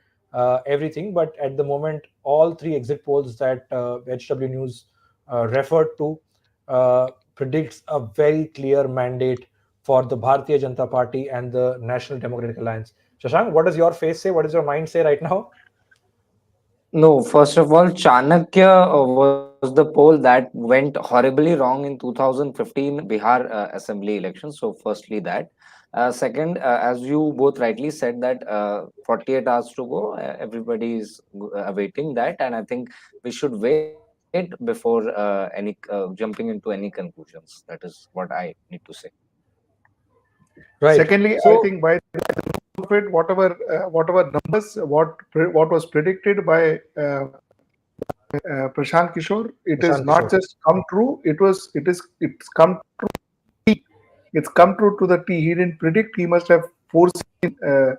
Speaker 1: everything. But at the moment, all three exit polls that HW News referred to predicts a very clear mandate for the Bharatiya Janata Party and the National Democratic Alliance. Shashank, what does your face say? What does your mind say right now?
Speaker 2: No, first of all, Chanakya was the poll that went horribly wrong in 2015 Bihar assembly election. So, firstly, that. Second, as you both rightly said, that 48 hours to go, everybody is awaiting that, and I think we should wait before jumping into any conclusions. That is what I need to say.
Speaker 1: Right.
Speaker 4: Secondly, I think by it, whatever numbers, what was predicted by Prashant Kishore, it is not just come true. It's come true. It's come true to the T. He didn't predict. He must have foreseen the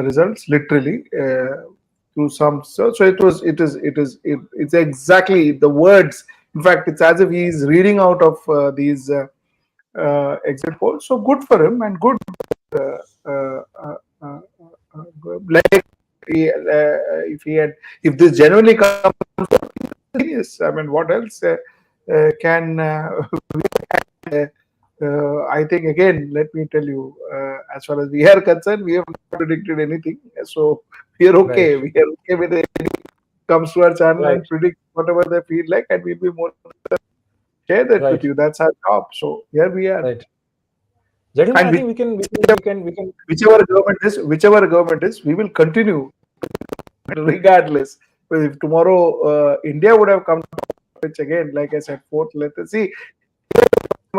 Speaker 4: results literally to some. So it's exactly the words. In fact, it's as if he is reading out of these exit polls. So good for him, and good. Like if this genuinely comes, yes, I mean, what else can I think, again, let me tell you, as far as we are concerned, we have not predicted anything, so we are okay.
Speaker 1: Right.
Speaker 4: We are okay with it. Comes to our channel
Speaker 1: Right.
Speaker 4: and predict whatever they feel like, and we'll be more share that with you. That's our job. So here we are.
Speaker 1: Right. Gentlemen,
Speaker 4: And
Speaker 1: I think we can
Speaker 4: whichever government is, we will continue regardless. But if tomorrow India would have come to power, which again, like I said, fourth, let's see,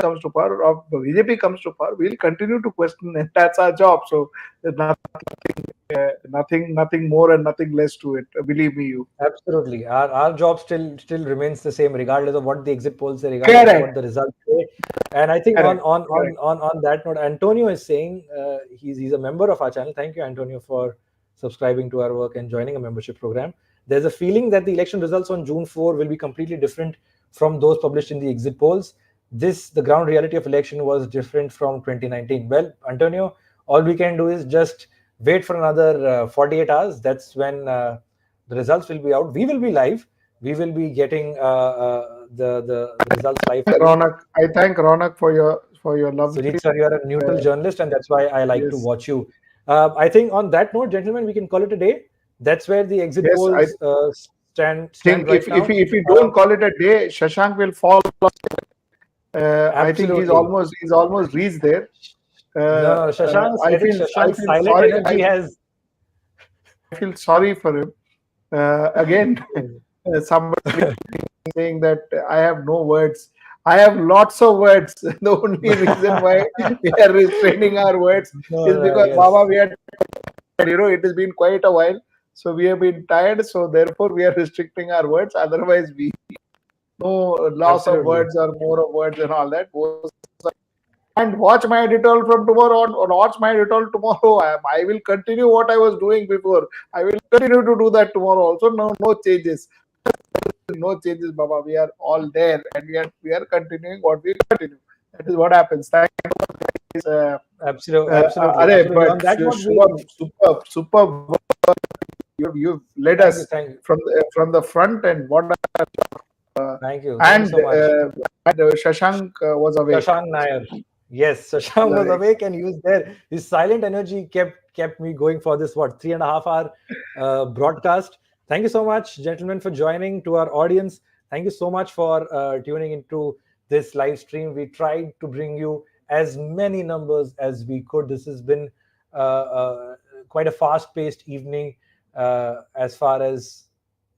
Speaker 4: comes to power, or BJP comes to power, we'll continue to question, and that's our job. So there's nothing more and nothing less to it. Believe me, you.
Speaker 1: Absolutely. Our job still remains the same, regardless of what the exit polls say, regardless of what the results say. And I think on that note, Antonio is saying he's a member of our channel. Thank you, Antonio, for subscribing to our work and joining a membership program. There's a feeling that the election results on June 4 will be completely different from those published in the exit polls. The ground reality of election was different from 2019. Well, Antonio, all we can do is just wait for another 48 hours. That's when the results will be out. We will be live. We will be getting the results live.
Speaker 4: Ronak, I thank Ronak for your lovely.
Speaker 1: Sujit sir, you are a neutral journalist, and that's why I like to watch you. I think on that note, gentlemen, we can call it a day. That's where the exit polls stand right now.
Speaker 4: If we don't call it a day, Shashank will fall. I think he's almost reached there.
Speaker 1: No, Shashank, I
Speaker 4: feel sorry for him. Again, somebody saying that I have no words. I have lots of words. The only reason why we are restraining our words is because Baba, we are, it has been quite a while, so we have been tired. So therefore, we are restricting our words. Otherwise, we no loss of words or more of words and all that. And watch my editorial from tomorrow on. Watch my editorial tomorrow. I will continue what I was doing before. I will continue to do that tomorrow also. No changes. no changes, Baba. We are all there, and we are continuing what we continue. That is what happens. Thank you.
Speaker 1: Absolutely.
Speaker 4: But
Speaker 1: On that note,
Speaker 4: superb. You've led us from the front, and what.
Speaker 1: Thank you.
Speaker 4: And,
Speaker 1: so much.
Speaker 4: Shashank was awake.
Speaker 1: Shashank Nair. Yes, Shashank was awake, and he was there. His silent energy kept me going for this 3.5 hour broadcast. Thank you so much, gentlemen, for joining. To our audience, thank you so much for tuning into this live stream. We tried to bring you as many numbers as we could. This has been quite a fast-paced evening as far as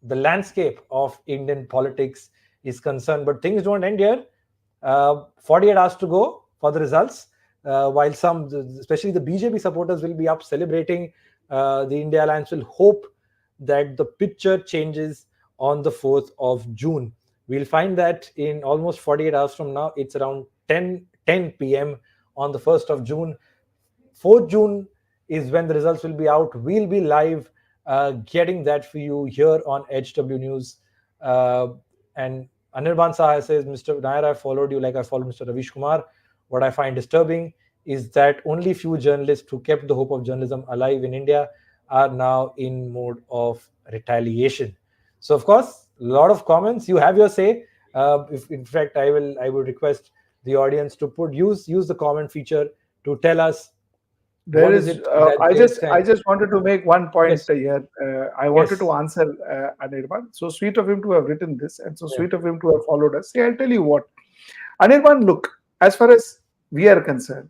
Speaker 1: the landscape of Indian politics is concerned. But things don't end here. 48 hours to go for the results. While some, especially the BJP supporters, will be up celebrating, the India Alliance will hope that the picture changes on the 4th of June. We'll find that in almost 48 hours from now. It's around 10 p.m. on the 1st of June. 4th June is when the results will be out. We'll be live getting that for you here on HW News. And Anirban Saha says, Mr. Nair, I followed you like I followed Mr. Ravish Kumar. What I find disturbing is that only few journalists who kept the hope of journalism alive in India are now in mode of retaliation. So, of course, a lot of comments. You have your say. If in fact, I would request the audience to use the comment feature to tell us.
Speaker 4: There is. I just wanted to make one point here. I wanted to answer Anirban. So sweet of him to have written this, and so sweet of him to have followed us. See, I'll tell you what, Anirban. Look, as far as we are concerned,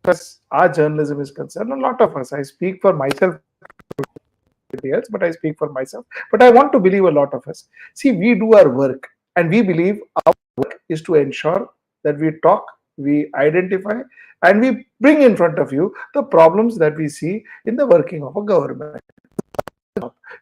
Speaker 4: as our journalism is concerned, a lot of us. I speak for myself, but I speak for myself. But I want to believe a lot of us. See, we do our work, and we believe our work is to ensure that we talk, we identify, and we bring in front of you the problems that we see in the working of a government.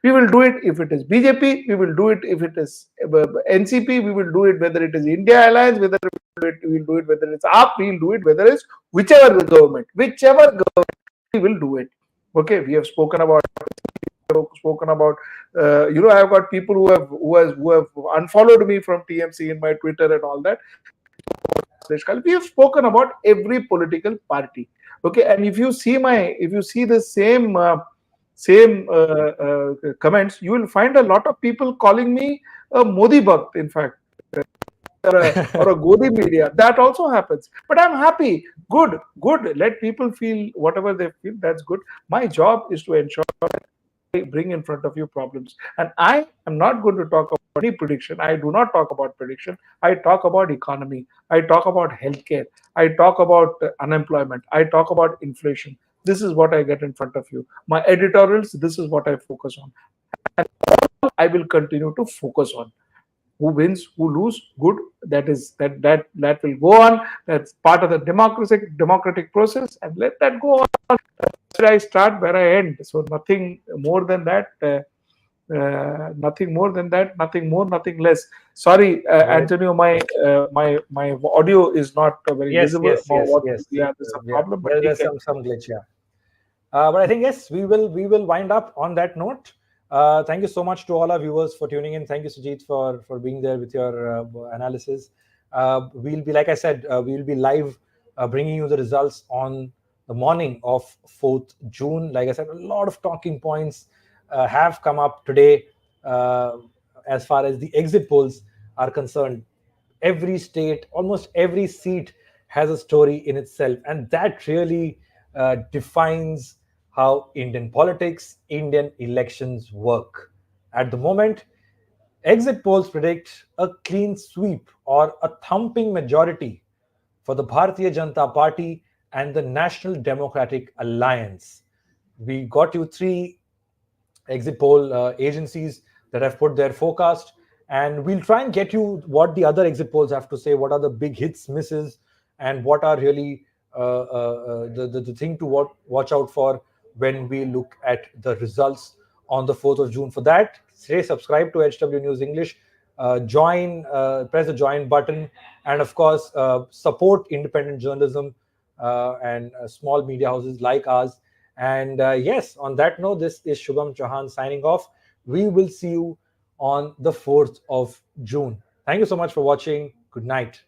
Speaker 4: We will do it if it is BJP, we will do it if it is NCP, we will do it whether it is India Alliance, whether we will do it whether it's AAP, we will do it whether it's whichever government, we will do it. Okay, we have spoken about. I have got people who have unfollowed me from TMC in my Twitter and all that. We have spoken about every political party. Okay, and if you see the same comments, you will find a lot of people calling me a Modi Bhakt, in fact, or a Godi media. That also happens. But I'm happy. Good. Let people feel whatever they feel. That's good. My job is to ensure I bring in front of you problems. And I am not going to talk about any prediction. I do not talk about prediction. I talk about economy. I talk about healthcare. I talk about unemployment. I talk about inflation. This is what I get in front of you. My editorials, this is what I focus on. And I will continue to focus on. Who wins, who lose, good. That will go on. That's part of the democratic process, and let that go on. That's where I start, where I end. So nothing more than that. Nothing more than that. Nothing more, nothing less. Sorry, Antonio, my audio is not very visible.
Speaker 1: Yes.
Speaker 4: Yeah, there's a problem. But
Speaker 1: there's some glitch. Yeah. But I think yes, we will wind up on that note. Thank you so much to all our viewers for tuning in. Thank you, Sujit, for being there with your analysis. We'll be, like I said, we'll be live bringing you the results on the morning of 4th June. Like I said, a lot of talking points have come up today as far as the exit polls are concerned. Every state, almost every seat has a story in itself, and that really defines how Indian politics, Indian elections work. At the moment, exit polls predict a clean sweep or a thumping majority for the Bharatiya Janata Party and the National Democratic Alliance. We got you 3 exit poll agencies that have put their forecast, and we'll try and get you what the other exit polls have to say, what are the big hits, misses, and what are really the thing to watch out for when we look at the results on the 4th of June. For that, stay subscribed to HW News English, press the join button, and of course, support independent journalism and small media houses like ours. And yes, on that note, this is Shubham Chauhan signing off. We will see you on the 4th of June. Thank you so much for watching. Good night.